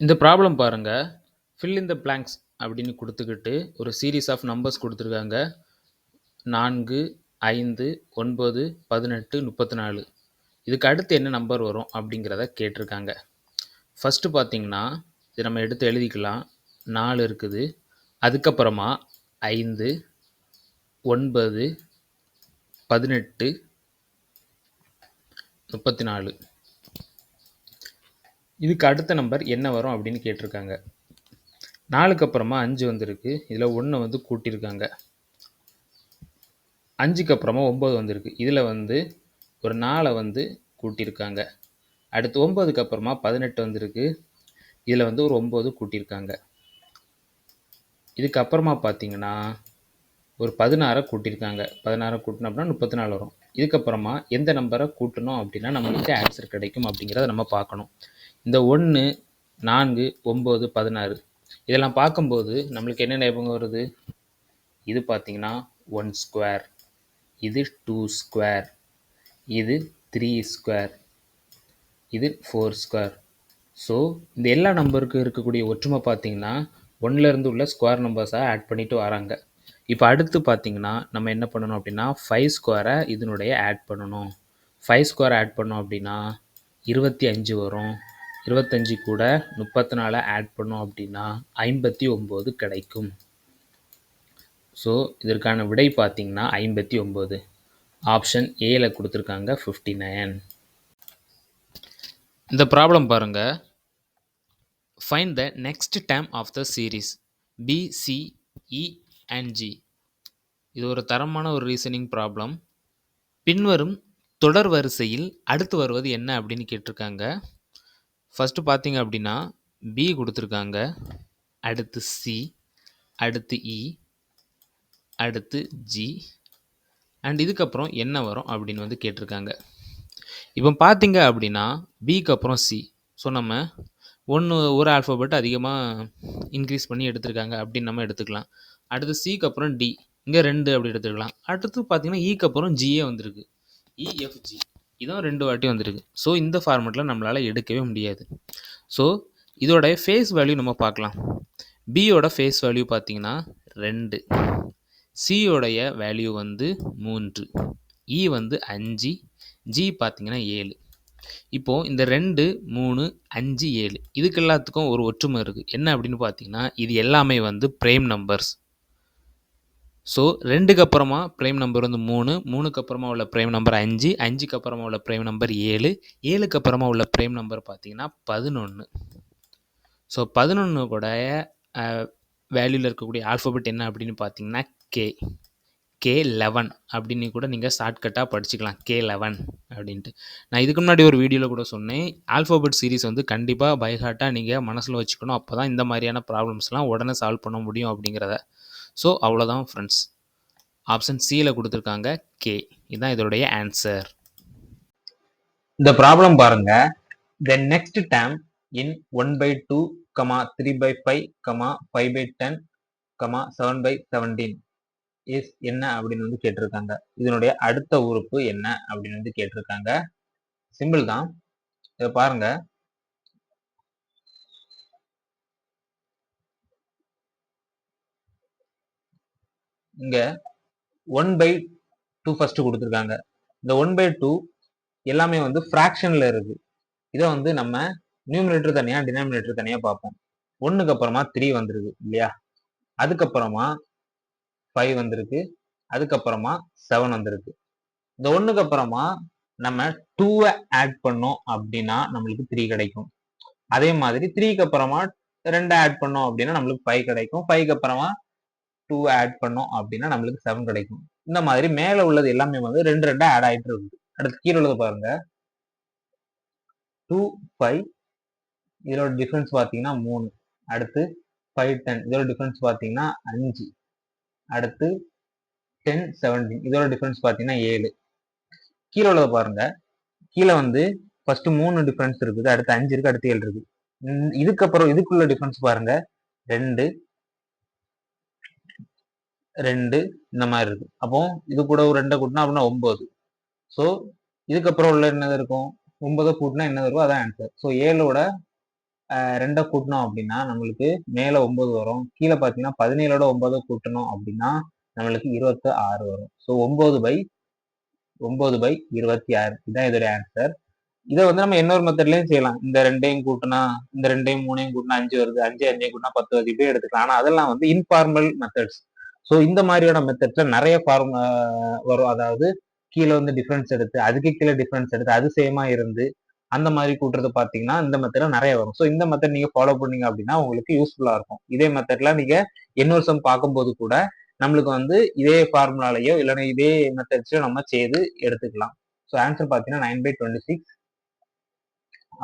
இந்த ப்ராப்ளம் பாருங்க. Fill in the blanks அப்படின்னு குடுத்துக்கிட்டு, ஒரு சீரிஸ் ஆஃப் நம்பர்ஸ் குடுத்துருக்காங்க. 4, 5, 9, 18, 34. இதுக்கு அடுத்து என்ன நம்பர் வரும் அப்படிங்கிறத கேட்டிருக்காங்க. ஃபர்ஸ்ட்டு பார்த்தீங்கன்னா, இத நம்ம எடுத்து எழுதிக்கலாம். 4 இருக்குது. அதுக்கப்புறமா 5, 9, 18, 34. இதுக்கு அடுத்த நம்பர் என்ன வரும் அப்படின்னு கேட்டிருக்காங்க. 4க்கு அப்புறமா 5 வந்திருக்கு. இதில் 1 வந்து கூட்டியிருக்காங்க. 5க்கு அப்புறமா 9 வந்திருக்கு. இதில் வந்து ஒரு 4 வந்து கூட்டியிருக்காங்க. அடுத்து 9க்கு அப்புறமா 18 வந்திருக்கு. இதில் வந்து ஒரு 9 கூட்டியிருக்காங்க. இதுக்கு அப்புறமா பார்த்தீங்கன்னா ஒரு 16 கூட்டியிருக்காங்க. 16 கூட்டினோம் அப்படின்னா 34 வரும். இதுக்கப்புறமா எந்த நம்பரை கூட்டணும் அப்படின்னா நம்மளுக்கு ஆன்சர் கிடைக்கும் அப்படிங்கிறத நம்ம பார்க்கணும். இந்த 1, 4, 9, 16 இதெல்லாம் பார்க்கும்போது நம்மளுக்கு என்ன ஞாபகம் வருது? இது பார்த்தீங்கன்னா 1 ஸ்கொயர், இது 2 ஸ்கொயர், இது 3 ஸ்கொயர், இது 4 ஸ்கொயர். ஸோ இந்த எல்லா நம்பருக்கு இருக்கக்கூடிய ஒற்றுமை பார்த்தீங்கன்னா 1லேருந்து உள்ள ஸ்கொயர் நம்பர்ஸாக ஆட் பண்ணிட்டு வராங்க. இப்போ அடுத்து பார்த்தீங்கன்னா நம்ம என்ன பண்ணணும் அப்படின்னா 5 ஸ்கொயரை இதனுடைய ஆட் பண்ணணும். 5 ஸ்கொயர் ஆட் பண்ணோம் அப்படின்னா 25 வரும். 25 கூட 34 ஆட் பண்ணோம் அப்படின்னா 59 கிடைக்கும். ஸோ இதற்கான விடை பார்த்தீங்கன்னா 59. ஆப்ஷன் ஏல கொடுத்துருக்காங்க 59. இந்த ப்ராப்ளம் பாருங்க. Find the next term of the series B, C, E and G. இது ஒரு தரமான ஒரு ரீசனிங் ப்ராப்ளம். பின்வரும் தொடர் வரிசையில் அடுத்து வருவது என்ன அப்படின்னு கேட்டிருக்காங்க. ஃபஸ்ட்டு பார்த்தீங்க அப்படின்னா பி கொடுத்துருக்காங்க, அடுத்து சி, அடுத்து இ, அடுத்து ஜி அண்ட் இதுக்கப்புறம் என்ன வரும் அப்படின்னு வந்து கேட்டிருக்காங்க. இப்போ பார்த்தீங்க அப்படின்னா பிக்கு அப்புறம் சி. ஸோ நம்ம ஒரு ஆல்ஃபபெட் அதிகமாக இன்க்ரீஸ் பண்ணி எடுத்திருக்காங்க அப்படின்னு நம்ம எடுத்துக்கலாம். அடுத்து சிக்கு அப்புறம் டி, இங்கே 2 அப்படி எடுத்துக்கலாம். அடுத்து பார்த்தீங்கன்னா ஈக்கு அப்புறம் ஜியே வந்திருக்கு. இஎஃப்ஜி இதான் 2 வாட்டி வந்திருக்கு. ஸோ இந்த ஃபார்மெட்டில் நம்மளால் எடுக்கவே முடியாது. ஸோ இதோட ஃபேஸ் வேல்யூ நம்ம பார்க்கலாம். பியோட ஃபேஸ் வேல்யூ பார்த்தீங்கன்னா 2, சியோடைய வேல்யூ வந்து 3, இ வந்து 5, ஜி பார்த்தீங்கன்னா 7. இப்போது இந்த 2, 3, 5, 7 இதுக்கு எல்லாத்துக்கும் ஒரு ஒற்றுமை இருக்குது. என்ன அப்படின்னு பார்த்தீங்கன்னா இது எல்லாமே வந்து ப்ரைம் நம்பர்ஸ். ஸோ 2க்கு அப்புறமா ப்ரைம் நம்பர் வந்து 3, 3க்கு அப்புறமா உள்ள ப்ரைம் நம்பர் 5, 5க்கு அப்புறமா உள்ள ப்ரைம் நம்பர் 7, 7க்கு அப்புறமா உள்ள ப்ரைம் நம்பர் பார்த்தீங்கன்னா 11. ஸோ 11 கூட வேல்யூவில் இருக்கக்கூடிய ஆல்ஃபபெட் என்ன அப்படின்னு பார்த்தீங்கன்னா K11 அப்படின்னு கூட நீங்கள் ஷார்ட்கட்டாக படிச்சுக்கலாம். K11 அப்படின்ட்டு நான் இதுக்கு முன்னாடி ஒரு வீடியோவில் கூட சொன்னேன். ஆல்ஃபபெட் சீரிஸ் வந்து கண்டிப்பாக பைஹார்ட்டாக நீங்கள் மனசில் வச்சுக்கணும். அப்போ தான் இந்த மாதிரியான ப்ராப்ளம்ஸ்லாம் உடனே சால்வ் பண்ண முடியும் அப்படிங்கிறத. ஸோ அவ்வளோதான் ஃப்ரெண்ட்ஸ். ஆப்ஷன் சியில் கொடுத்துருக்காங்க கே. இதுதான் இதோடைய ஆன்சர். இந்த ப்ராப்ளம் பாருங்க. the next term in 1/2, 3/5, 5/10, 7/17 is என்ன அப்படின்னு வந்து கேட்டிருக்காங்க. இதனுடைய அடுத்த உறுப்பு என்ன அப்படின்னு வந்து கேட்டிருக்காங்க. சிம்பிள் தான். இதை பாருங்க. இங்க 1/2 ஃபர்ஸ்ட் கொடுத்துருக்காங்க. இந்த 1/2 எல்லாமே வந்து ஃப்ராக்ஷன்ல இருக்கு. இதை வந்து நம்ம நியூமரேட்டர் தனியா டினாமினேட்டர் தனியா பார்ப்போம். 1க்கு அப்புறமா 3 வந்திருக்கு இல்லையா, அதுக்கப்புறமா 5 வந்திருக்கு, அதுக்கப்புறமா 7 வந்திருக்கு. இந்த 1க்கு அப்புறமா நம்ம 2 ஆட் பண்ணோம் அப்படின்னா நம்மளுக்கு 3 கிடைக்கும். அதே மாதிரி 3க்கு அப்புறமா 2 ஆட் பண்ணோம் அப்படின்னா நம்மளுக்கு 5 கிடைக்கும். 5க்கு அப்புறமா 2 ஆட் பண்ணோம் அப்படின்னா நம்மளுக்கு 7 கிடைக்கும். இந்த மாதிரி மேல உள்ளது எல்லாமே வந்து 2 ஆட் ஆயிட்டு இருக்கு. அடுத்து கீழே உள்ளது பாருங்க. 2, 5 இதோட டிஃபரன்ஸ் பார்த்தீங்கன்னா 3. அடுத்து 5, 10 இதோட டிஃபரன்ஸ் பார்த்தீங்கன்னா 5. அடுத்து 10, 17 இதோட டிஃபரன்ஸ் பார்த்தீங்கன்னா 7. கீழே உள்ளதை பாருங்க. கீழே வந்து ஃபர்ஸ்ட் 3 டிஃபரன்ஸ் இருக்குது, அடுத்து 5 இருக்கு, அடுத்து 7 இருக்கு. இதுக்கப்புறம் இதுக்குள்ள டிஃபரன்ஸ் பாருங்க 2, 2 இந்த மாதிரி இருக்கு. அப்போ இது கூட ஒரு 2 கூட்டினா அப்படின்னா 9. ஸோ இதுக்கப்புறம் உள்ள என்னது இருக்கும்? 9 கூட்டினா என்னது இருக்கும்? அதான் ஆன்சர். ஸோ 7ஓட 2 கூட்டினோம் அப்படின்னா நம்மளுக்கு மேல 9 வரும். கீழ பார்த்தீங்கன்னா 17ஓட 9 கூட்டணும் அப்படின்னா நம்மளுக்கு 26 வரும். ஸோ 9/26 இதான் இதோட ஆன்சர். இத வந்து நம்ம இன்னொரு மெத்தட்லயும் செய்யலாம். இந்த 2யும் கூட்டுனா, இந்த 2யும் 3யும் கூட்டுனா 5 வருது. 5 5 கூட்டினா 10 வருது. இப்படியே எடுத்துக்கலாம். ஆனா அதெல்லாம் வந்து இன்ஃபார்மல் மெத்தட்ஸ். ஸோ இந்த மாதிரியான மெத்தட்ஸ்ல நெறைய வரும். அதாவது கீழ வந்து டிஃபரன்ஸ் எடுத்து, அதுக்கு கீழ டிஃபரன்ஸ் எடுத்து, அது சேமா இருந்து, அந்த மாதிரி கூட்டுறது பார்த்தீங்கன்னா, இந்த மெத்தட்ல நெறைய வரும். ஸோ இந்த மெத்தட் நீங்க ஃபாலோ பண்ணீங்க அப்படின்னா, உங்களுக்கு யூஸ்ஃபுல்லா இருக்கும். இதே மெத்தட்ல நீங்க இன்னொரு சம் பார்க்கும்போது கூட, நம்மளுக்கு வந்து இதே ஃபார்முலாலயோ, இல்லன்னா இதே மெத்தட்ஸ்லயோ நம்ம செய்து எடுத்துக்கலாம். ஸோ ஆன்சர் பார்த்தீங்கன்னா 9/26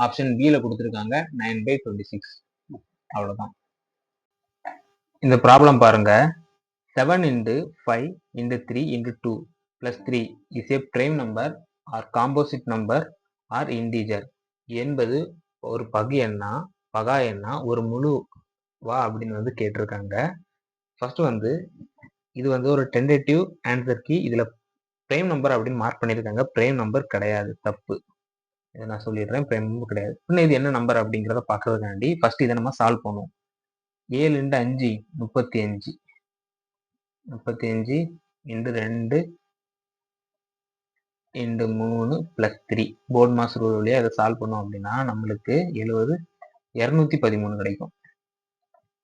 ஆப்ஷன் பில குடுத்திருக்காங்க 9/26. அவ்வளவுதான். இந்த ப்ராப்ளம் பாருங்க. 7 into 5 into 3 into 2 plus 3 is a prime number or composite number or integer என்பது ஒரு பகா எண்ணா, ஒரு முழுவா அப்படின்னு வந்து கேட்டிருக்காங்க. ஃபர்ஸ்ட் வந்து இது வந்து ஒரு டென்டேட்டிவ் ஆன்சர் கீ. இதுல பிரைம் நம்பர் அப்படின்னு மார்க் பண்ணிருக்காங்க. பிரைம் நம்பர் கிடையாது, தப்பு. இதை நான் சொல்லிடுறேன், பிரைம் நம்பர் கிடையாது. இன்னும் இது என்ன நம்பர் அப்படிங்கிறத பார்க்கறதுக்காண்டி ஃபர்ஸ்ட் இதை நம்ம சால்வ் பண்ணுவோம். 7 into 5 35. 35 into 2 into 3 plus 3 BODMAS rule வழியா இதை சால்வ் பண்ணோம் அப்படின்னா நம்மளுக்கு 70 213 கிடைக்கும்.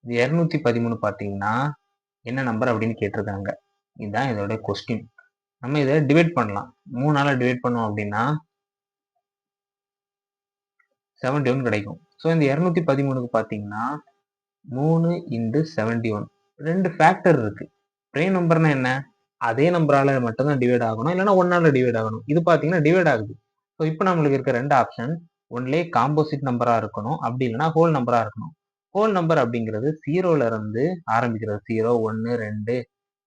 இது 213 பார்த்தீங்கன்னா என்ன நம்பர் அப்படின்னு கேட்டிருக்காங்க. இதுதான் இதோட கொஸ்டின். நம்ம இதை டிவைட் பண்ணலாம். 3ஆல டிவைட் பண்ணோம் அப்படின்னா 71 கிடைக்கும். ஸோ இந்த 213க்கு பார்த்தீங்கன்னா 3 into 71 2 ஃபேக்டர் இருக்கு. பிரைம் நம்பர்னா என்ன? அதே நம்பரால மட்டும்தான் டிவைட் ஆகணும், இல்லைன்னா 1ஆல டிவைட் ஆகணும். இது பார்த்தீங்கன்னா டிவைட் ஆகுது. ஸோ இப்போ நம்மளுக்கு இருக்க 2 ஆப்ஷன் ஒன்லே காம்போசிட் நம்பரா இருக்கணும், அப்படி இல்லைன்னா ஹோல் நம்பரா இருக்கணும். ஹோல் நம்பர் அப்படிங்கிறது 0ல இருந்து ஆரம்பிக்கிறது. 0 1 2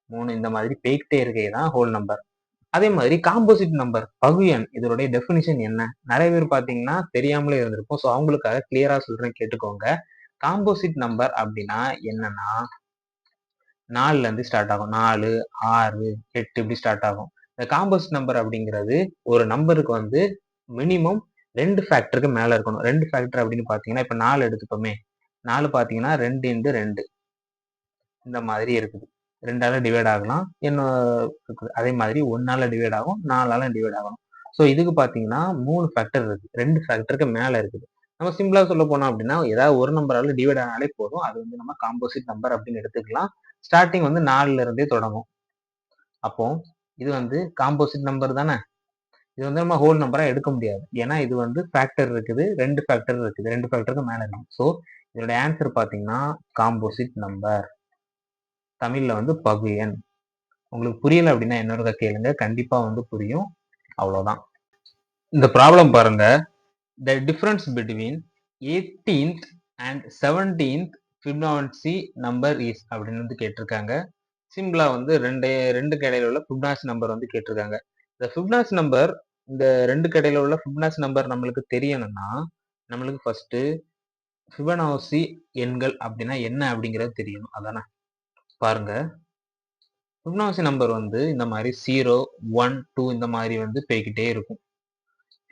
3 இந்த மாதிரி போய்கிட்டே இருக்கே தான் ஹோல் நம்பர். அதே மாதிரி காம்போசிட் நம்பர் பகு எண், இதனுடைய டெஃபினிஷன் என்ன? நிறைய பேர் பார்த்தீங்கன்னா தெரியாமலே இருந்திருக்கும். ஸோ அவங்களுக்காக கிளியரா சொல்றேன், கேட்டுக்கோங்க. காம்போசிட் நம்பர் அப்படின்னா என்னன்னா 4ல இருந்து ஸ்டார்ட் ஆகும். 4 6 8 இப்படி ஸ்டார்ட் ஆகும். இந்த காம்போசிட் நம்பர் அப்படிங்கிறது ஒரு நம்பருக்கு வந்து மினிமம் 2 ஃபேக்டருக்கு மேல இருக்கணும். 2 ஃபேக்டர் அப்படின்னு பாத்தீங்கன்னா இப்ப 4 எடுத்துப்போமே, 4 பாத்தீங்கன்னா 2 into 2 இந்த மாதிரி இருக்குது. 2ஆல டிவைட் ஆகலாம். அதே மாதிரி 1ஆல டிவைட் ஆகும், 4ஆல டிவைட் ஆகணும். ஸோ இதுக்கு பாத்தீங்கன்னா 3 ஃபேக்டர் இருக்கு. 2 ஃபேக்டருக்கு மேல இருக்குது. நம்ம சிம்பிளா சொல்ல போனோம் அப்படின்னா ஏதாவது ஒரு நம்பரால டிவைட் ஆனாலே போதும். அது வந்து நம்ம காம்போசிட் நம்பர் அப்படின்னு எடுத்துக்கலாம். ஸ்டார்டிங் வந்து 4ல இருந்தே தொடங்கும். அப்போ இது வந்து காம்போசிட் நம்பர் தானே. இது வந்து நம்ம ஹோல் நம்பரா எடுக்க முடியாது. ஏன்னா இது வந்து ஃபேக்டர் இருக்குது, 2 ஃபேக்டர் இருக்குது, 2 ஃபேக்டருக்கு மேல இருக்கு. ஸோ இதோட ஆன்சர் பாத்தீங்கன்னா காம்போசிட் நம்பர். தமிழ்ல வந்து பகு எண். உங்களுக்கு புரியல அப்படின்னா என்னோட கேளுங்க, கண்டிப்பா வந்து புரியும். அவ்வளவுதான். இந்த ப்ராப்ளம் பாருங்க. The difference between 18th and 17th Fibonacci number is அப்படின்னு வந்து கேட்டிருக்காங்க. சிம்பிளா வந்து ரெண்டுக்கு இடையில உள்ள ஃபிப்னாச்சி நம்பர் வந்து கேட்டிருக்காங்க. இந்த ஃபிப்னாச்சி நம்பர், இந்த ரெண்டுக்கு இடையில உள்ள ஃபிப்னாச்சி நம்பர் நம்மளுக்கு தெரியணும்னா நம்மளுக்கு ஃபர்ஸ்ட் ஃபிபனாசி எண்கள் அப்படின்னா என்ன அப்படிங்கிறது தெரியணும். அதானே. பாருங்க, ஃபிபனாசி நம்பர் வந்து இந்த மாதிரி 0 1 2 இந்த மாதிரி வந்து போய்கிட்டே இருக்கும்.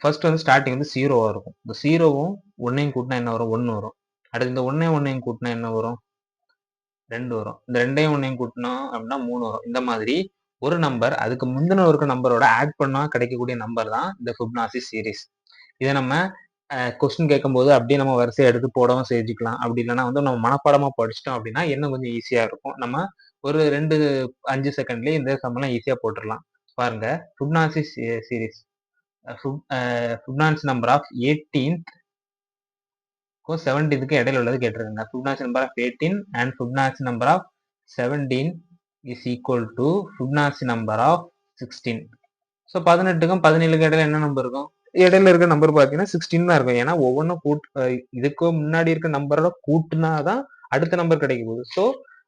ஃபர்ஸ்ட் வந்து ஸ்டார்டிங் வந்து 0வா இருக்கும். இந்த 0வும் 1ஐயும் கூட்டினா என்ன வரும்? 1 வரும். அடுத்து இந்த 1ஐயும் கூட்டினா என்ன வரும்? 2 வரும். இந்த 2ஐயும் 1ஐயும் கூட்டினோம் அப்படின்னா 3 வரும். இந்த மாதிரி ஒரு நம்பர் அதுக்கு முந்தின இருக்க நம்பரோட ஆட் பண்ணா கிடைக்கக்கூடிய நம்பர் தான் இந்த ஃபிபனாசி சீரிஸ். இதை நம்ம கொஸ்டின் கேட்கும்போது அப்படியே நம்ம வரிசையை எடுத்து போடவும் செஞ்சுக்கலாம். அப்படி இல்லைன்னா வந்து நம்ம மனப்பாடமா படிச்சிட்டோம் அப்படின்னா இன்னும் கொஞ்சம் ஈஸியா இருக்கும். நம்ம ஒரு 5 செகண்ட்லயே இந்த சம்மெல்லாம் ஈஸியா போட்டுடலாம். பாருங்க, Fibonacci series Fibonacci number of 18th 17th இடையில உள்ளது கேட்டிருக்காங்க. Fibonacci number of 18 and Fibonacci number of 17 is equal to Fibonacci number of 16. So 18க்கும் 17க்கும் இடையில என்ன நம்பர் இருக்கும்? இடையில இருக்க நம்பர் பார்த்தீங்கன்னா 16 தான் இருக்கும். ஏன்னா ஒவ்வொன்றும் இதுக்கு முன்னாடி இருக்க நம்பரோட கூட்டுனாதான் அடுத்த நம்பர் கிடைக்க போகுது. ஸோ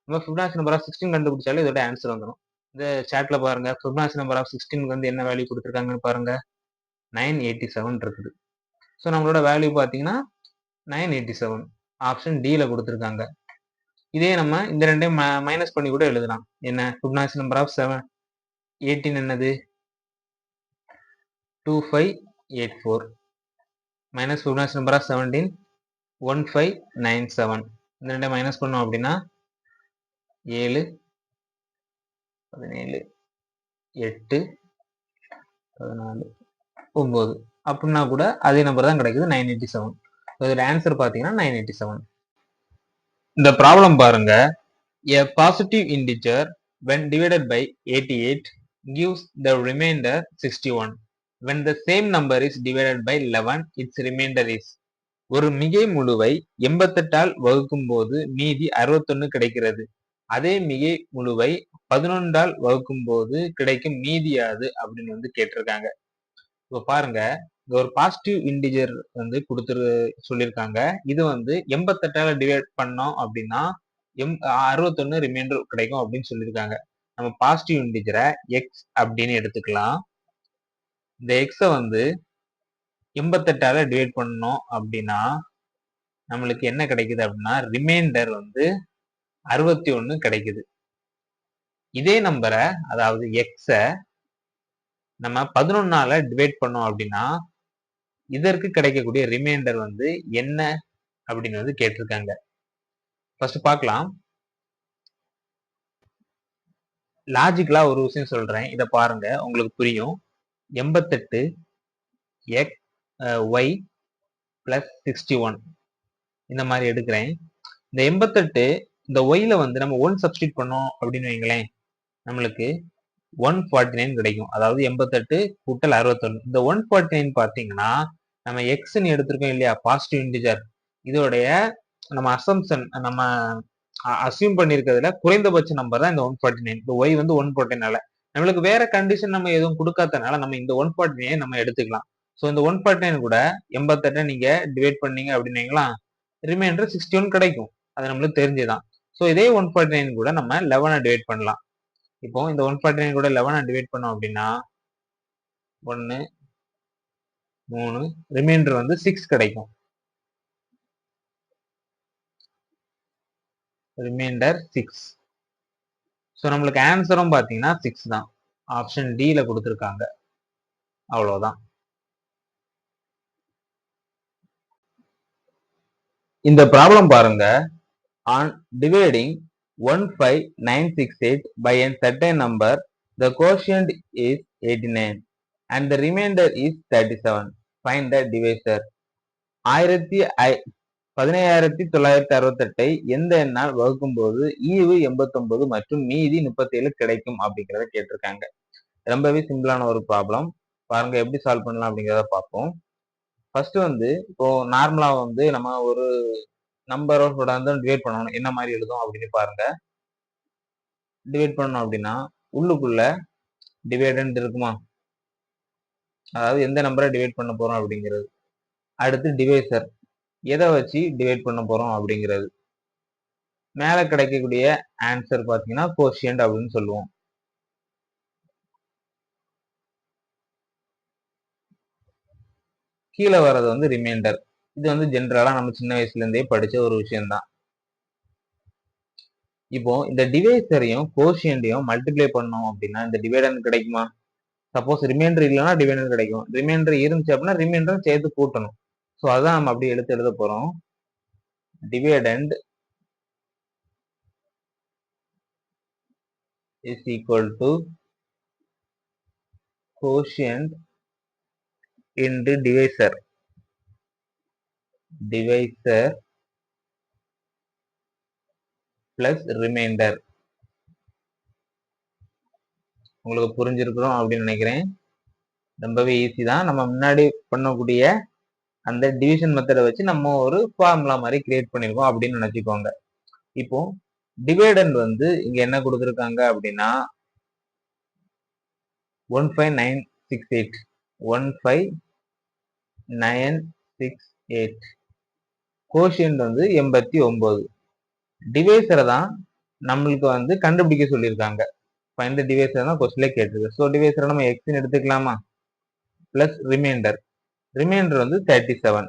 நம்ம ஃபிபனாச்சி நம்பர் ஆஃப் 16 கண்டுபிடிச்சாலே இதோட ஆன்சர் வந்துடும். இந்த சாட்ல பாருங்க, ஃபிபனாச்சி நம்பர் ஆஃப் 16 வந்து என்ன வேல்யூ கொடுத்துருக்காங்கன்னு பாருங்க, 987 இருக்குது. ஸோ நம்மளோட வேல்யூ பார்த்தீங்கன்னா 987 ஆப்ஷன் டில கொடுத்துருக்காங்க. இதே நம்ம இந்த ரெண்டையும் மைனஸ் பண்ணி கூட எழுதலாம். என்ன? ஃபிபனாச்சி நம்பர் ஆஃப் 18 என்னது? 2584 மைனஸ் ஃபிபனாச்சி நம்பர் ஆஃப் 17 1597. இந்த ரெண்டை மைனஸ் பண்ணோம் அப்படின்னா 7 17 8 14 9 அப்படின்னா கூட அதே நம்பர் தான் கிடைக்குது 987. இதோட ஆன்சர் பார்த்தீங்கன்னா 987. இந்த ப்ராப்ளம் பாருங்க. A positive integer when divided by 88 gives the remainder 61. When the same number is divided by 11, its remainder is. ஒரு மிகை முழுவை 88ஆல் வகுக்கும் போது மீதி 61 கிடைக்கிறது. அதே மிகை முழுவை 11ஆல் வகுக்கும் போது கிடைக்கும் மீதி யாது அப்படின்னு வந்து கேட்டிருக்காங்க. இப்போ பாருங்க, இங்க ஒரு பாசிட்டிவ் இன்டிஜர் வந்து சொல்லியிருக்காங்க. இது வந்து 88ஆல டிவைட் பண்ணோம் அப்படின்னா 61 ரிமைண்டர் கிடைக்கும் அப்படின்னு சொல்லியிருக்காங்க. நம்ம பாசிட்டிவ் இன்டிஜரை எக்ஸ் அப்படின்னு எடுத்துக்கலாம். இந்த எக்ஸை வந்து 88ஆல டிவைட் பண்ணோம் அப்படின்னா நம்மளுக்கு என்ன கிடைக்குது அப்படின்னா ரிமைண்டர் வந்து 61 கிடைக்குது. இதே நம்பரை, அதாவது எக்ஸ நம்ம 11ஆல டிவைட் பண்ணோம் அப்படின்னா இதற்கு கிடைக்கக்கூடிய ரிமைண்டர் வந்து என்ன அப்படின்னு வந்து கேட்டிருக்காங்க. ஃபர்ஸ்ட் பார்க்கலாம். லாஜிக்கலா ஒரு விஷயம் சொல்றேன், இத பாருங்க, உங்களுக்கு புரியும். 88 எக்ஸ் ஒய் பிளஸ் 61 இந்த மாதிரி எடுக்கிறேன். இந்த 88 இந்த ஒய்ல வந்து நம்ம 1 சப்ஸ்டிட் பண்ணோம் அப்படின்னு வைங்களேன், நம்மளுக்கு 149 கிடைக்கும். அதாவது 88 கூட்டல் 61. இந்த 149 பார்த்தீங்கன்னா நம்ம எக்ஸ்ன்னு எடுத்திருக்கோம் இல்லையா, பாசிட்டிவ் இன்டிஜர். இதோடைய நம்ம நம்ம அசியூம் பண்ணிருக்கிறதுல குறைந்தபட்ச நம்பர் தான் இந்த 149. இந்த ஒய் வந்து 149. நம்மளுக்கு வேற கண்டிஷன் நம்ம எதுவும் கொடுக்காதனால நம்ம இந்த 149 நம்ம எடுத்துக்கலாம். ஸோ இந்த 149 கூட 88 நீங்க டிவைட் பண்ணீங்க அப்படின்னீங்களா, ரிமைண்டர் 61 கிடைக்கும். அது நம்மளுக்கு தெரிஞ்சுதான். ஸோ இதே 149 கூட நம்ம 11 டிவைட் பண்ணலாம். இப்போ இந்த 149 கூட 11 டிவைட் பண்ணோம் அப்படின்னா 1 3 ரிமைண்டர் வந்து 6 கிடைக்கும். ரிமைண்டர் 6. ஸோ நம்மளுக்கு ஆன்சரும் பார்த்தீங்கன்னா 6 தான். ஆப்ஷன் டில கொடுத்துருக்காங்க. அவ்வளவுதான். இந்த ப்ராப்ளம் பாருங்க. On dividing 15968 by a certain number, the quotient is 89 and the remainder is 37. Find the divisor. 15968 எந்த எண்ணால் வகுக்கும் போது ஈவு 89 மற்றும் மீதி 37 கிடைக்கும் அப்படிங்கிறத கேட்டிருக்காங்க. ரொம்பவே சிம்பிளான ஒரு ப்ராப்ளம். பாருங்க எப்படி சால்வ் பண்ணலாம் அப்படிங்கிறத பார்ப்போம். ஃபர்ஸ்ட் வந்து இப்போ நார்மலா வந்து நம்ம ஒரு நம்பரோட வந்து டிவைட் பண்ணணும். என்ன மாதிரி எழுதும் அப்படின்னு பாருங்க. டிவைட் பண்ணோம் அப்படின்னா உள்ளுக்குள்ள டிவைடண்ட் இருக்குமா, அதாவது எந்த நம்பரை டிவைட் பண்ண போறோம் அப்படிங்கிறது. அடுத்து டிவைசர், எதை வச்சு டிவைட் பண்ண போறோம் அப்படிங்கிறது. மேல கிடைக்கக்கூடிய ஆன்சர் பாத்தீங்கன்னா கோஷியன்ட் அப்படின்னு சொல்லுவோம். கீழே வர்றது வந்து ரிமைண்டர். இது வந்து ஜென்ரலா நம்ம சின்ன வயசுல இருந்தே படிச்ச ஒரு விஷயம்தான். இப்போ இந்த டிவைசரையும் கோஷியன்டையும் மல்டிப்ளை பண்ணோம் அப்படின்னா இந்த டிவைடண்ட் கிடைக்குமா? சப்போஸ் ரிமைண்டர் இல்லைன்னா டிவைடண்ட் கிடைக்கும். ரிமைண்டர் இருந்துச்சு அப்படின்னா ரிமைண்டர் சேர்த்து கூட்டணும். ஸோ அதான் நம்ம அப்படி எழுத போறோம். Dividend is equal to quotient into divisor plus remainder. உங்களுக்கு புரிஞ்சிருக்கிறோம் அப்படின்னு நினைக்கிறேன். ரொம்பவே ஈஸி தான். நம்ம முன்னாடி பண்ணக்கூடிய அந்த டிவிஷன் மெத்தடை வச்சு நம்ம ஒரு ஃபார்முலா மாதிரி கிரியேட் பண்ணிருக்கோம் அப்படின்னு நினைச்சுக்கோங்க. இப்போ டிவைடண்ட் வந்து இங்க என்ன கொடுத்துருக்காங்க அப்படின்னா 15968 15968. கோஷியன்ட் வந்து 89. டிவைசரை தான் நம்மளுக்கு வந்து கண்டுபிடிக்க சொல்லியிருக்காங்க. ஃபைண்ட் தி டிவைசர் தான் கொஸ்டின்ல கேட்டிருக்கு. ஸோ டிவைசரை நம்ம எக்ஸ்ன்னு எடுத்துக்கலாமா, பிளஸ் ரிமைண்டர். ரிமைண்டர் வந்து 37.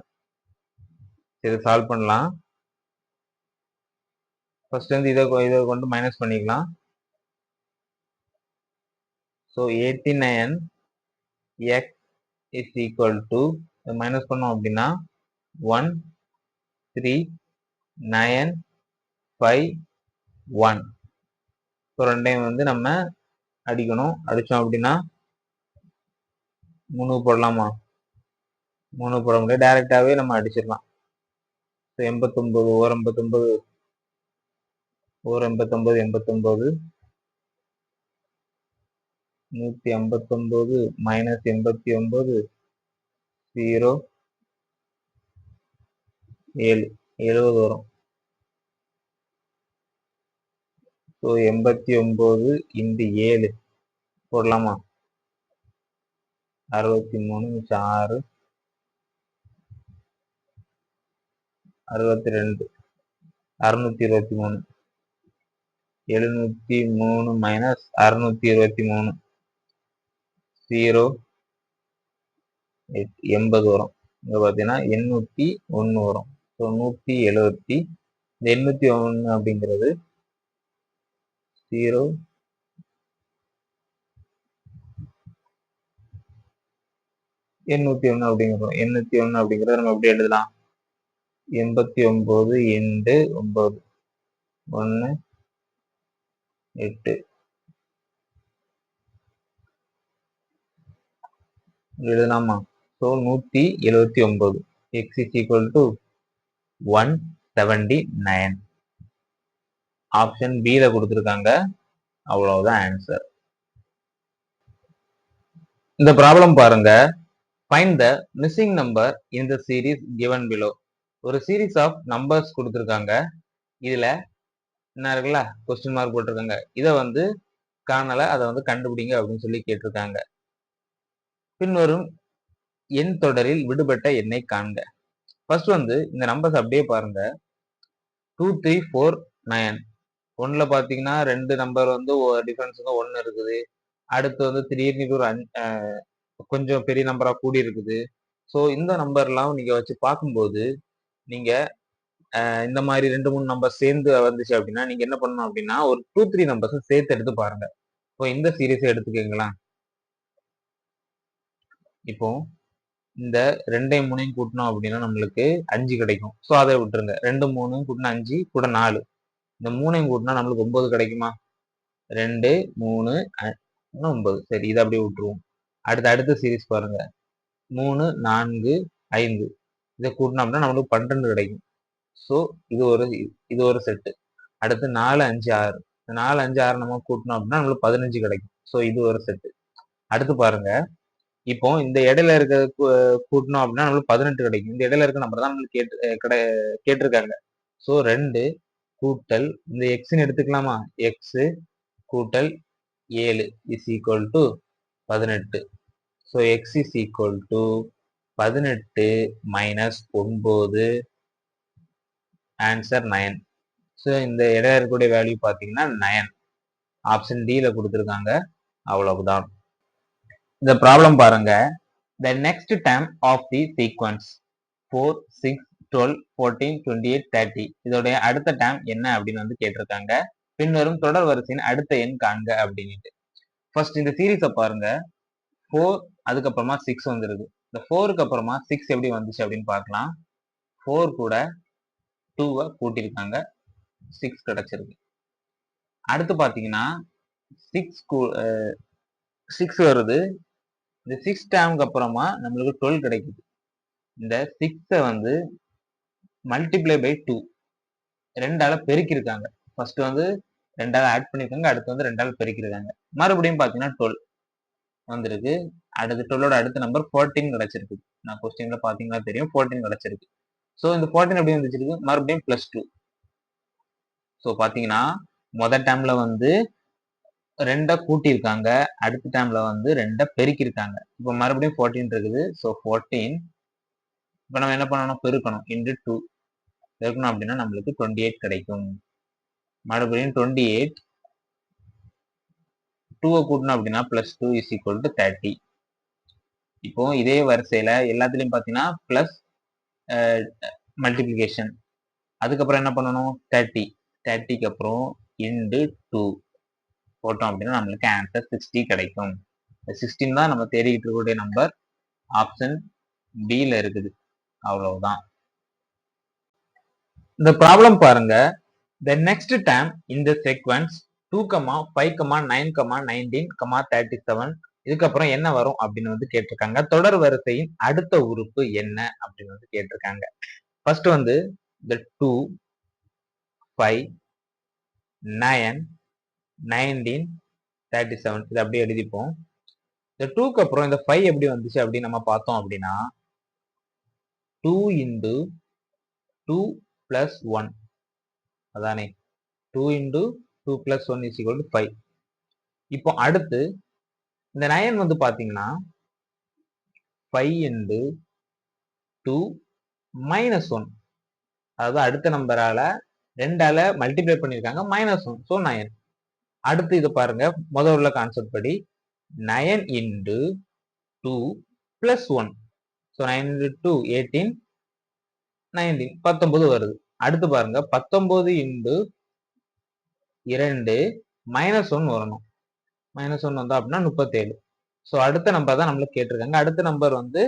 இதை சால்வ் பண்ணலாம். ஃபர்ஸ்ட் வந்து இதை கொண்டு மைனஸ் பண்ணிக்கலாம். So 89x is equal to minus பண்ணோம் அப்படின்னா 1 3 9 5 1. ஸோ ரெண்டையும் வந்து நம்ம அடிக்கணும். அடிச்சோம் அப்படின்னா 3 போடலாமா? 3 போட முடியாது, டைரக்டாவே நம்ம அடிச்சிடலாம். 89 ஓர் 89 ஓர் 89 89 159 மைனஸ் 89 0 7 70 வரும். ஸோ 89 இன்டு 7 போடலாமா? 63 மிச்சம் 6 62 623 703 மைனஸ் 623 0 80 வரும். இங்க பாத்தீங்கன்னா 801 வரும். ஸோ 170 இந்த 801 அப்படிங்கிறது 0 801 அப்படிங்கிறோம். 801 அப்படிங்கிறத நம்ம எப்படி எழுதலாம்? 89 இன்டு 9 1 8 எழுதலாமா? So 179 x is equal to 179. Option B ல கொடுத்துருக்காங்க. அவ்வளவுதான் ஆன்சர். இந்த ப்ராப்ளம் பாருங்க. Find the missing number in the series given below. ஒரு சீரீஸ் ஆஃப் நம்பர்ஸ் கொடுத்துருக்காங்க. இதுல என்ன இருக்குல்ல, கொஸ்டின் மார்க் போட்டிருக்காங்க. இதை வந்து காணல, அதை வந்து கண்டுபிடிங்க அப்படின்னு சொல்லி கேட்டிருக்காங்க. பின்வரும் எண் தொடரில் விடுபட்ட எண்ணை காண்க. ஃபர்ஸ்ட் வந்து இந்த நம்பர்ஸ் அப்படியே பாருங்க. 2 3 4 9. ஒன்னுல பாத்தீங்கன்னா 2 நம்பர் வந்து டிஃபரன்ஸுங்க 1 இருக்குது. அடுத்து வந்து திடீர்னு ஒரு கொஞ்சம் பெரிய நம்பரா கூடி இருக்குது. ஸோ இந்த நம்பர்லாம் நீங்க வச்சு பார்க்கும்போது நீங்க இந்த மாதிரி 2 3 நம்பர் சேர்ந்து வந்துச்சு அப்படின்னா நீங்க என்ன பண்ணணும் அப்படின்னா ஒரு 2 3 நம்பர்ஸ் சேர்த்து எடுத்து பாருங்க. இப்போ இந்த சீரீஸை எடுத்துக்கீங்களா? இப்போ இந்த 2 3 கூட்டணும் அப்படின்னா நம்மளுக்கு 5 கிடைக்கும். ஸோ அதை விட்டுருங்க. 2 3 கூட்டினா 5 கூட 4. இந்த 3 கூட்டினா நம்மளுக்கு 9 கிடைக்குமா? 2 3 9. சரி, இதை அப்படியே விட்டுருவோம். அடுத்த சீரீஸ் பாருங்க. 3 4 5. இதை கூட்டினோம் அப்படின்னா நம்மளுக்கு 12 கிடைக்கும். ஸோ இது ஒரு செட்டு. அடுத்து 4 5 6. 4 5 6 நம்ம கூட்டினோம் அப்படின்னா நம்மளுக்கு 15 கிடைக்கும். ஸோ இது ஒரு செட்டு. அடுத்து பாருங்க. இப்போ இந்த இடையில இருக்க கூட்டணும் அப்படின்னா நம்மளுக்கு 18 கிடைக்கும். இந்த இடையில இருக்க நம்பர் தான் நம்மளுக்கு கேட்டிருக்காங்க. ஸோ 2 கூட்டல் இந்த எக்ஸ்ன்னு எடுத்துக்கலாமா? எக்ஸ் கூட்டல் 7 is equal to 18. So X is equal to 18 minus 9. Answer 9. So இந்த இடையில இருக்கக்கூடிய வேல்யூ பார்த்தீங்கன்னா 9. ஆப்ஷன் டில கொடுத்துருக்காங்க. அவ்வளவுதான். இந்த ப்ராப்ளம் பாருங்க. The next term of the sequence 4 6 12 14 28 30. இதோடைய அடுத்த டேம் என்ன அப்படின்னு வந்து கேட்டிருக்காங்க. பின்வரும் தொடர் வரிசையின் அடுத்த எண் காண்க அப்படின்ட்டு. ஃபர்ஸ்ட் இந்த சீரீஸை பாருங்க. 4 அதுக்கப்புறமா 6 வந்துருக்கு. இந்த 4க்கு அப்புறமா 6 எப்படி வந்துச்சு அப்படின்னு பார்க்கலாம். 4 கூட 2வை கூட்டியிருக்காங்க, 6 கிடைச்சிருக்கு. அடுத்து பாத்தீங்கன்னா 6 வருது. இந்த 6 டேமுக்கு அப்புறமா நம்மளுக்கு 12 கிடைக்குது. இந்த 6 வந்து மல்டிப்ளை பை 2 2ஆல பெருக்கிருக்காங்க. ஃபர்ஸ்ட் வந்து 2ஆல ஆட் பண்ணிருக்காங்க, அடுத்து வந்து 2ஆல பெருக்கிருக்காங்க. மறுபடியும் பாத்தீங்கன்னா 12 வந்திருக்கு. அடுத்து 12ஓட அடுத்த நம்பர் 14 கிடைச்சிருக்கு. நான் கொஸ்டின்ல பாத்தீங்கன்னா தெரியும், 14 கிடைச்சிருக்கு. ஸோ இந்த 14 எப்படி வந்துச்சிருக்கு? மறுபடியும் +2. ஸோ பாத்தீங்கன்னா முதல் டேம்ல வந்து 2 கூட்டியிருக்காங்க, அடுத்த டேம்ல வந்து 2 பெருக்கிருக்காங்க. இப்போ மறுபடியும் 14 இருக்குது. ஸோ 14 இப்போ நம்ம என்ன பண்ணணும்? பெருக்கணும். இன்டு 2 பெருக்கணும் அப்படின்னா நம்மளுக்கு 28 கிடைக்கும். மறுபடியும் 28 2வை கூட்டணும் அப்படின்னா +2 இஸ் ஈக்குவல் டு 30. இப்போ இதே வரிசையில எல்லாத்துலயும் பாத்தீங்கன்னா பிளஸ் மல்டிபிளிகேஷன். அதுக்கப்புறம் என்ன பண்ணணும்? 30க்கு அப்புறம் இன்டு 2 போட்டோம் அப்படின்னா நம்மளுக்கு ஆன்சர் 60 கிடைக்கும். 16 தான் நம்ம தேடிக்கிட்டு இருக்கக்கூடிய நம்பர். ஆப்ஷன் B ல இருக்குது. அவ்வளவுதான். இந்த ப்ராப்ளம் பாருங்க. The next term in the sequence 2, 5, 9, 19, 37 இதுக்கப்புறம் என்ன வரும் அப்படின்னு வந்து கேட்டிருக்காங்க. தொடர் வரிசையின் அடுத்த உறுப்பு என்ன அப்படின்னு வந்து கேட்டிருக்காங்க. ஃபர்ஸ்ட் வந்து the 2, 5, 9, 19, 37 இது அப்படியே எழுதிப்போம். இந்த 2க்கு அப்புறம் இந்த 5 எப்படி வந்துச்சு அப்படின்னு நம்ம பார்த்தோம் அப்படின்னா 2 into 2 plus 1 அதானே 2 into 2 plus 1 is equal to 5. இப்போ அடுத்து இந்த 9 வந்து பாத்தீங்கன்னா 5 into 2 minus 1 அதாவது அடுத்த நம்பரால 2ஆல மல்டிப்ளை பண்ணிருக்காங்க -1 so 9. அடுத்து இது பாருங்க முதல்ல உள்ள கான்செப்ட் படி 9 into 2 plus 1 so 9 into 2 18 19 19 வருது. அடுத்து பாருங்க 19 into 2 minus 1 வரணும். -1 வந்தா அப்படின்னா 37. ஸோ அடுத்த நம்பர் தான் நம்மளுக்கு கேட்டிருக்காங்க. அடுத்த நம்பர் வந்து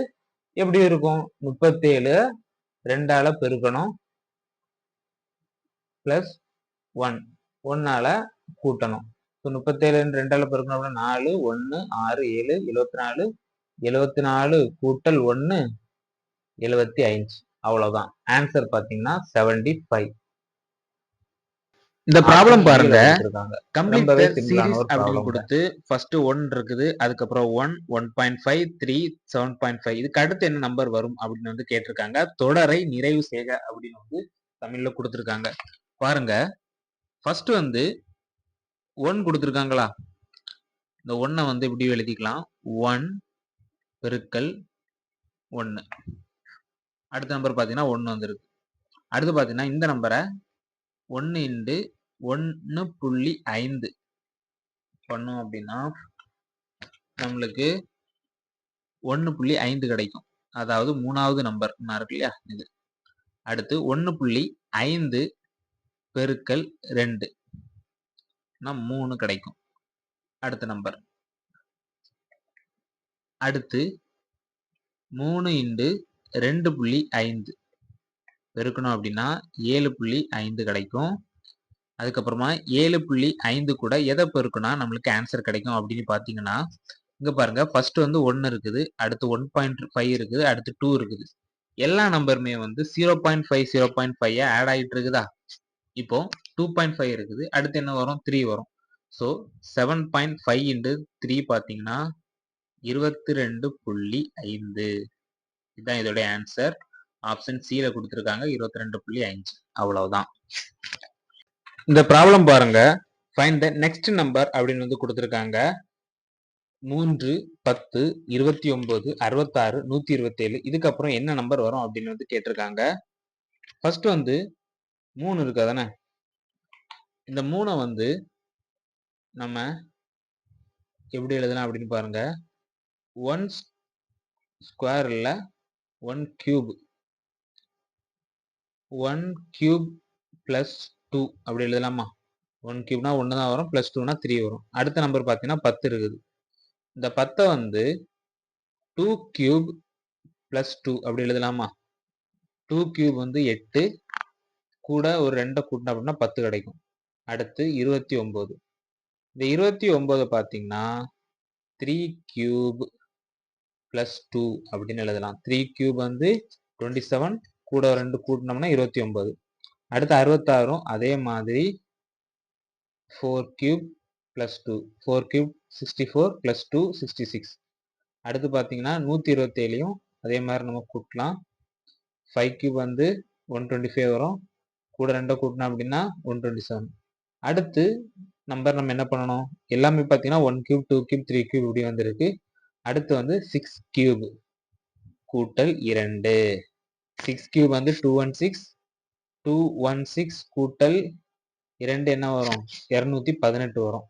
எப்படி இருக்கும் 37 2ஆல பெருக்கணும் பிளஸ் 1 1ஆல கூட்டணும். ஸோ 37 2ஆல பெருக்கணும் அப்படின்னா 4 1 6 7 74 74 கூட்டல் 1 75 அவ்வளவுதான். ஆன்சர் பாத்தீங்கன்னா 75. இந்த ப்ராப்ளம் பாருங்க. கம்ப்ளீட் தி சீரிஸ் அப்படின்னு கொடுத்து ஃபர்ஸ்ட் 1 இருக்குது, அதுக்கப்புறம் 1 1.5 3 7.5 இதுக்கு அடுத்து என்ன நம்பர் வரும் அப்படின்னு வந்து கேட்டிருக்காங்க. தொடரை நிறைவு செய்க அப்படின்னு வந்து தமிழ்ல கொடுத்திருக்காங்க. பாருங்க ஃபர்ஸ்ட் வந்து 1 கொடுத்திருக்காங்களா, இந்த 1 வந்து இப்படி எழுதிக்கலாம் 1 பெருக்கல் 1. அடுத்த நம்பர் பாத்தீங்கன்னா 1 வந்துருக்கு. அடுத்து பாத்தீங்கன்னா இந்த நம்பரை 1 into 1.5 பண்ணோம் அப்படின்னா நம்மளுக்கு 1.5 கிடைக்கும். அதாவது மூணாவது நம்பர் இருக்கு இல்லையா இது. அடுத்து 1.5 பெருக்கல் 2 3 கிடைக்கும் அடுத்த நம்பர். அடுத்து 3 into 2.5 பெருக்கணும் அப்படின்னா 7.5 கிடைக்கும். அதுக்கப்புறமா 7.5 கூட எதை பெருக்குனா நம்மளுக்கு ஆன்சர் கிடைக்கும் அப்படின்னு பாத்தீங்கன்னா இங்க பாருங்க ஃபர்ஸ்ட் வந்து 1 இருக்குது, அடுத்து 1.5 இருக்குது, அடுத்து 2 இருக்குது. எல்லா நம்பருமே வந்து 0.5 0.5 ஆட் ஆகிட்டு இருக்குதா. இப்போ 2.5 இருக்குது, அடுத்து என்ன வரும் 3 வரும். ஸோ 7.5 into 3 பாத்தீங்கன்னா 22.5 இதுதான் இதோட ஆன்சர். ஆப்ஷன் சில கொடுத்திருக்காங்க 22.5 அவ்வளவுதான். இந்த ப்ராப்ளம் பாருங்க. ஃபைண்ட் த நெக்ஸ்ட் நம்பர் அப்படின்னு வந்து கொடுத்திருக்காங்க. 3 10 29 66 127 இதுக்கப்புறம் என்ன நம்பர் வரும் அப்படின்னு வந்து கேட்டிருக்காங்க. ஃபர்ஸ்ட் வந்து 3 இருக்கு அதானே, இந்த 3 வந்து நம்ம எப்படி எழுதலாம் அப்படின்னு பாருங்க. 1 ஸ்கொயர் இல்ல 1 கியூப் 1 கியூப் பிளஸ் 2 அப்படி எழுதலாமா. 1 கியூப்னா 1 தான் வரும், பிளஸ் 2னா 3 வரும். அடுத்த நம்பர் பார்த்தீங்கன்னா 10 இருக்குது. இந்த 10 வந்து 2 கியூப் பிளஸ் 2 அப்படி எழுதலாமா. 2 கியூப் வந்து 8 கூட ஒரு 2 கூட்டினா அப்படின்னா 10 கிடைக்கும். அடுத்து 29. இந்த 29 பார்த்தீங்கன்னா 3 கியூப் பிளஸ் 2 அப்படின்னு எழுதலாம். 3 கியூப் வந்து 27 கூட 2 கூட்டினோம்னா 29. அடுத்து 66 அதே மாதிரி 4 கியூப் பிளஸ் 2 4 கியூப் 64 பிளஸ் 2 66. அடுத்து பார்த்தீங்கன்னா 127 அதே மாதிரி நம்ம கூட்டலாம். 5 கியூப் வந்து 125 வரும், கூட 2 கூட்டினா அப்படின்னா 127. அடுத்து நம்பர் நம்ம என்ன பண்ணணும், எல்லாமே பார்த்தீங்கன்னா 1 கியூப் 2 கியூப் 3 கியூப் இப்படி வந்திருக்கு. அடுத்து வந்து 6 கியூப் கூட்டல் 2. 6 கியூப் வந்து 216 216 கூட்டல் 2 என்ன வரும் 218 வரும்.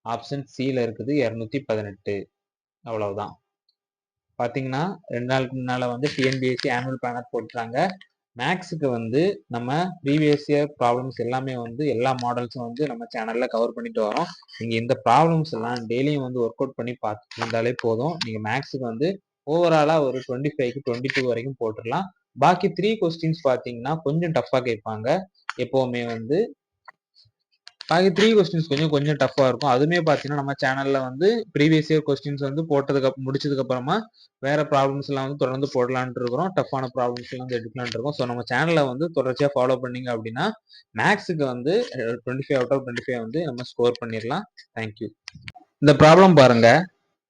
ஆப்ஷன் சில இருக்குது 218. அவ்வளவுதான். பாத்தீங்கன்னா 2 நாளுக்கு முன்னால வந்து டிஎன்பிஎஸ்சி ஆனுவல் பிளானர் போட்டுறாங்க. மேக்ஸுக்கு வந்து நம்ம ப்ரீவியஸ் இயர் ப்ராப்ளம்ஸ் எல்லாமே வந்து எல்லா மாடல்ஸும் வந்து நம்ம சேனல்ல கவர் பண்ணிட்டு வரோம். நீங்க இந்த ப்ராப்ளம்ஸ் எல்லாம் டெய்லியும் வந்து ஒர்க் அவுட் பண்ணி பார்த்துட்டு இருந்தாலே போதும். நீங்க மேக்ஸுக்கு வந்து ஓவராலா ஒரு 25க்கு 22 வரைக்கும் போட்டுடலாம். பாக்கி 3 கொஸ்டின்ஸ் பார்த்தீங்கன்னா கொஞ்சம் டஃப்பா கேட்பாங்க. எப்பவுமே வந்து பாக்கி 3 கொஸ்டின்ஸ் கொஞ்சம் டஃப்பா இருக்கும். அதுவுமே பார்த்தீங்கன்னா, நம்ம சேனல்ல வந்து ப்ரீவியஸ் இயர் கொஸ்டின்ஸ் வந்து முடிச்சதுக்கு அப்புறமா வேற ப்ராப்ளம்ஸ்லாம் வந்து தொடர்ந்து போடலான்ட்டு இருக்கிறோம். டஃப்பான ப்ராப்ளம்ஸ்லாம் வந்து எடுக்கலான்ட்டு இருக்கோம். ஸோ நம்ம சேனல வந்து தொடர்ச்சியா ஃபாலோ பண்ணீங்க அப்படின்னா, மேத்ஸ்க்கு வந்து 25 அவுட் ஆஃப் 25 வந்து நம்ம ஸ்கோர் பண்ணிரலாம். Thank you. இந்த ப்ராப்ளம் பாருங்க.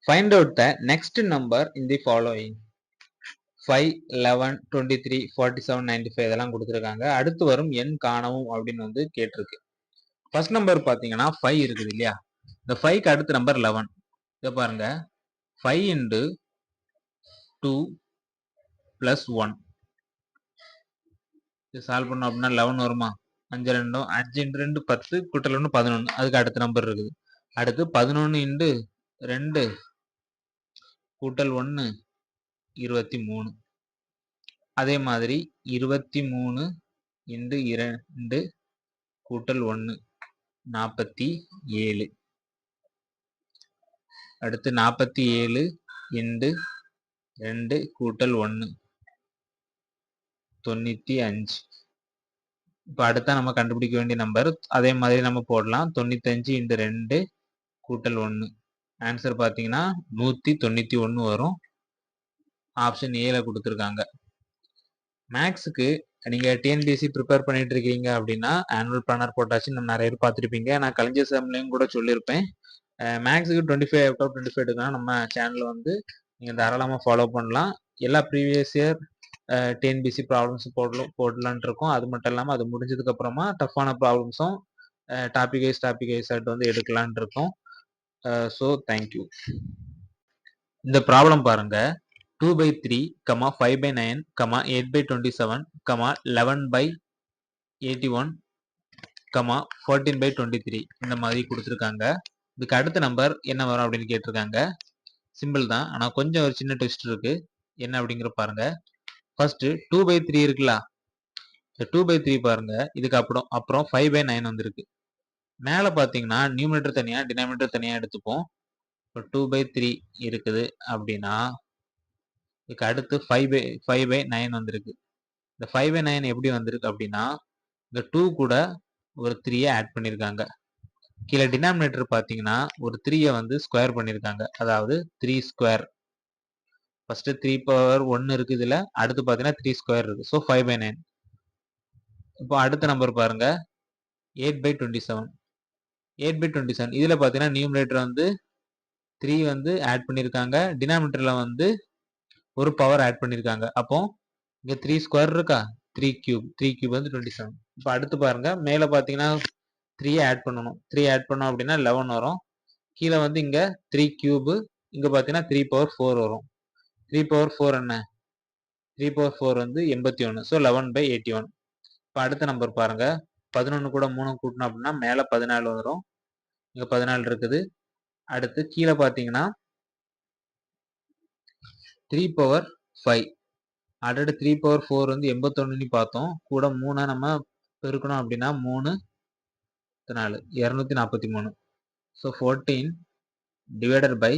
Find out the next number in the following. 5, 11, 23, 47, 95 இதெல்லாம் குடுத்திருக்காங்க. அடுத்து வரும் எண் காணவும் அப்படின்னு வந்து கேட்டிருக்கு. ஃபர்ஸ்ட் நம்பர் பாத்தீங்கன்னா 5 இருக்குது இல்லையா? இந்த 5க்கு அடுத்த நம்பர் 11. இத பாருங்க. 5 into 2 plus 1. இது சால்வ் பண்ணோம் அப்படின்னா 11 வருமா? 5 into 2 10 கூட்டல் 1 11. அதுக்கு அடுத்த நம்பர் இருக்குது. அடுத்து 11 into 2 கூட்டல் 1 23. அதே மாதிரி 23 into 2 கூட்டல் 1 47. அடுத்து 47 into 2 கூட்டல் 1 95. இப்போ அடுத்தா நம்ம கண்டுபிடிக்க வேண்டிய நம்பர் அதே மாதிரி நம்ம போடலாம். 95 into 2 கூட்டல் 1. ஆன்சர் பார்த்தீங்கன்னா 191 வரும். ஆப்ஷன் ஏல கொடுத்துருக்காங்க. மேக்ஸுக்கு நீங்க டிஎன்பிஎஸ்சி ப்ரிப்பேர் பண்ணிட்டு இருக்கீங்க அப்படின்னா ஆனுவல் பிளானர் போட்டாச்சு நம்ம நிறைய பேர் பார்த்துருப்பீங்க. நான் கலைஞர் சாம்லையும் கூட சொல்லியிருப்பேன். மேக்ஸுக்கு 25 அவுட் ஆஃப் 25 எடுக்கலாம். நம்ம சேனல் வந்து நீங்க தாராளமாக ஃபாலோ பண்ணலாம். எல்லா ப்ரீவியஸ் இயர் டிஎன்பிஎஸ்சி ப்ராப்ளம்ஸ் போடலான் இருக்கோம். அது மட்டும் இல்லாமல் அது முடிஞ்சதுக்கு அப்புறமா டஃப்பான ப்ராப்ளம்ஸும் டாபிக் வைஸ் வந்து எடுக்கலான் இருக்கோம். So thank you. இந்த ப்ராப்ளம் பாருங்க. 2/3, 5/9, 8/27, 11/81, 14/23 இந்த மாதிரி கொடுத்துருக்காங்க. இதுக்கு அடுத்த நம்பர் என்ன வரும் அப்படின்னு கேட்டிருக்காங்க. சிம்பிள் தான், ஆனா கொஞ்சம் ஒரு சின்ன ட்விஸ்ட் இருக்கு. என்ன அப்படிங்கிற பாருங்க. ஃபர்ஸ்ட் 2/3 இருக்குல்ல, இந்த 2/3 பாருங்க. இதுக்கு அப்புறம் 5/9 வந்திருக்கு. மேல பாத்தீங்கன்னா நியூமரேட்டர் தனியா டினாமினேட்டர் தனியா எடுத்துப்போம். இப்போ 2/3 இருக்குது அப்படின்னா இதுக்கு அடுத்து 5/9 வந்திருக்கு. இந்த 5/9 எப்படி வந்திருக்கு அப்படின்னா இந்த 2 கூட ஒரு 3 ஆட் பண்ணிருக்காங்க. கீழே டினாமினேட்டர் பாத்தீங்கன்னா ஒரு 3 வந்து ஸ்கொயர் பண்ணிருக்காங்க. அதாவது 3 ஸ்கொயர். ஃபர்ஸ்ட் 3 பவர் 1 இருக்கு இதுல. அடுத்து பாத்தீங்கன்னா 3 ஸ்கொயர் இருக்கு. ஸோ 5/9. இப்போ அடுத்த நம்பர் பாருங்க. 8/27. 8/27 இதுல பாத்தீங்கன்னா நியூமரேட்டர் வந்து 3 வந்து ஆட் பண்ணிருக்காங்க. டினாமினேட்டர்ல வந்து ஒரு பவர் ஆட் பண்ணிருக்காங்க. அப்போ இங்க 3 ஸ்கொயர் இருக்கா, 3 கியூப். 3 கியூப் வந்து 27. இப்போ அடுத்து பாருங்க. மேல பாத்தீங்கன்னா 3 ஆட் பண்ணணும். 3 ஆட் பண்ணோம் அப்படின்னா 11 வரும். கீழே வந்து இங்க 3 கியூப். இங்க பாத்தீங்கன்னா 3 பவர் 4 வரும். 3 பவர் 4 என்ன? 3 பவர் 4 வந்து 81. ஸோ 11/81. இப்போ அடுத்த நம்பர் பாருங்க. 11 கூட 3 கூட்டணும் அப்படின்னா மேல 14 வரும். இங்க 14 இருக்குது. அடுத்து கீழே பாத்தீங்கன்னா 3 பவர் 5. ஆல்ரெடி 3 பவர் 4 வந்து 81 பார்த்தோம். கூட 3 நம்ம பெருக்கணும் அப்படின்னா 3 4 243. ஸோ 14 டிவைடட் பை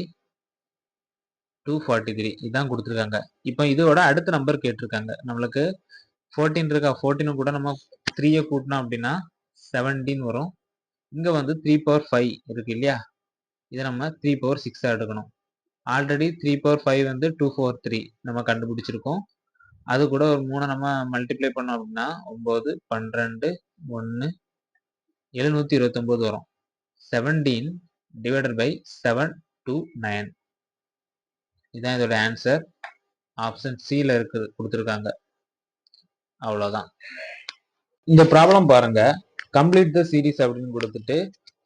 243 இதான் கொடுத்துருக்காங்க. இப்போ இதோட அடுத்த நம்பர் கேட்டிருக்காங்க. நம்மளுக்கு 14 இருக்கா, 14 கூட நம்ம 3 கூட்டணும் அப்படின்னா 17 வரும். இங்க வந்து 3 பவர் 5 இருக்கு இல்லையா, இதை நம்ம 3 பவர் 6 எடுக்கணும். ஆல்ரெடி 3 பவர் 5 வந்து 243 நம்ம கண்டுபிடிச்சிருக்கோம். அது கூட ஒரு 3 நம்ம மல்டிப்ளை பண்ணோம் அப்படின்னா 9 12 1 729 வரும். 17 டிவைடட் பை 729 இதான் இதோட ஆன்சர். ஆப்ஷன் சில இருக்குது கொடுத்துருக்காங்க. அவ்வளவுதான். இந்த ப்ராப்ளம் பாருங்க. கம்ப்ளீட் த சீரிஸ் அப்படின்னு கொடுத்துட்டு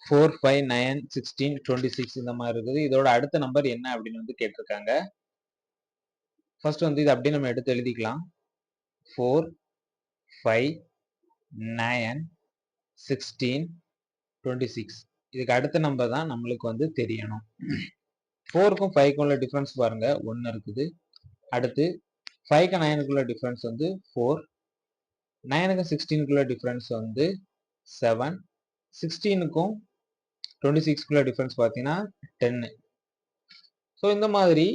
4, 5, 9, 16, 26 இந்த மாதிரி இருக்குது. இதோட அடுத்த நம்பர் என்ன அப்படின்னு வந்து கேட்டிருக்காங்க. ஃபர்ஸ்ட் வந்து இது அப்படியே நம்ம எடுத்து எழுதிக்கலாம். 4, 5, 9, 16, 26. இதுக்கு அடுத்த நம்பர் தான் நம்மளுக்கு வந்து தெரியணும். 4க்கும் 5க்கும் உள்ள டிஃபரன்ஸ் பாருங்க 1 இருக்குது. அடுத்து 5க்கு 9க்குள்ள டிஃபரன்ஸ் வந்து 4. 9க்கு 16க்குள்ள டிஃபரன்ஸ் வந்து 7. 16க்கும் 26க்குள்ள டிஃபரன்ஸ் பார்த்தீங்கன்னா 10. ஸோ இந்த மாதிரி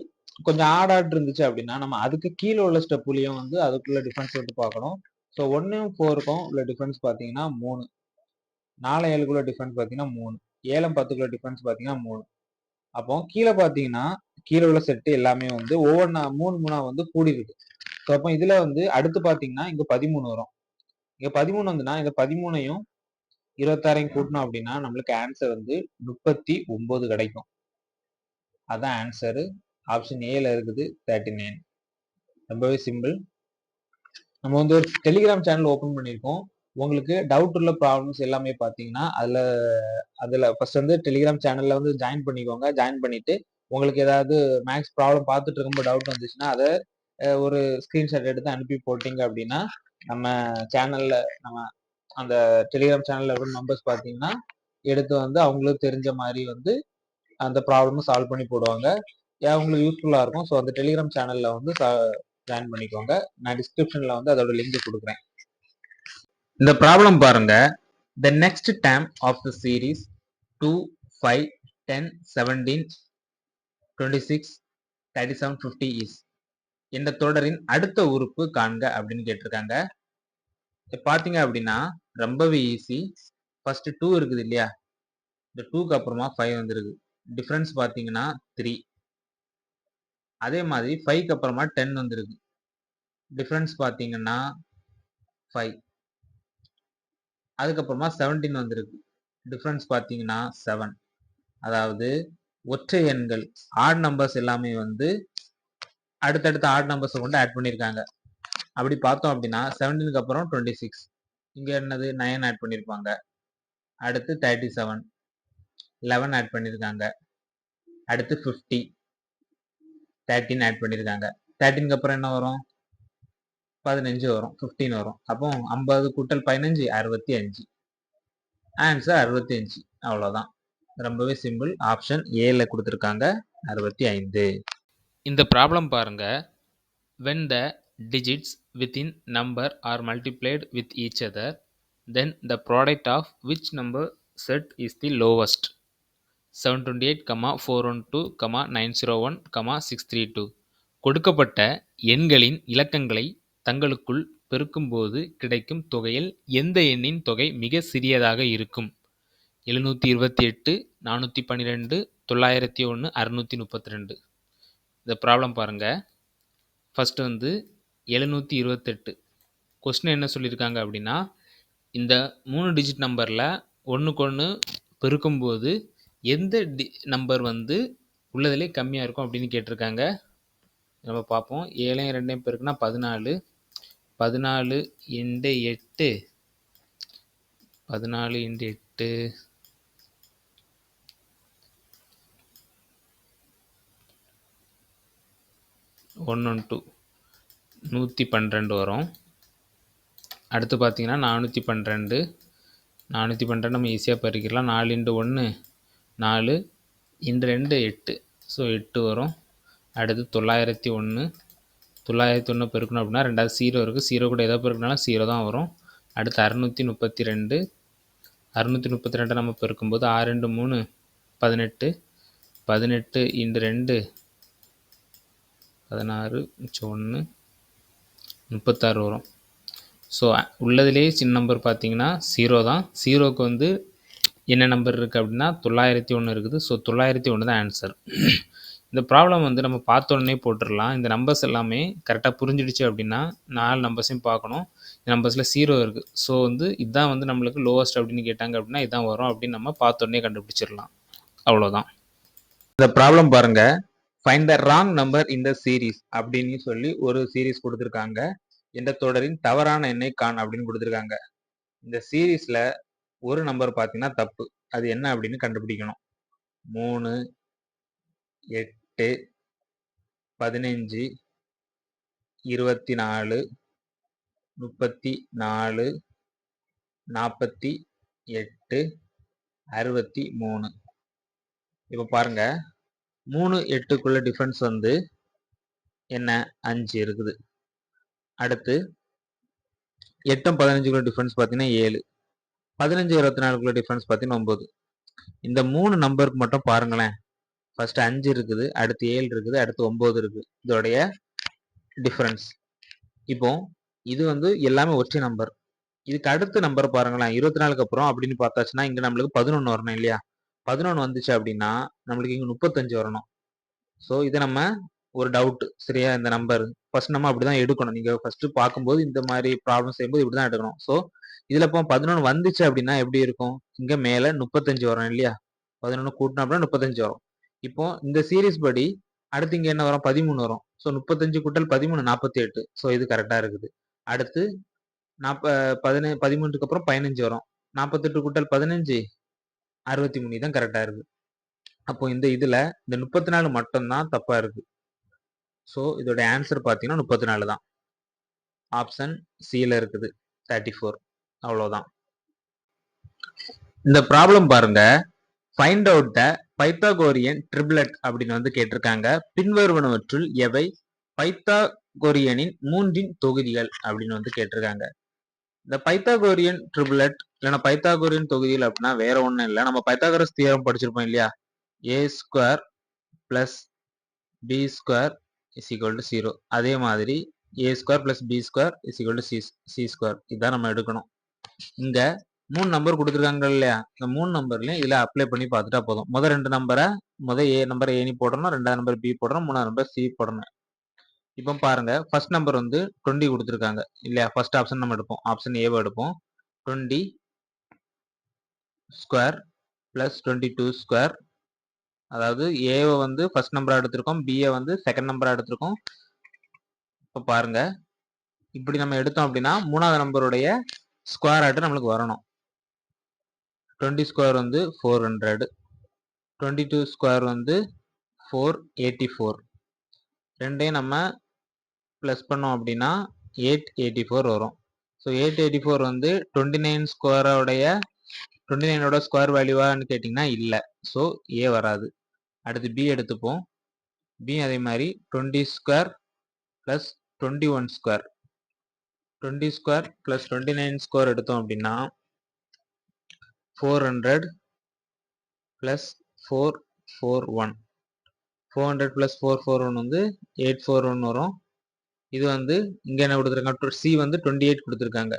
கொஞ்சம் ஆடாட்டு இருந்துச்சு அப்படின்னா, நம்ம அதுக்கு கீழ உள்ள ஸ்டெப்லயும் வந்து அதுக்குள்ள டிஃபரன்ஸ் வந்து பார்க்கணும். ஸோ 1ம் 4க்கும் உள்ள டிஃபரன்ஸ் பார்த்தீங்கன்னா 3. 4 7க்குள்ள டிஃபரன்ஸ் பார்த்தீங்கன்னா 3. 7 10க்குள்ள டிஃபரன்ஸ் பார்த்தீங்கன்னா 3. அப்போ கீழ பார்த்தீங்கன்னா, கீழ உள்ள செட் எல்லாமே வந்து ஒவ்வொன்னா 3 3ஆ வந்து கூடியிருக்கு. ஸோ அப்ப இதுல வந்து அடுத்து பார்த்தீங்கன்னா, இங்க 13 வரும். இங்க 13 வந்துன்னா, இந்த 13யும் 26யும் கூட்டுனோம் அப்படின்னா, நம்மளுக்கு ஆன்சர் வந்து 39 கிடைக்கும். அதான் ஆன்சரு. ஆப்ஷன் ஏல இருக்குது 39. ரொம்பவே சிம்பிள். நம்ம வந்து ஒரு டெலிகிராம் சேனல் ஓப்பன் பண்ணியிருக்கோம். உங்களுக்கு டவுட் உள்ள ப்ராப்ளம்ஸ் எல்லாமே பார்த்தீங்கன்னா, அதுல ஃபர்ஸ்ட் வந்து டெலிகிராம் சேனல்ல வந்து ஜாயின் பண்ணிக்கோங்க. ஜாயின் பண்ணிட்டு, உங்களுக்கு ஏதாவது மேத்ஸ் ப்ராப்ளம் பார்த்துட்டு இருக்கும்போது டவுட் வந்துச்சுன்னா, அத ஒரு ஸ்கிரீன்ஷாட் எடுத்து அனுப்பி போட்டீங்க அப்படின்னா, நம்ம சேனல்ல நம்ம அந்த டெலிகிராம் சேனல்ல இருக்கிற மெம்பர்ஸ் பார்த்தீங்கன்னா, எடுத்து வந்து அவங்களுக்கு தெரிஞ்ச மாரி வந்து அந்த ப்ராப்ளம சால்வ் பண்ணி போடுவாங்க. உங்களுக்கு யூஸ்ஃபுல்லா இருக்கும். ஸோ அந்த டெலிகிராம் சேனல்ல வந்து ஜாயின் பண்ணிக்கோங்க. நான் டிஸ்கிரிப்ஷன்ல வந்து அதோட லிங்க் குடுக்குறேன். இந்த ப்ராப்ளம் பாருங்க. The next term of the series 2, 5, 10, 17, 26, 37, 50 is இந்த தொடரின் அடுத்த உறுப்பு காண்க அப்படின்னு கேட்டிருக்காங்க. இத பார்த்தீங்க அப்படின்னா ரொம்பவே ஈஸி. ஃபர்ஸ்ட் 2 இருக்குது இல்லையா? இந்த 2க்கு அப்புறமா 5 வந்திருக்கு. டிஃபரன்ஸ் பார்த்தீங்கன்னா 3. அதே மாதிரி 5க்கு அப்புறமா 10 வந்திருக்கு. டிஃபரன்ஸ் பார்த்தீங்கன்னா 5. அதுக்கப்புறமா 17 வந்திருக்கு. டிஃபரன்ஸ் பார்த்தீங்கன்னா 7. அதாவது ஒற்றை எண்கள் ஆட் நம்பர்ஸ் எல்லாமே வந்து அடுத்தடுத்த ஆட் நம்பர்ஸை கொண்டு ஆட் பண்ணியிருக்காங்க. அப்படி பார்த்தோம் அப்படின்னா 17க்கு அப்புறம் 26. இங்க என்னது 9 ஆட் பண்ணியிருப்பாங்க. அடுத்து 37, 11 ஆட் பண்ணியிருக்காங்க. அடுத்து 50, 13 ஆட் பண்ணியிருக்காங்க. 13க்கு அப்புறம் என்ன வரும்? 15 வரும். 15 வரும். அப்போ 50 கூட்டல் 15 65. ஆன்சர் 65. அவ்வளவுதான். ரொம்பவே சிம்பிள். ஆப்ஷன் ஏல கொடுத்திருக்காங்க 65. இந்த ப்ராப்ளம் பாருங்க. When the digits within number are multiplied with each other, then the product of which number set is the lowest? 728, 412, 901, 632. கொடுக்கப்பட்ட எண்களின் இலக்கங்களை தங்களுக்குள் பெருக்கும்போது கிடைக்கும் தொகையில் எந்த எண்ணின் தொகை மிக சிறியதாக இருக்கும்? 728, 412, 901, 632. இந்த ப்ராப்ளம் பாருங்க. ஃபர்ஸ்ட் வந்து 728. கொஸ்டின் என்ன சொல்லியிருக்காங்க அப்படின்னா, இந்த 3 டிஜிட் நம்பரில் ஒன்றுக்கு ஒன்று பெருக்கும்போது எந்த நம்பர் வந்து உள்ளதிலே கம்மியாக இருக்கும் அப்படின்னு கேட்டிருக்காங்க. நம்ம பார்ப்போம். 7 2 பெருக்குனா 14. 14 இன்டு 8. 14 இன்டு 8 112 112 வரும். அடுத்து பார்த்தீங்கன்னா 412. 412 நம்ம ஈஸியாக பெருக்கிடலாம். 4 இன்டு 1 4 இன்டு 2 8. ஸோ 8 வரும். அடுத்து 901. 901 பெருக்கணும் அப்படின்னா ரெண்டாவது 0 இருக்குது. 0 கூட எதை பெருக்கினாலும் 0 தான் வரும். அடுத்து 632. 632 நம்ம பெருக்கும்போது 6 இன்டு 3 18. 18 இன்டு 2 16 மிச்சம் 1 36 வரும். ஸோ உள்ளதுலேயே சின்ன நம்பர் பார்த்தீங்கன்னா 0 தான். 0க்கு வந்து என்ன நம்பர் இருக்குது அப்படின்னா 901 இருக்குது. ஸோ 901 தான் ஆன்சர். இந்த ப்ராப்ளம் வந்து நம்ம பார்த்தோன்னே போட்டுடலாம். இந்த நம்பர்ஸ் எல்லாமே கரெக்டாக புரிஞ்சிடுச்சு அப்படின்னா 4 நம்பர்ஸையும் பார்க்கணும். இந்த நம்பர்ஸில் 0 இருக்குது. ஸோ வந்து இதுதான் வந்து நம்மளுக்கு லோவஸ்ட் அப்படின்னு கேட்டாங்க அப்படின்னா இதுதான் வரும் அப்படின்னு நம்ம பார்த்தோன்னே கண்டுபிடிச்சிடலாம். அவ்வளோதான். இந்த ப்ராப்ளம் பாருங்க. Find the wrong number in the series அப்படின்னு சொல்லி ஒரு சீரீஸ் கொடுத்துருக்காங்க. இந்த தொடரின் தவறான எண்ணை காண் அப்படின்னு கொடுத்துருக்காங்க. இந்த சீரீஸ்ல ஒரு நம்பர் பார்த்தீங்கன்னா தப்பு. அது என்ன அப்படின்னு கண்டுபிடிக்கணும். 3, 8, 15, 24, 34, 48, 63. இப்ப பாருங்க 3 8க்குள்ள டிஃபரன்ஸ் வந்து என்ன 5 இருக்குது. அடுத்து 8 15க்குள்ள டிஃபரன்ஸ் பார்த்தீங்கன்னா 7. 15 24க்குள்ள டிஃபரன்ஸ் பார்த்தீங்கன்னா 9. இந்த 3 நம்பருக்கு மட்டும் பாருங்களேன். ஃபர்ஸ்ட் 5 இருக்குது, அடுத்து 7 இருக்குது, அடுத்து 9 இருக்கு. இதோடைய டிஃபரன்ஸ். இப்போ இது வந்து எல்லாமே ஒற்றை நம்பர். இதுக்கு அடுத்த நம்பர் பாருங்களேன். 24க்கு அப்புறம் அப்படின்னு பார்த்தாச்சுன்னா இங்க நம்மளுக்கு 11 வரணும் இல்லையா? 11 வந்துச்சு அப்படின்னா நம்மளுக்கு இங்க 35 வரணும். ஸோ இதை நம்ம ஒரு டவுட் சரியா? இந்த நம்பர் ஃபர்ஸ்ட் நம்ம அப்படிதான் எடுக்கணும். நீங்க ஃபர்ஸ்ட் பார்க்கும்போது இந்த மாதிரி ப்ராப்ளம் செய்யும்போது இப்படிதான் எடுக்கணும். ஸோ இதுல இப்போ 11 வந்துச்சு அப்படின்னா எப்படி இருக்கும்? இங்க மேல 35 வரும் இல்லையா? 11 கூட்டினோம் அப்படின்னா 35 வரும். இப்போ இந்த சீரிஸ் படி அடுத்து இங்க என்ன வரும்? 13 வரும். ஸோ 35 கூட்டல் 13 48. ஸோ இது கரெக்டா இருக்குது. அடுத்து 13க்கு அப்புறம் 15 வரும். 48 கூட்டல் 15 63. தான் கரெக்டா இருக்கு. அப்போ இந்த இதுல இந்த 34 மட்டும்தான் தப்பா இருக்கு. ஸோ இதோட ஆன்சர் பார்த்தீங்கன்னா 34 தான். ஆப்ஷன் சில இருக்குது 34. அவ்வளவுதான். இந்த ப்ராப்ளம் பாருங்க. ஃபைண்ட் அவுட் த பைத்தாகோரியன் ட்ரிபிளட் அப்படின்னு வந்து கேட்டிருக்காங்க. பின்வருவனவற்றுள் எவை பைத்தாகோரியனின் மூன்றின் தொகுதிகள் அப்படின்னு வந்து கேட்டிருக்காங்க. இந்த பைத்தாகோரியன் ட்ரிபிளட் இல்லைன்னா பைத்தாகோரியன் தொகுதிகள் அப்படின்னா வேற ஒண்ணும் இல்லை. நம்ம பைத்தாகரஸ் தியரம் படிச்சிருப்போம் இல்லையா? A square plus b square is equal to 0. அதே மாதிரி a square plus b square is equal to c square. இதான் நம்ம எடுக்கணும். இங்க 3 நம்பர் கொடுத்துருக்காங்க இல்லையா? இந்த 3 நம்பர்லயும் இதுல அப்ளை பண்ணி பார்த்துட்டா போதும். முதல் 2 நம்பரை ஏ நம்பர் ஏனி போடணும், 2வது நம்பர் பி போடணும், 3வது நம்பர் சி போடணும். இப்போ பாருங்க, ஃபர்ஸ்ட் நம்பர் வந்து 20 கொடுத்துருக்காங்க இல்லையா? ஃபர்ஸ்ட் ஆப்ஷன் நம்ம எடுப்போம். ஆப்ஷன் ஏவை எடுப்போம். 20 ஸ்கொயர் பிளஸ் 22 ஸ்கொயர். அதாவது ஏவை வந்து ஃபர்ஸ்ட் நம்பரா எடுத்திருக்கோம், பிஏ வந்து செகண்ட் நம்பரா எடுத்திருக்கோம். இப்போ பாருங்க, இப்படி நம்ம எடுத்தோம் அப்படின்னா 3வது நம்பருடைய ஸ்கொயர் ஆட்டு நம்மளுக்கு வரணும். 20 ஸ்கொயர் வந்து 400, 22 ஸ்கொயர் வந்து 484. ரெண்டையும் நம்ம பிளஸ் பண்ணோம் அப்படின்னா 884 வரும். ஸோ 884 வந்து 29 ஸ்கொயரோடைய 29ஓட ஸ்கொயர் வேல்யூவான்னு கேட்டிங்கன்னா இல்லை. ஸோ ஏ வராது. அடுத்து பி எடுத்துப்போம். பி அதே மாதிரி 20 square plus 21 square. 20 square plus 29 square எடுத்தோம் அப்படின்னா 400 பிளஸ் 441. 400 பிளஸ் 441 வந்து 841 வரும். இது வந்து இங்க என்ன கொடுத்துருக்காங்க? சி வந்து 28 கொடுத்துருக்காங்க.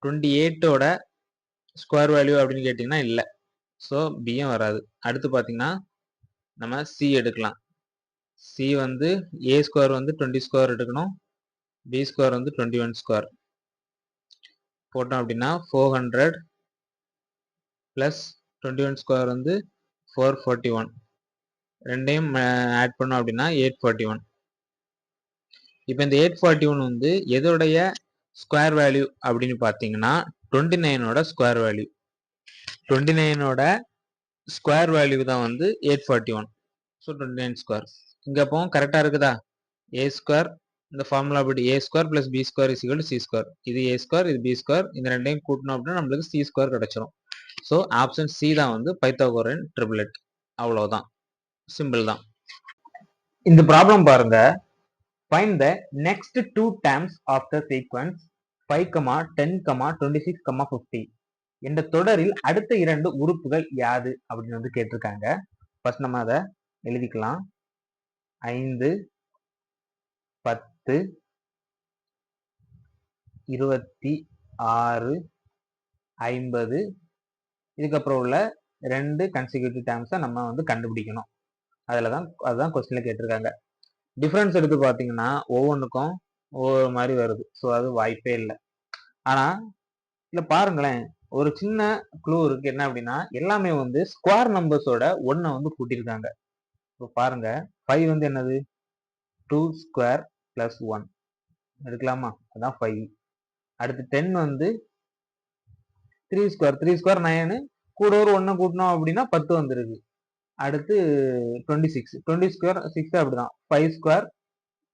28ஓட ஸ்கொயர் வேல்யூ அப்படின்னு கேட்டீங்கன்னா இல்லை. ஸோ பியும் வராது. அடுத்து பார்த்தீங்கன்னா நம்ம சி எடுக்கலாம். சி வந்து ஏ ஸ்கொயர் வந்து 20 ஸ்கொயர் எடுக்கணும், பி ஸ்கொயர் வந்து 21 ஸ்கொயர் போட்டோம் அப்படின்னா 400 பிளஸ் 21 ஸ்கொயர் வந்து 441. ரெண்டையும் ஆட் பண்ணோம் அப்படின்னா 841. இப்போ இந்த 841 வந்து எதோடைய ஸ்கொயர் வேல்யூ அப்படின்னு பார்த்தீங்கன்னா 29ஓட ஸ்கொயர் வேல்யூ. 29ஓட ஸ்கொயர் வேல்யூ தான் வந்து 841. So 29 square. இங்க அப்போ கரெக்டா இருக்குதா? ஏ ஸ்கொயர் இந்த ஃபார்முலா படி a square plus b square is equal to c square. இது ஏ ஸ்கொயர், இது பி ஸ்கொயர். இந்த ரெண்டையும் கூட்டணும் அப்படின்னா நம்மளுக்கு சி ஸ்கொயர் கிடைச்சிரும். ஸோ ஆப்ஷன் சி தான் வந்து பைத்தாகோரியன் ட்ரிபிளட். அவ்வளவுதான், சிம்பிள் தான். இந்த ப்ராப்ளம் பாருங்க. Find the next two terms of the sequence 5, 10, 26, 50. இந்த தொடரில் அடுத்த 2 உறுப்புகள் யாது அப்படின்னு வந்து கேட்டிருக்காங்க. ஃபர்ஸ்ட் நம்ம அதை எழுதிக்கலாம். 5, 10, 26, 50. இதுக்கப்புறம் உள்ள 2 கன்சிக்யூட்டிவ் டேர்ம்ஸை நம்ம வந்து கண்டுபிடிக்கணும். அதுதான் கொஸ்டின்ல கேட்டிருக்காங்க. டிஃபரன்ஸ் எடுத்து பார்த்தீங்கன்னா ஒவ்வொன்றுக்கும் ஒவ்வொரு மாதிரி வருது. ஸோ அது வாய்ப்பே இல்லை. ஆனா இல்ல பாருங்களேன், ஒரு சின்ன க்ளூ இருக்கு. என்ன அப்படின்னா எல்லாமே வந்து ஸ்கொயர் நம்பர்ஸோட 1 வந்து கூட்டியிருக்காங்க. இப்போ பாருங்க, 5 வந்து என்னது? 2 ஸ்கொயர் பிளஸ் 1 எடுக்கலாமா? அதான் 5. அடுத்து 10 வந்து 3 ஸ்கொயர். 3 ஸ்கொயர் 9, கூட ஒரு 1 கூட்டணும் அப்படின்னா 10 வந்துருக்கு. அடுத்து 26. 20 ஸ்கொயர் 6 அப்படிதான். 5 ஸ்கொயர்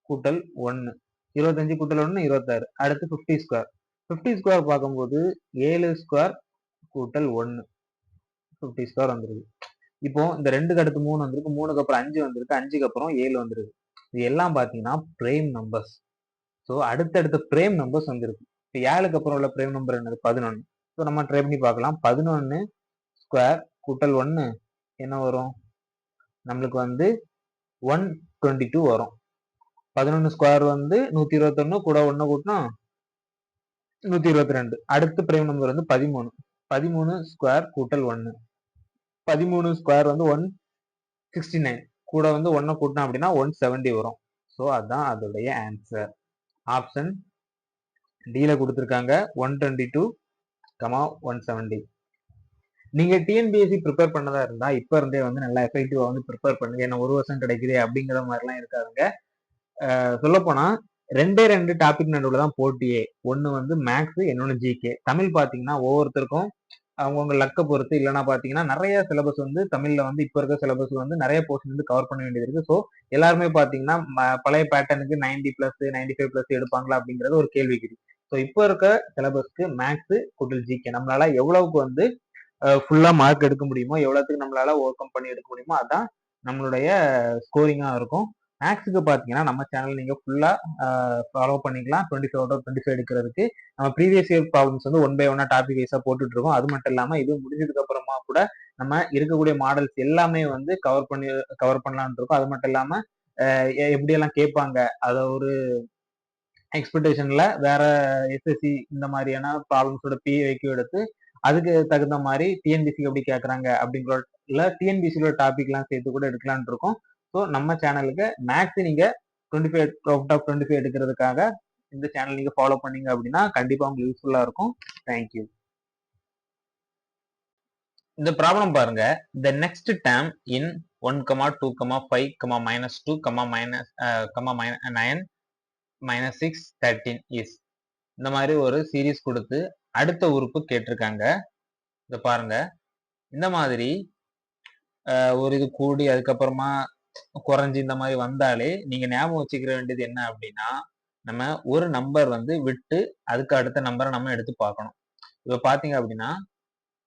கூட்டல் 1, 25 கூட்டல் 1 26. அடுத்து 50 ஸ்கொயர். 50 ஸ்கொயர் பார்க்கும்போது 7 ஸ்கொயர் கூட்டல் 1, 50 ஸ்கொயர் வந்துருக்கு. இப்போ இந்த 2க்கு அடுத்து 3 வந்திருக்கு, 3க்கு அப்புறம் 5 வந்திருக்கு, 5க்கு அப்புறம் 7 வந்திருக்கு. இது எல்லாம் பார்த்தீங்கன்னா பிரேம் நம்பர்ஸ். ஸோ அடுத்தடுத்த பிரேம் நம்பர்ஸ் வந்திருக்கு. இப்போ 7க்கு அப்புறம் உள்ள பிரேம் நம்பர் என்னது? 11. ஸோ நம்ம ட்ரை பண்ணி பார்க்கலாம். 11 ஸ்கொயர் கூட்டல் 1 என்ன வரும்? நம்மளுக்கு வந்து 122 வரும். 11 ஸ்கொயர் வந்து 121 கூட 1 கூட்டினா 122. அடுத்த பிரைம் நம்பர் வந்து 13. 13 ஸ்கொயர் கூட்டல் 1. 13 ஸ்கொயர் வந்து 169. கூட வந்து 1 கூட்டினா அப்படின்னா 170 வரும். ஸோ அதுதான் அதோடைய ஆன்சர். ஆப்ஷன் டில கொடுத்துருக்காங்க 122, 170. நீங்க டிஎன்பிஎஸ்சி ப்ரிப்பேர் பண்ணதா இருந்தா இப்ப இருந்தே வந்து நல்லா எஃபெக்டிவா வந்து ப்ரிப்பேர் பண்ணுங்க. ஏன்னா 1 வருஷம் கிடைக்குது அப்படிங்கிற மாதிரிலாம் இருக்காதுங்க. சொல்லப்போனா 2 டாபிக் நடுவில் தான் போட்டியே. ஒன்னு வந்து மேக்ஸ், இன்னொன்னு ஜிகே. தமிழ் பாத்தீங்கன்னா ஒவ்வொருத்தருக்கும் அவங்கவுங்க லக்க பொறுத்து, இல்லைன்னா பாத்தீங்கன்னா நிறைய சிலபஸ் வந்து தமிழ்ல வந்து இப்ப இருக்க சிலபஸ் வந்து நிறைய போர்ஷன் வந்து கவர் பண்ண வேண்டியது இருக்கு. ஸோ எல்லாருமே பாத்தீங்கன்னா பழைய பேட்டர்னுக்கு 90+, 95+ எடுப்பாங்களா அப்படிங்கிறது ஒரு கேள்விக்குறி. ஸோ இப்போ இருக்க சிலபஸ்க்கு மேக்ஸ் கூட்டல் ஜிகே நம்மளால எவ்வளவுக்கு வந்து ஃபுல்லா மார்க் எடுக்க முடியுமோ, எவ்வளவுக்கு நம்மளால ஓவர் கம் பண்ணி எடுக்க முடியுமோ அதான் நம்மளுடைய ஸ்கோரிங்கா இருக்கும். மேக்ஸுக்கு பாத்தீங்கன்னா நம்ம சேனல் நீங்க ஃபுல்லா ஃபாலோ பண்ணிக்கலாம். 25/25 எடுக்கிறதுக்கு நம்ம ப்ரீவியஸ் இயர் ப்ராப்ளம்ஸ் வந்து 1 by 1 டாபிக் வைஸா போட்டுட்டு இருக்கோம். அது மட்டும் இல்லாம இது முடிஞ்சதுக்கு அப்புறமா கூட நம்ம இருக்கக்கூடிய மாடல்ஸ் எல்லாமே வந்து கவர் பண்ணலாம்னு இருக்கோம். அது மட்டும் இல்லாம எப்படி எல்லாம் கேட்பாங்க அத ஒரு எக்ஸ்பெக்டேஷன்ல வேற எஸ்எஸ்சி இந்த மாதிரியான ப்ராப்ளம்ஸோட பிஐக்யூ எடுத்து அதுக்கு தகுந்த மாதிரி டிஎன்பிசி எப்படி கேட்கறாங்க அப்படிங்கிற டிஎன்பிசியோட டாபிக் எல்லாம் சேர்த்து கூட எடுக்கலாம்னு இருக்கோம். ஸோ நம்ம சேனலுக்கு மேக்ஸ் நீங்க 25 அவுட் ஆஃப் 25 எடுக்கிறதுக்காக இந்த சேனல் நீங்க ஃபாலோ பண்ணீங்க அப்படின்னா கண்டிப்பா உங்களுக்கு யூஸ்ஃபுல்லா இருக்கும். தேங்க்யூ. இந்த ப்ராப்ளம் பாருங்க. த நெக்ஸ்ட் டேர்ம் இன் 1, 2, 5, -2, -9, -6, 13 இஸ். இந்த மாதிரி ஒரு சீரீஸ் கொடுத்து அடுத்த உறுப்பு கேட்டிருக்காங்க. இத பாருங்க. இந்த மாதிரி ஒரு இது கூடி அதுக்கப்புறமா குறைஞ்சு இந்த மாதிரி வந்தாலே நீங்க ஞாபகம் வச்சுக்கிற வேண்டியது என்ன அப்படின்னா, நம்ம ஒரு நம்பர் வந்து விட்டு அதுக்கு அடுத்த நம்பரை நம்ம எடுத்து பார்க்கணும். இப்ப பாத்தீங்க அப்படின்னா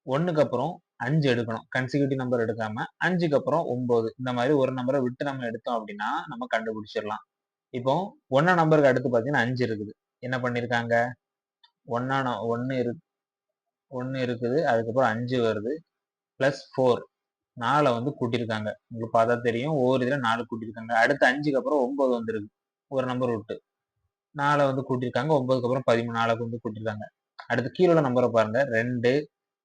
1க்கு அப்புறம் 5 எடுக்கணும். கன்சிக்யூட்டிவ் நம்பர் எடுக்காம 5க்கு அப்புறம் 9 இந்த மாதிரி ஒரு நம்பரை விட்டு நம்ம எடுத்தோம் அப்படின்னா நம்ம கண்டுபிடிச்சிடலாம். இப்போ 1 நம்பருக்கு அடுத்து பாத்தீங்கன்னா 5 இருக்குது. என்ன பண்ணிருக்காங்க? 1 இருக்குது. அதுக்கப்புறம் 5 வருது. +4 4 வந்து கூட்டியிருக்காங்க. உங்களுக்கு பார்த்தா தெரியும். ஒவ்வொரு இதுல 4 கூட்டியிருக்காங்க. அடுத்து 5க்கு அப்புறம் 9 வந்துருக்கு. ஒரு நம்பர் விட்டு 4 வந்து கூட்டியிருக்காங்க. 9க்கு அப்புறம் 13 4 வந்து கூட்டியிருக்காங்க. அடுத்து கீழே உள்ள நம்பரை பாருங்க. 2,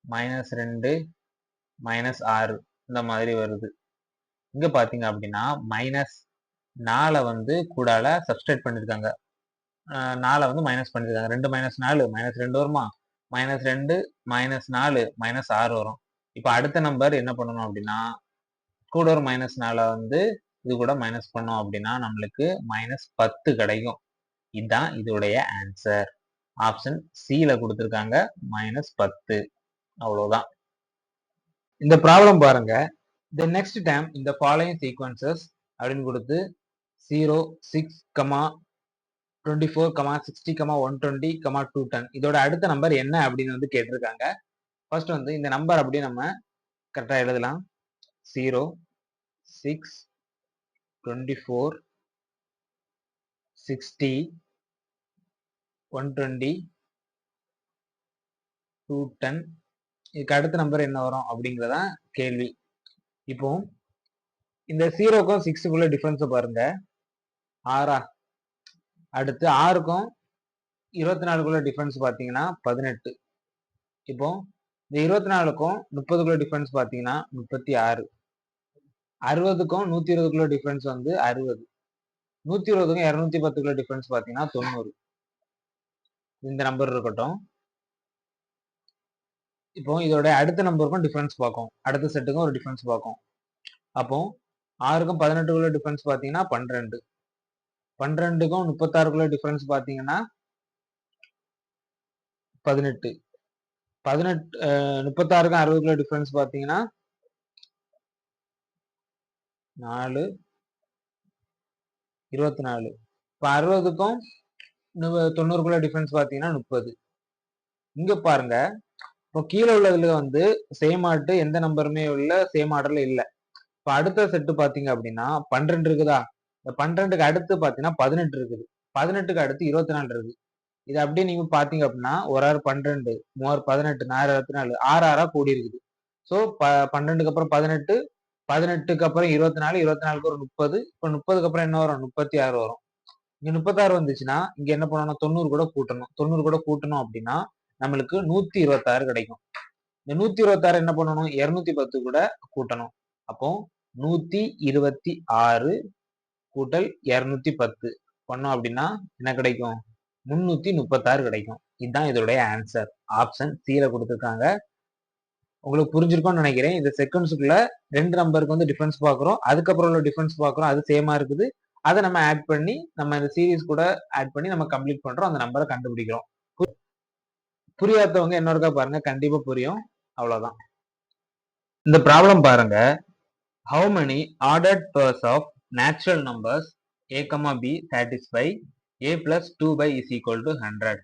-2, -6 இந்த மாதிரி வருது. இங்க பாத்தீங்க அப்படின்னா -4 வந்து கூடால சப்ஸ்ட்ரேட் பண்ணிருக்காங்க. 4 வந்து மைனஸ் பண்ணிருக்காங்க. 2 - 4 -2 வருமா? -2, -4, -6 வரும். இப்ப அடுத்த நம்பர் என்ன பண்ணணும் அப்படின்னா கூட ஒரு -4 வந்து இது கூட மைனஸ் பண்ணோம் அப்படின்னா நம்மளுக்கு -10 கிடைக்கும். இதுதான் இதோடைய ஆன்சர். ஆப்ஷன் சில கொடுத்திருக்காங்க -10. அவ்வளவுதான். இந்த ப்ராப்ளம் பாருங்க. the next term in the following sequences அப்படின்னு கொடுத்து 0, 6, 24, 60, 120, 210 இதோட அடுத்த நம்பர் என்ன அப்படின்னு வந்து கேட்டிருக்காங்க. ஃபர்ஸ்ட் வந்து இந்த நம்பர் அப்படியே நம்ம கரெக்டா எழுதலாம். 0, 6, 24, 60, 120, 210 இதுக்கு அடுத்த நம்பர் என்ன வரும் அப்படிங்கறதா கேள்வி. இப்போ இந்த 0க்கும் 6க்குள்ள டிஃபரன்ஸ் பாருங்க. 6 அடுத்து 6க்கும் 24க்குள்ள டிஃபரன்ஸ் பாத்தீங்கன்னா 18. இப்போ இந்த 24க்கும் 30க்குள்ள டிஃபரன்ஸ் பாத்தீங்கன்னா 36. 60க்கும் 120க்குள்ள டிஃபரன்ஸ் வந்து 60. 120க்கும் 210க்குள்ள டிஃபரன்ஸ் பாத்தீங்கன்னா 90. இந்த நம்பர் இருக்கட்டும். இப்போ இதோட அடுத்த நம்பருக்கும் டிஃபரன்ஸ் பார்க்கும். அடுத்த செட்டுக்கும் ஒரு டிஃபரன்ஸ் பார்க்கும். அப்போ 6க்கும் 18க்குள்ள டிஃபரன்ஸ் பாத்தீங்கன்னா 12. 12க்கும் 36க்குள்ள டிஃபரன்ஸ் பாத்தீங்கன்னா 18. 36க்கும் 60க்குள்ள டிஃபரன்ஸ் பாத்தீங்கன்னா 4, 24. இப்போ 60க்கும் 90க்குள்ள டிஃபரன்ஸ் பாத்தீங்கன்னா 30. இங்க பாருங்க. இப்போ கீழே உள்ளதுல வந்து சேம் ஆர்ட் எந்த நம்பருமே உள்ள சேம் ஆர்டர்ல இல்ல. இப்போ அடுத்த செட்டு பாத்தீங்க அப்படின்னா 12 இருக்குதா? இந்த 12க்கு அடுத்து பாத்தீங்கன்னா 18 இருக்குது. 18க்கு அடுத்து 24 இருக்கு. இது அப்படியே நீங்க பாத்தீங்க அப்படின்னா 1 6 12, 3 18, 4 24, 6 6 கூடி இருக்குது. ஸோ 12க்கு அப்புறம் 18, 18க்கு அப்புறம் 24, 24க்கு ஒரு 30. இப்ப 30க்கு அப்புறம் என்ன வரும்? 36 வரும். இங்க 36 வந்துச்சுன்னா, இங்க என்ன பண்ணணும்? 90 கூட கூட்டணும். 90 கூட கூட்டணும் அப்படின்னா, நம்மளுக்கு 126 கிடைக்கும். இந்த 126 என்ன பண்ணணும்? 210 கூட கூட்டணும். அப்போ 126 கூட்டல் 210 பண்ணோம் அப்படின்னா என்ன கிடைக்கும்? 336 கிடைக்கும். இதுதான் இதோடைய ஆன்சர். ஆப்ஷன் C ல கொடுத்திருக்காங்க. உங்களுக்கு புரிஞ்சிருக்கும்னு நினைக்கிறேன். இந்த செகண்ட்ஸ்க்குள்ள 2 நம்பருக்கு வந்து டிஃபரன்ஸ் பார்க்குறோம். அதுக்கப்புறம் உள்ள டிஃபரன்ஸ் பார்க்குறோம். அது சேமா இருக்குது. அதை நம்ம ஆட் பண்ணி நம்ம இந்த சீரிஸ் கூட ஆட் பண்ணி நம்ம கம்ப்ளீட் பண்றோம். அந்த நம்பரை கண்டுபிடிக்கிறோம். புரியாதவங்க இன்னொருக்கா பாருங்க. கண்டிப்பா புரியும். அவ்வளவுதான். இந்த ப்ராப்ளம் பாருங்க. How many ordered pairs of natural numbers a, b satisfy a plus 2 by is equal to 100?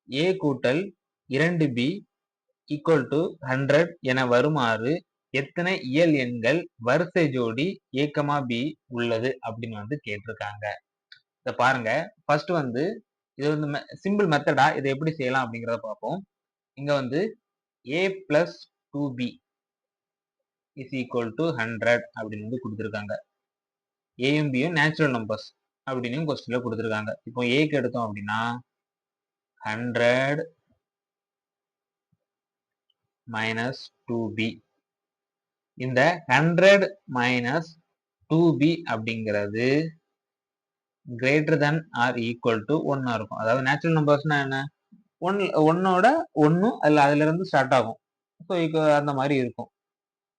a கூட்டல் 2b equal to 100 என வருமாறு எத்தனை இயல் எண்கள் வரிசை ஜோடி a, b உள்ளது அப்படின்னு வந்து கேட்டிருக்காங்க. இத பாருங்க. ஃபர்ஸ்ட் வந்து இது வந்து சிம்பிள் மெத்தடா இதை எப்படி செய்யலாம் அப்படிங்கறத பார்ப்போம். இங்க வந்து a plus 2b is equal to 100 அப்படின்னு வந்து கொடுத்திருக்காங்க. ஏயும் பியும் நேச்சுரல் நம்பர்ஸ் அப்படின்னு கொஸ்டின்ல கொடுத்திருக்காங்க. இப்போ ஏக்கு எடுத்தோம் அப்படின்னா 100 மைனஸ் 2b. இந்த 100 மைனஸ் 2b அப்படிங்கிறது greater than or equal to 1 இருக்கும். அதாவது நேச்சுரல் நம்பர்ஸ்னா என்ன? ஒன்னோட ஒன்னு அதுல இருந்து ஸ்டார்ட் ஆகும். ஸோ அந்த மாதிரி இருக்கும்.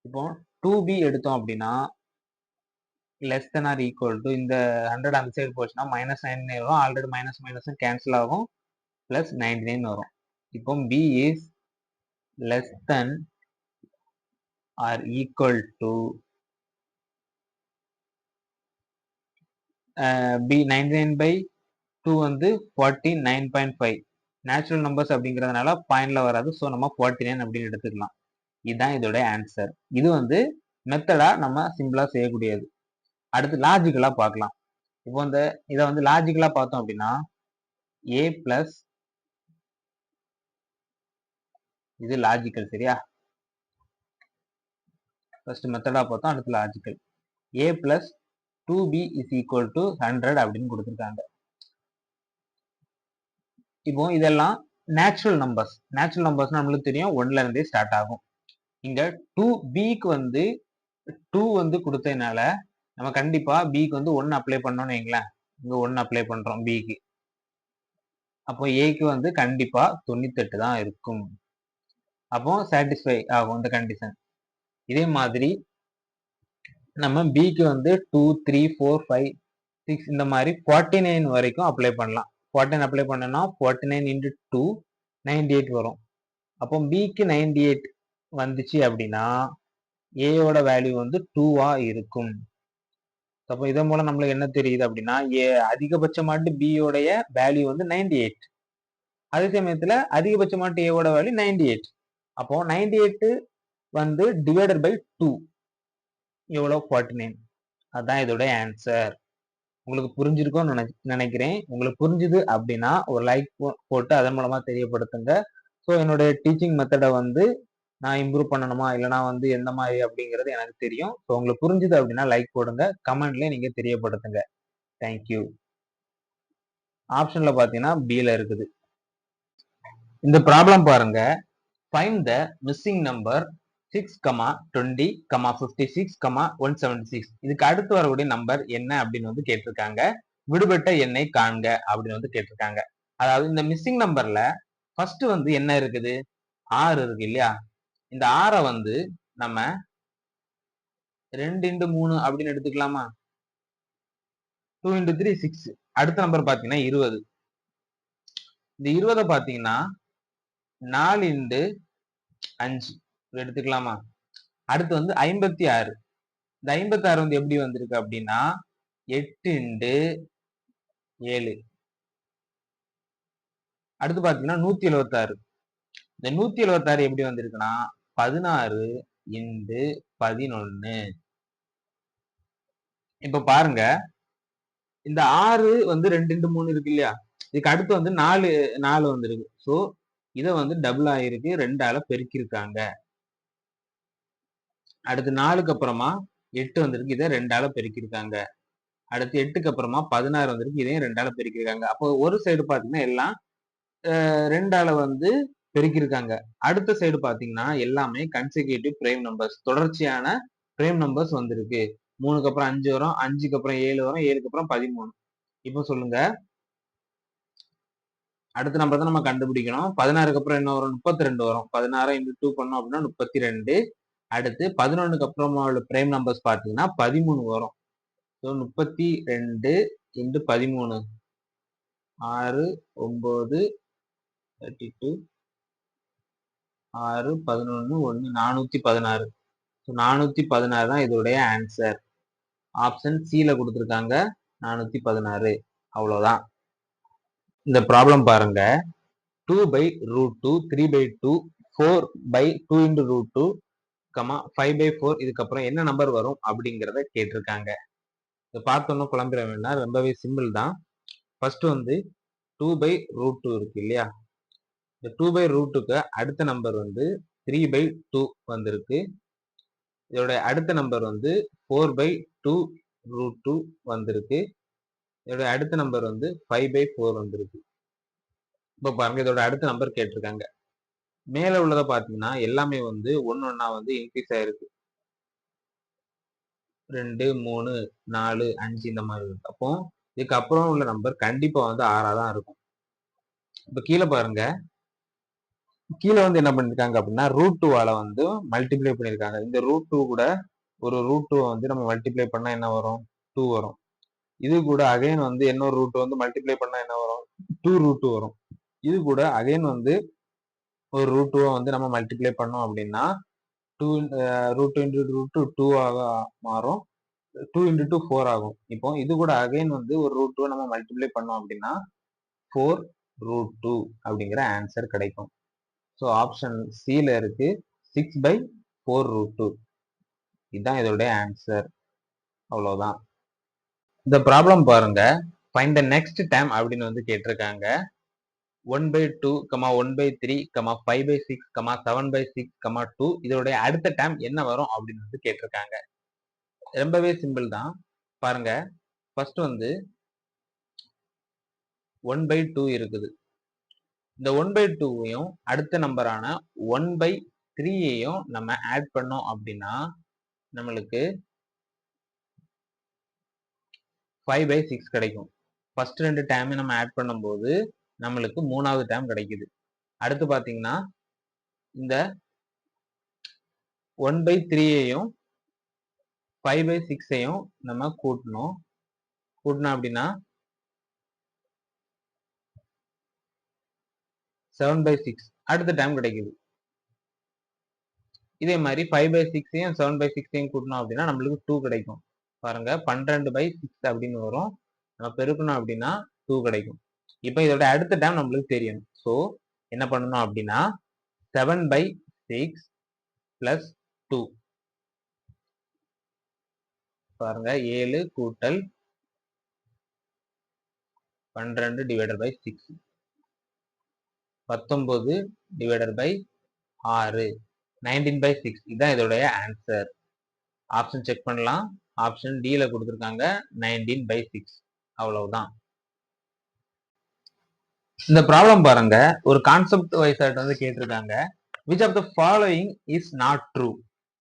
இப்போ 2b எடுத்தோம் அப்படின்னா less than or equal to இந்த 100 அந்த சைடு போச்சுன்னா மைனஸ் 99 வரும். ஆல்ரெடி மைனஸ் மைனஸ் கேன்சல் ஆகும். பிளஸ் 99 வரும். இப்போ b is less than or equal to b 99 by 2 வந்து 49.5. நேச்சுரல் நம்பர்ஸ் அப்படிங்கிறதுனால பாயிண்ட்ல வராது. ஸோ நம்ம 49 அப்படின்னு எடுத்துக்கலாம். இதுதான் இதோட ஆன்சர். இது வந்து மெத்தடா நம்ம சிம்பிளா செய்யக்கூடியது. அடுத்து லாஜிக்கலா பார்க்கலாம். இப்போ இந்த இதை வந்து லாஜிக்கலா பார்த்தோம் அப்படின்னா a பிளஸ் இது லாஜிக்கல். சரியா? ஃபர்ஸ்ட் மெத்தடா பார்த்தோம். அடுத்து logical. a plus 2b is equal to 100 அப்படின்னு கொடுத்துருக்காங்க. இப்போ இதெல்லாம் நேச்சுரல் நம்பர்ஸ். நேச்சுரல் நம்பர்ஸ் நம்மளுக்கு தெரியும் 1ல இருந்தே ஸ்டார்ட் ஆகும். இங்க 2bக்கு வந்து 2 வந்து கொடுத்ததுனால நம்ம கண்டிப்பா பிக்கு வந்து 1 அப்ளை பண்ணோம்னு வைங்களேன். இங்க 1 அப்ளை பண்றோம் பிக்கு. அப்போ ஏக்கு வந்து கண்டிப்பா 98 தான் இருக்கும். அப்போ சாட்டிஸ்ஃபை ஆகும் இந்த கண்டிஷன். இதே மாதிரி நம்ம பிக்கு வந்து 2, 3, 4, 5, 6 இந்த மாதிரி 49 வரைக்கும் அப்ளை பண்ணலாம். 49 அப்ளை பண்ணோம்னா 49 into 2 98 வரும். அப்போ பிக்கு 98 வந்துச்சு அப்படின்னா ஏயோட வேல்யூ வந்து 2வா இருக்கும். அப்போ இதன் மூலம் நம்மளுக்கு என்ன தெரியுது அப்படின்னா அதிகபட்சமாட்டு பியோடைய வேல்யூ வந்து 98. அதே சமயத்துல அதிகபட்சமாட்டு ஏவோட வேல்யூ 98. அப்போ 98 வந்து டிவைடட் பை 2 எவ்வளவு? 49. அதான் இதோட ஆன்சர். உங்களுக்கு புரிஞ்சிருக்கும்னு நினைக்கிறேன். உங்களுக்கு புரிஞ்சுது அப்படின்னா ஒரு லைக் போட்டு அதன் மூலமா தெரியப்படுத்துங்க. ஸோ என்னுடைய டீச்சிங் மெத்தடை வந்து நான் இம்ப்ரூவ் பண்ணணுமா இல்லைனா வந்து எந்த மாதிரி அப்படிங்கிறது எனக்கு தெரியும். ஸோ உங்களுக்கு புரிஞ்சுது அப்படின்னா லைக் போடுங்க. கமெண்ட்லயே நீங்க தெரியப்படுத்துங்க. தேங்க்யூ. ஆப்ஷன்ல பாத்தீங்கன்னா பில இருக்குது. இந்த ப்ராப்ளம் பாருங்க. Find the missing number 6, 20, 56, 176. இதுக்கு அடுத்து வரக்கூடிய நம்பர் என்ன அப்படின்னு வந்து கேட்டிருக்காங்க. விடுபட்ட எண்ணை காண்க அப்படின்னு வந்து கேட்டிருக்காங்க. அதாவது இந்த மிஸ்ஸிங் நம்பர்ல ஃபர்ஸ்ட் வந்து என்ன இருக்குது? 6 இருக்கு இல்லையா? இந்த 6 வந்து நம்ம 2 into 3 அப்படின்னு எடுத்துக்கலாமா? 2 into 3 6. அடுத்த நம்பர் பாத்தீங்கன்னா 20. இந்த 20 பாத்தீங்கன்னா 4 into 5 எடுத்துக்கலாமா? அடுத்து வந்து 56. இந்த 56 வந்து எப்படி வந்திருக்கு அப்படின்னா 8 into 7. அடுத்து பாத்தீங்கன்னா 176. இந்த 176 எப்படி வந்திருக்குன்னா 16 into 11. இப்ப பாருங்க. இந்த 6 வந்து 2 into 3 இருக்கு இல்லையா? இதுக்கு அடுத்து வந்து 4 வந்திருக்கு. சோ இத வந்து டபுள் ஆயிருக்கு. 2ஆல பெருக்கிருக்காங்க. அடுத்து 4க்கு அப்புறமா 8 வந்திருக்கு, இதை 2ஆல பெருக்கியிருக்காங்க. அடுத்து 8க்கு அப்புறமா 16 வந்திருக்கு, இதையும் 2ஆல பெருக்கியிருக்காங்க. அப்போ ஒரு சைடு பாத்தீங்கன்னா எல்லாம் 2ஆல வந்து பெருக்கியிருக்காங்க. அடுத்த சைடு பாத்தீங்கன்னா எல்லாமே கன்செக்யூட்டிவ் பிரைம் நம்பர்ஸ், தொடர்ச்சியான பிரைம் நம்பர்ஸ் வந்திருக்கு. 3க்கு அப்புறம் 5 வரும், 5க்கு அப்புறம் 7 வரும், 7க்கு அப்புறம் 13. இப்போ சொல்லுங்க, அடுத்த நம்பர் தான் நம்ம கண்டுபிடிக்கணும். 16க்கு அப்புறம் என்ன வரும்? 32 வரும். 16 இன்டு 2 பண்ணோம் அப்படின்னா 32. அடுத்து 11க்கு அப்புறமா உள்ள பிரைம் நம்பர்ஸ் பாத்தீங்கன்னா 13 வரும். So 32 into 13 6 9 32 6 11 1 416. ஸோ 416 தான் இதோடைய ஆன்சர். ஆப்ஷன் சில கொடுத்துருக்காங்க 416. அவ்வளவுதான். இந்த ப்ராப்ளம் பாருங்க. 2/√2 3/2 4/2 into √2, 5/4 இதுக்கப்புறம் என்ன நம்பர் வரும் அப்படிங்கிறத கேட்டிருக்காங்க. இதை பார்த்தோம்னா குழம்பிட வேண்டாம், ரொம்பவே சிம்பிள் தான். ஃபர்ஸ்ட் வந்து 2/√2 இருக்கு இல்லையா, இந்த 2/√2க்கு அடுத்த நம்பர் வந்து 3/2 வந்திருக்கு. இதோட அடுத்த நம்பர் வந்து 4/2√2 வந்திருக்கு. இதோட அடுத்த நம்பர் வந்து 5/4 வந்திருக்கு. இப்போ பாருங்க, இதோட அடுத்த நம்பர் கேட்டிருக்காங்க. மேல உள்ளதை பாத்தீங்கன்னா எல்லாமே வந்து ஒன்னொன்னா வந்து இன்க்ரீஸ் ஆயிருக்கு. 2 3 4 5 இந்த மாதிரி இருக்கு. அப்போ இதுக்கு அப்புறம் உள்ள நம்பர் கண்டிப்பா வந்து 6ஆ தான் இருக்கும். இப்ப கீழே பாருங்க, கீழே வந்து என்ன பண்ணிருக்காங்க அப்படின்னா √2ஆல வந்து மல்டிப்ளை பண்ணிருக்காங்க. இந்த √2 கூட ஒரு √2 வந்து நம்ம மல்டிப்ளை பண்ணா என்ன வரும்? 2 வரும். இது கூட அகைன் வந்து இன்னொரு ரூட் வந்து மல்டிப்ளை பண்ணா என்ன வரும்? 2√2 வரும். இது கூட அகைன் வந்து ஒரு √2 வந்து நம்ம மல்டிப்ளை பண்ணோம் அப்படின்னா 2 √2 into √2 2 ஆக மாறும். 2 into 2 4 ஆகும். இப்போ இது கூட அகைன் வந்து ஒரு √2 நம்ம மல்டிப்ளை பண்ணோம் அப்படின்னா 4√2 அப்படிங்கிற ஆன்சர் கிடைக்கும். ஸோ ஆப்ஷன் சில இருக்கு 6/4√2. இதுதான் இதோடைய ஆன்சர். அவ்வளவுதான். இந்த ப்ராப்ளம் பாருங்க. ஃபைண்ட் த நெக்ஸ்ட் டைம் அப்படின்னு வந்து கேட்டிருக்காங்க. 1/2, 1/3, 5/6, 7/6, 2 இதோடைய அடுத்த டைம் என்ன வரும் அப்படின்னு வந்து கேட்டிருக்காங்க. ரொம்பவே சிம்பிள் தான். பாருங்க, ஃபர்ஸ்ட் வந்து 1/2 இருக்குது. இந்த 1/2வையும் அடுத்த நம்பரான 1/3யையும் நம்ம ஆட் பண்ணோம் அப்படின்னா நம்மளுக்கு 5/6 கிடைக்கும். ஃபர்ஸ்ட் 2 டைம் நம்ம ஆட் பண்ணும்போது நம்மளுக்கு 3வது டைம் கிடைக்குது. அடுத்து பாத்தீங்கன்னா இந்த 1/3யையும் 5/6யையும் நம்ம கூட்டணும் அப்படின்னா 7/6 அடுத்த டைம் கிடைக்குது. இதே மாதிரி 5/6யையும் 7/6யையும் கூட்டணும் அப்படின்னா நம்மளுக்கு 2 கிடைக்கும். பாருங்க, 12/6 அப்படின்னு வரும். நம்ம பெருக்கணும் அப்படின்னா 2 கிடைக்கும். இப்போ இதோட அடுத்த டைம் நம்மளுக்கு தெரியணும். ஸோ என்ன பண்ணணும் அப்படின்னா 7/6 plus 2. பாருங்க, 7 கூட்டல் 12 divided by 6, 19 divided by 6, 19/6. இதுதான் இதோடைய ஆன்சர். ஆப்ஷன் செக் பண்ணலாம். ஆப்ஷன் டில கொடுத்துருக்காங்க 19/6. அவ்வளவுதான். இந்த ப்ராப்ளம் பாருங்க, ஒரு கான்செப்ட் வைஸ் வந்து கேட்டிருக்காங்க. which of the following is not true?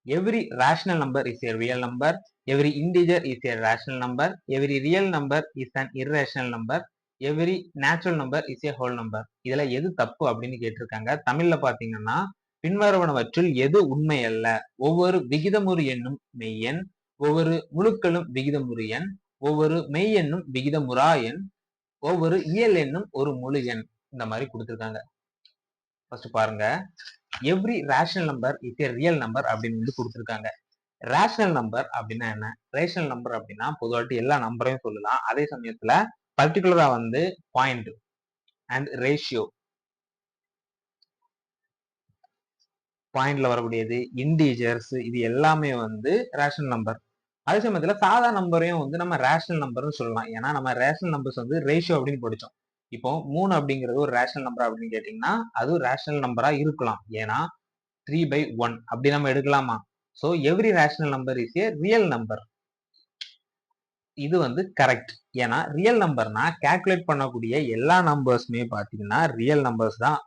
Every rational number is a real number. Every integer is a rational number. Every real number is an irrational number. Every natural number is a whole number. இதுல எது தப்பு அப்படின்னு கேட்டிருக்காங்க. தமிழ்ல பாத்தீங்கன்னா பின்வருவனவற்றில் எது உண்மை அல்ல? ஒவ்வொரு விகிதமுறு எண்ணும் மெய்யெண், ஒவ்வொரு முழுக்களும் விகிதமுறு எண், ஒவ்வொரு மெய் எண்ணும் விகிதமுறா எண், ஒவ்வொரு இயல் எண்ணும் ஒரு முழு எண். இந்த மாதிரி கொடுத்திருக்காங்க. ஃபர்ஸ்ட் பாருங்க, every rational number is a real number அப்படின்னு வந்து கொடுத்துருக்காங்க. ரேஷனல் நம்பர் அப்படின்னா என்ன? ரேஷனல் நம்பர் அப்படின்னா பொதுவாட்டி எல்லா நம்பரையும் சொல்லலாம். அதே சமயத்துல பர்டிகுலரா வந்து பாயிண்ட் அண்ட் ரேஷியோ, பாயிண்ட்ல வரக்கூடியது, இன்டீஜர்ஸ், இது எல்லாமே வந்து ரேஷனல் நம்பர். அதே சமயத்துல சாதா நம்பரையும் வந்து நம்ம ரேஷனல் நம்பர்னு சொல்லலாம். ஏன்னா நம்ம ரேஷனல் நம்பர்ஸ் வந்து ரேஷியோ அப்படின்னு படிச்சோம். இப்போ 3 அப்படிங்கிறது ஒரு ரேஷனல் நம்பர் அப்படின்னு கேட்டீங்கன்னா அது ரேஷனல் நம்பரா இருக்கலாம். ஏன்னா 3/1 அப்படி நம்ம எடுக்கலாமா? So every rational number is a real number. இது வந்து கரெக்ட். ஏன்னா ரியல் நம்பர்னா கால்குலேட் பண்ணக்கூடிய எல்லா நம்பர்ஸுமே பார்த்தீங்கன்னா ரியல் நம்பர்ஸ் தான்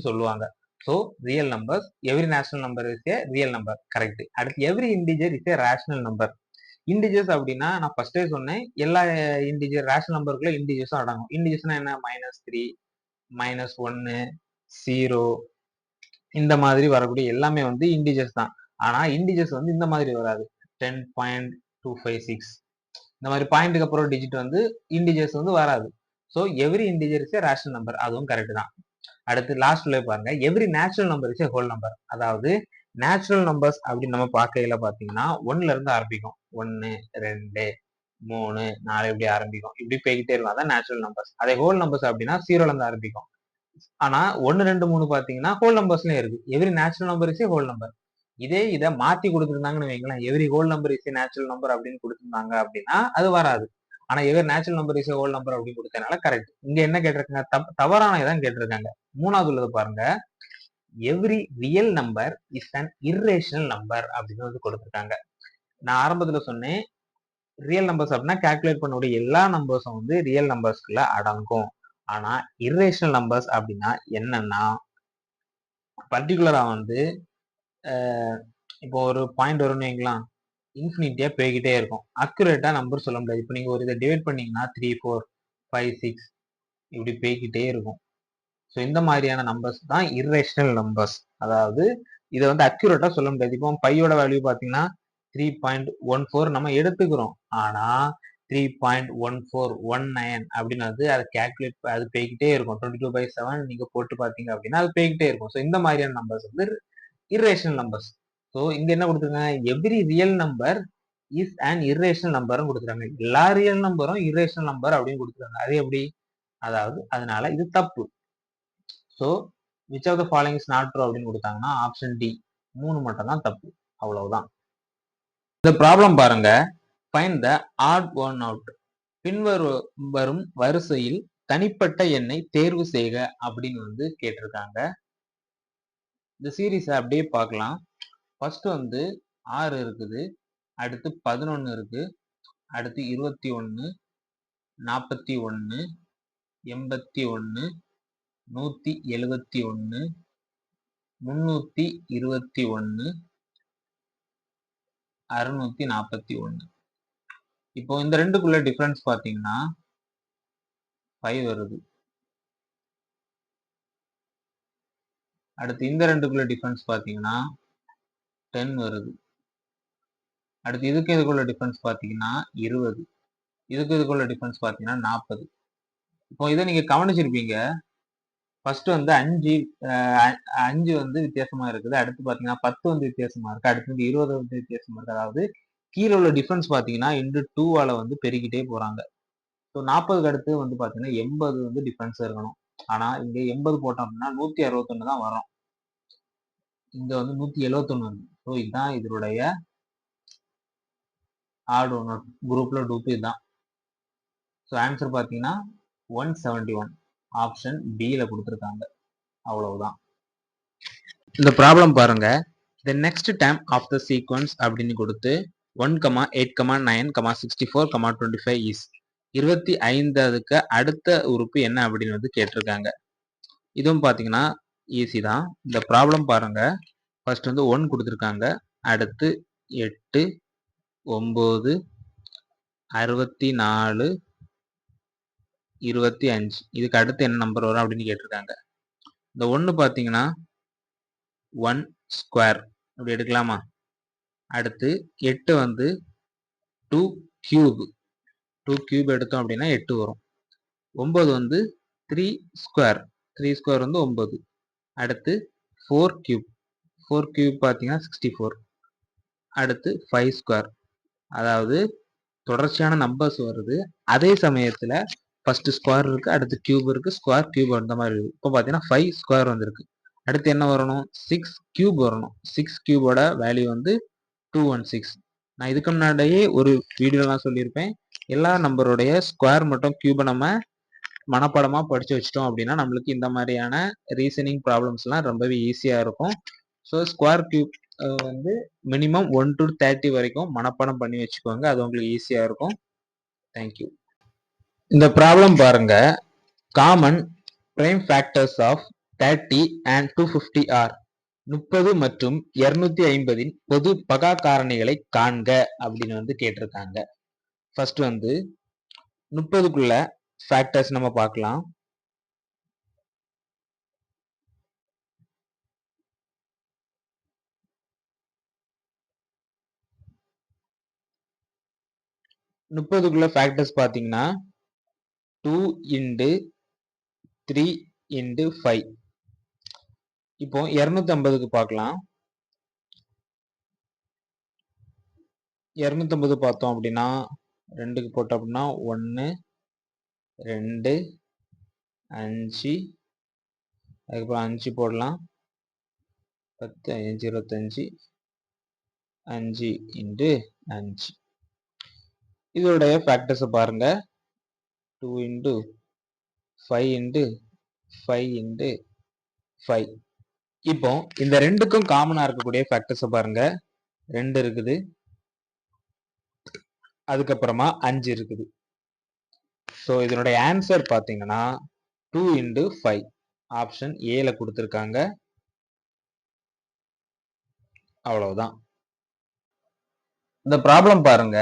சொல்லுவாங்க. So real numbers, every rational number is a real number, correct. அடுத்து every integer is a rational number. Integers அப்படின்னா நான் ஃபர்ஸ்டே சொன்னேன், எல்லா இன்டிஜர் ரேஷனல் நம்பருக்குள்ள இன்டிஜர்ஸும் அடங்கும். இன்டிஜர்ஸ்னா என்ன? -3, -1, 0 இந்த மாதிரி வரக்கூடிய எல்லாமே வந்து இன்டிஜர்ஸ் தான். ஆனா இன்டிஜர்ஸ் வந்து இந்த மாதிரி வராது. 10.256 இந்த மாதிரி பாயிண்ட்டுக்கு அப்புறம் டிஜிட் வந்து இன்டிஜர்ஸ் வந்து வராது. So every integer is a rational number, அதுவும் கரெக்ட் தான். அடுத்து லாஸ்ட்ல பாருங்க, every natural number is A whole number. அதாவது நேச்சுரல் நம்பர்ஸ் அப்படின்னு நம்ம பார்க்கையில பாத்தீங்கன்னா 1ல இருந்து ஆரம்பிக்கும். 1, 2, 3, 4 இப்படி ஆரம்பிக்கும். இப்படி போய்கிட்டே இருக்கும். அதான் நேச்சுரல் நம்பர்ஸ். அதே ஹோல் நம்பர்ஸ் அப்படின்னா 0ல இருந்து ஆரம்பிக்கும். ஆனா 1, 2, 3 பாத்தீங்கன்னா ஹோல் நம்பர்ஸ்லயும் இருக்கு. Every natural number is A whole number. இதை மாத்தி கொடுத்துருந்தாங்கன்னு வைங்களேன், every whole number is a natural number அப்படின்னு கொடுத்துருந்தாங்க அப்படின்னா அது வராது. ஆனா every natural number is A whole number அப்படின்னு கொடுத்தனால கரெக்ட். இங்க என்ன கேட்டிருக்காங்க? தவறான இதான் கேட்டிருக்காங்க. மூணாவது உள்ளது பாருங்க, every real number is an irrational number அப்படின்னு வந்து கொடுத்துருக்காங்க. நான் ஆரம்பத்துல சொன்னேன், ரியல் நம்பர்ஸ் அப்படின்னா கால்குலேட் பண்ணக்கூடிய எல்லா நம்பர்ஸும் வந்து ரியல் நம்பர்ஸ்க்குள்ள அடங்கும். ஆனா இர்ரேஷனல் நம்பர்ஸ் அப்படின்னா என்னன்னா, பர்டிகுலரா வந்து இப்போ ஒரு பாயிண்ட் வரும்னு வைங்களேன், இன்ஃபினிட்டியா போய்கிட்டே இருக்கும். அக்யூரேட்டா நம்பர் சொல்ல முடியாது. இப்போ நீங்க ஒரு இதை டிவைட் பண்ணீங்கன்னா 3, 4, 5, 6 இப்படி போய்கிட்டே இருக்கும். ஸோ இந்த மாதிரியான நம்பர்ஸ் தான் இர்ரேஷனல் நம்பர்ஸ். அதாவது இதை வந்து அக்யூரேட்டா சொல்ல முடியாது. இப்போ பையோட வேல்யூ பார்த்தீங்கன்னா 3.14 நம்ம எடுத்துக்கிறோம். ஆனா 3.1419 அப்படின்னு வந்து அதை கால்குலேட் அது போய்கிட்டே இருக்கும். 22/7 நீங்க போட்டு பார்த்தீங்க அப்படின்னா அது போய்கிட்டே இருக்கும். ஸோ இந்த மாதிரியான நம்பர்ஸ் வந்து இர்ரேஷனல் நம்பர்ஸ். ஸோ இங்க என்ன கொடுத்துருக்காங்க? Every real number is an irrational நம்பர்னு கொடுத்துருக்காங்க. எல்லா ரியல் நம்பரும் இர்ரேஷனல் நம்பர் அப்படின்னு கொடுத்துருக்காங்க. அது எப்படி? அதாவது அதனால இது தப்பு. So which of the following is not true அப்படின்னு கொடுத்தாங்கன்னா ஆப்ஷன் டி 3 மட்டும் தான் தப்பு. அவ்வளவுதான். இந்த ப்ராப்ளம் பாருங்க, find the odd one out. பின்வரும் வரிசையில் தனிப்பட்ட எண்ணை தேர்வு செய்க அப்படின்னு வந்து கேட்டிருக்காங்க. இந்த சீரீஸை அப்படியே பார்க்கலாம். ஃபர்ஸ்ட் வந்து 6 இருக்குது, அடுத்து 11 இருக்கு, அடுத்து 21, 41, 81, 171, 321, 641. இப்போ இந்த ரெண்டுக்குள்ள டிஃபரன்ஸ் பாத்தீங்கன்னா 5 வருது. அடுத்து இந்த ரெண்டுக்குள்ள டிஃபரன்ஸ் பாத்தீங்கன்னா 10 வருது. அடுத்து இதுக்குள்ள டிஃபரன்ஸ் பாத்தீங்கன்னா 20. இதுக்குள்ள டிஃபரன்ஸ் பாத்தீங்கன்னா 40. இப்போ இதை நீங்க கவனிச்சிருப்பீங்க. ஃபர்ஸ்ட் வந்து 5 வந்து வித்தியாசமா இருக்குது. அடுத்து பாத்தீங்கன்னா 10 வந்து வித்தியாசமா இருக்கு. அடுத்து வந்து 20 வந்து வித்தியாசமா இருக்கு. அதாவது கீழே உள்ள டிஃபரன்ஸ் பாத்தீங்கன்னா இன்டு 2ஆல வந்து பெருகிட்டே போறாங்க. ஸோ 40க்கு அடுத்து வந்து பாத்தீங்கன்னா 80 வந்து டிஃபரன்ஸ் இருக்கணும். ஆனா இங்க 80 போட்டோம் அப்படின்னா 161 தான் வரும். இங்க வந்து 171 இருக்கு. ஸோ இதுதான் இதனுடைய ஆட் ஒன் குரூப்ல டூப் இதுதான். ஸோ ஆன்சர் பாத்தீங்கன்னா 171 ஆப்ஷன் பில கொடுத்துருக்காங்க. அவ்வளவுதான். இந்த ப்ராப்ளம் பாருங்க, the next term of the sequence அப்படின்னு கொடுத்து 1, 8, 9, 64, 25 is 25க்கு அடுத்த உறுப்பு என்ன அப்படின்னு வந்து கேட்டிருக்காங்க. இதுவும் பாத்தீங்கன்னா ஈஸி தான். இந்த ப்ராப்ளம் பாருங்க, ஃபர்ஸ்ட் வந்து 1 கொடுத்துருக்காங்க, அடுத்து 8, 9, 64, 25 இதுக்கு அடுத்து என்ன நம்பர் வரும் அப்படின்னு கேட்டிருக்காங்க. இந்த 1 பாத்தீங்கன்னா 1 ஸ்கொயர் அப்படி எடுக்கலாமா? அடுத்து 8 வந்து 2 கியூப். 2 கியூப் எடுத்தோம் அப்படின்னா 8 வரும். 9 வந்து 3 ஸ்கொயர். 3 ஸ்கொயர் வந்து 9. அடுத்து 4 கியூப். 4 கியூப் பார்த்தீங்கன்னா 64. அடுத்து 5 ஸ்கொயர். அதாவது தொடர்ச்சியான நம்பர்ஸ் வருது. அதே சமயத்துல ஃபர்ஸ்ட் ஸ்கொயர் இருக்கு, அடுத்து கியூப் இருக்கு, ஸ்கொயர் கியூப் அந்த மாதிரி இருக்கு. இப்போ பார்த்தீங்கன்னா 5 ஸ்கொயர் வந்திருக்கு. அடுத்து என்ன வரணும்? 6 கியூப் வரணும். 6 கியூபோட வேல்யூ வந்து 216. நான் இதுக்கு முன்னாடியே ஒரு வீடியோலாம் சொல்லியிருப்பேன். எல்லா நம்பருடைய ஸ்கொயர் மற்றும் கியூபை நம்ம மனப்பாடமா படிச்சு வச்சிட்டோம் அப்படின்னா நம்மளுக்கு இந்த மாதிரியான ரீசனிங் ப்ராப்ளம்ஸ்லாம் ரொம்பவே ஈஸியா இருக்கும். ஸோ ஸ்கொயர் கியூப் வந்து மினிமம் 1 to 30 வரைக்கும் மனப்பாடம் பண்ணி வச்சுக்கோங்க. அது உங்களுக்கு ஈஸியா இருக்கும். தேங்க்யூ. இந்த ப்ராப்ளம் பாருங்க. Common prime factors of 30 and 250 are 30 மற்றும் 250 பொது பகா காரணிகளை காண்க அப்படின்னு வந்து கேட்டிருக்காங்க. ஃபர்ஸ்ட் வந்து 30க்குள்ள ஃபேக்டர்ஸ் நம்ம பார்க்கலாம். 30க்குள்ள ஃபேக்டர்ஸ் பார்த்தீங்கன்னா 2 into 3 into 5. இப்போ 250க்கு பார்க்கலாம். 250 பார்த்தோம் அப்படின்னா 2க்கு போட்டோம் அப்படின்னா 1 2 5 அதுக்கப்புறம் 5 போடலாம். 10 5 25 5 into 5. இதோடைய ஃபேக்டர்ஸ் பாருங்க. 2 into 5 into 5 into 5. இப்போ இந்த ரெண்டுக்கும் காமனா இருக்கக்கூடிய ஃபேக்டர்ஸ் பாருங்க. 2 இருக்குது, அதுக்கப்புறமா 5 இருக்குது. ஸோ இதனுடைய ஆன்சர் பார்த்தீங்கன்னா 2 into 5 ஆப்ஷன் ஏல கொடுத்துருக்காங்க. அவ்வளவுதான். இந்த ப்ராப்ளம் பாருங்க.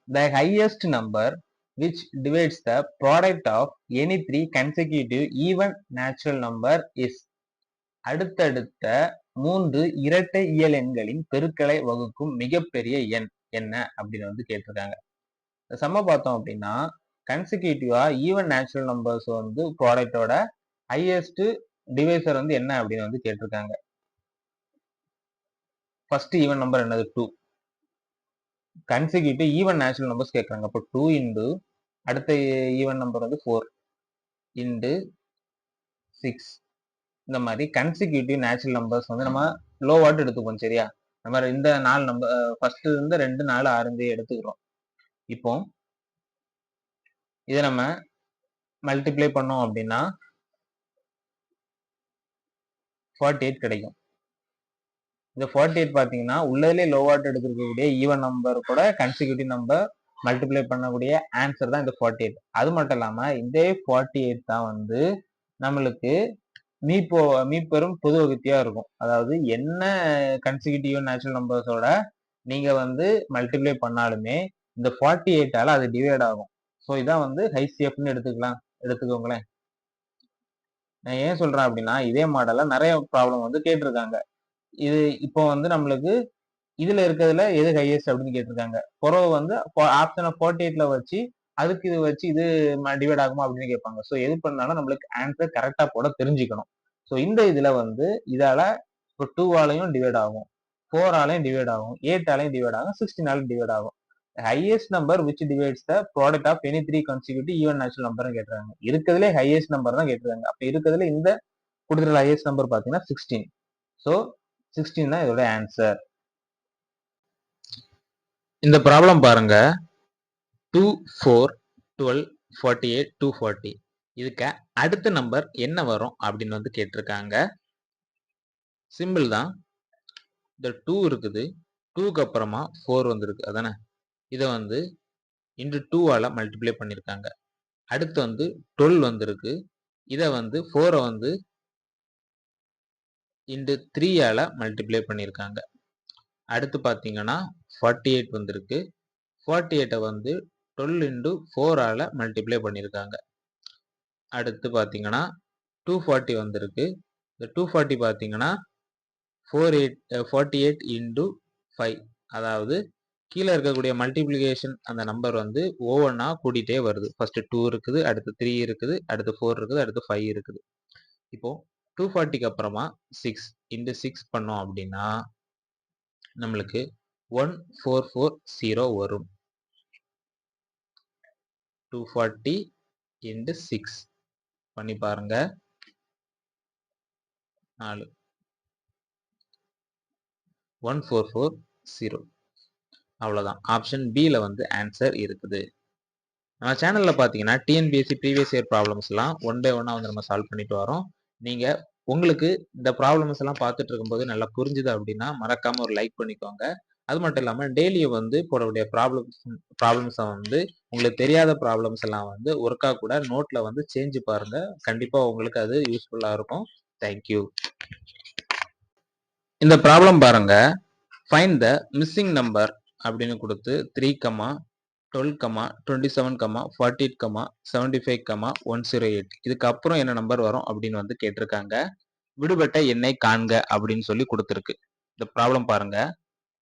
The highest number which divides the product of any three consecutive even natural number is. அடுத்தடுத்த 3 இரட்டை இயல் எண்களின் பெருக்களை வகுக்கும் மிகப்பெரிய எண் என்ன அப்படின்னு வந்து கேட்டிருக்காங்க. இந்த சம்ம பார்த்தோம் அப்படின்னா கன்சிக்யூட்டிவா ஈவன் நேச்சுரல் நம்பர்ஸ் வந்து ப்ராடக்டோட ஹையஸ்ட் டிவைசர் வந்து என்ன அப்படின்னு வந்து கேட்டிருக்காங்க. ஃபர்ஸ்ட் ஈவன் நம்பர் என்னது 2. கன்சிக்யூட்டிவ் ஈவன் நேச்சுரல் நம்பர்ஸ் கேட்கறாங்க. அப்போ 2 இன்டு அடுத்த ஈவன் நம்பர் வந்து 4 இன்டு 6. இந்த மாதிரி கன்சிக்யூட்டிவ் நேச்சுரல் நம்பர்ஸ் வந்து நம்ம லோ வாட் எடுத்துப்போம். சரியா? நம்ம இந்த 4 நம்பர் ஃபர்ஸ்ட் இருந்து 2 4 6 எடுத்துக்கிறோம். இப்போ இதை நம்ம மல்டிப்ளை பண்ணோம் அப்படின்னா 48 கிடைக்கும். இந்த 48 பாத்தீங்கன்னா உள்ளதுலேயே லோ வாட் எடுத்துக்கக்கூடிய ஈவன் நம்பர் கூட கன்சிக்யூட்டிவ் நம்பர் மல்டிப்ளை பண்ணக்கூடிய ஆன்சர் தான் இந்த 48. அது மட்டும் இல்லாம இதே 48 தான் வந்து நம்மளுக்கு மீப்பெரும் பொது வகுத்தியா இருக்கும். அதாவது என்ன கன்சிக்யூட்டிவ் நேச்சுரல் நம்பர்ஸோட நீங்க வந்து மல்டிப்ளை பண்ணாலுமே இந்த 48ஆல அது டிவைட் ஆகும். ஸோ இதான் வந்து ஹைசிஎஃப்னு எடுத்துக்கோங்களேன். நான் ஏன் சொல்றேன் அப்படின்னா இதே மாடல்ல நிறைய ப்ராப்ளம் வந்து கேட்டிருக்காங்க. இது இப்போ வந்து நம்மளுக்கு இதுல இருக்கிறதுல எது ஹையஸ்ட் அப்படின்னு கேட்டிருக்காங்க. புறவு வந்து ஆப்ஷனை 48ல வச்சு அதுக்கு இது வச்சு இது டிவைட் ஆகுமா அப்படின்னு கேட்பாங்க. ஸோ எது பண்ணாலும் நம்மளுக்கு ஆன்சர் கரெக்டா போட தெரிஞ்சுக்கணும். ஸோ இந்த இதுல வந்து இதால இப்போ 2ஆலையும் டிவைட் ஆகும், 4ஆலையும் டிவைட் ஆகும், 8ஆலையும் டிவைட் ஆகும், 16ஆலையும் டிவைட் ஆகும். Highest number which divides the product of any 3 consecutive even natural number கேட்டுறாங்க. இருக்கிறதுலே ஹையஸ்ட் நம்பர் தான் கேட்டுருக்காங்க. அப்ப இருக்கிறதுல இந்த கொடுத்துருக்க ஹையஸ்ட் நம்பர் பாத்தீங்கன்னா 16. ஸோ 16 தான் இதோட ஆன்சர். இந்த ப்ராப்ளம் பாருங்க. 2 4 12 48 240. இதுக்கு அடுத்த நம்பர் என்ன வரும் அப்படின்னு வந்து கேட்டிருக்காங்க. சிம்பிள் தான். இந்த 2 இருக்குது, 2க்கு அப்புறமா 4 வந்துருக்கு. அதானே? இதை வந்து இன்டு 2ஆல மல்டிப்ளை பண்ணியிருக்காங்க. அடுத்து வந்து 12 வந்திருக்கு. இதை வந்து 4 வந்து இன்டு 3ஆல மல்டிப்ளை பண்ணியிருக்காங்க. அடுத்து பார்த்தீங்கன்னா 48 வந்திருக்கு. 48 வந்து 12 இன்டு 4ஆல மல்டிப்ளை பண்ணியிருக்காங்க. அடுத்து பார்த்தீங்கன்னா 240 வந்திருக்கு. இந்த 240 பார்த்தீங்கன்னா 48 இன்டு 5. அதாவது கீழே இருக்கக்கூடிய மல்டிப்ளிகேஷன் அந்த நம்பர் வந்து ஒவ்வொன்றா கூட்டிகிட்டே வருது. ஃபர்ஸ்ட் 2 இருக்குது, அடுத்து 3 இருக்குது, அடுத்து 4 இருக்குது, அடுத்து 5 இருக்குது. இப்போ 240க்கு அப்புறமா 6 இன்டு 6 பண்ணோம் அப்படின்னா நம்மளுக்கு 1440 வரும். 240 இன்டு 6 பண்ணி பாருங்க. 4 1440. அவ்வளவுதான். ஆப்ஷன் பில வந்து ஆன்சர் இருக்குது. நம்ம சேனல்ல பாத்தீங்கன்னா டிஎன்பிஎஸ்சி ப்ரீவியஸ் இயர் ப்ராப்ளம்ஸ் எல்லாம் ஒன் பை ஒன்னா வந்து நம்ம சால்வ் பண்ணிட்டு வரோம். நீங்க உங்களுக்கு இந்த ப்ராப்ளம்ஸ் எல்லாம் பார்த்துட்டு இருக்கும்போது நல்லா புரிஞ்சுது அப்படின்னா மறக்காம ஒரு லைக் பண்ணிக்கோங்க. அது மட்டும் இல்லாம டெய்லியும் வந்து போடக்கூடிய ப்ராப்ளம்ஸை வந்து உங்களுக்கு தெரியாத ப்ராப்ளம்ஸ் எல்லாம் வந்து ஒர்க்கா கூட நோட்ல வந்து சேஞ்சு பாருங்க. கண்டிப்பா உங்களுக்கு அது யூஸ்ஃபுல்லா இருக்கும். தேங்க்யூ. இந்த ப்ராப்ளம் பாருங்க. ஃபைண்ட் த மிஸ்ஸிங் நம்பர் அப்படின்னு கொடுத்து 3, 12, 27, 48, 75, 108 இதுக்கு அப்புறம் என்ன நம்பர் வரும் அப்படின்னு வந்து கேட்டிருக்காங்க. விடுபட்ட எண்ணை காண்க அப்படின்னு சொல்லி கொடுத்துருக்கு. இந்த ப்ராப்ளம் பாருங்க.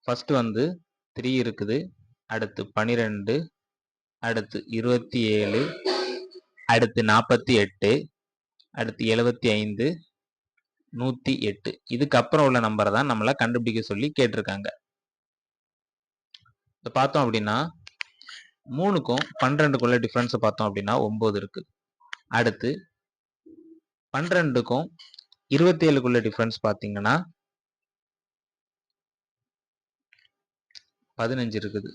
ஃபர்ஸ்ட் வந்து 3 இருக்குது, அடுத்து 12, அடுத்து 27, அடுத்து 48, அடுத்து 75, 108 இதுக்கு அப்புறம் உள்ள நம்பரை தான் நம்மள கண்டுபிடிக்க சொல்லி கேட்டிருக்காங்க. இதை பார்த்தோம் அப்படின்னா 3க்கும் 12க்குள்ள டிஃபரன்ஸ் பார்த்தோம் அப்படின்னா 9 இருக்கு. அடுத்து 12க்கும் 27க்குள்ள டிஃபரன்ஸ் பார்த்தீங்கன்னா 15 இருக்குது.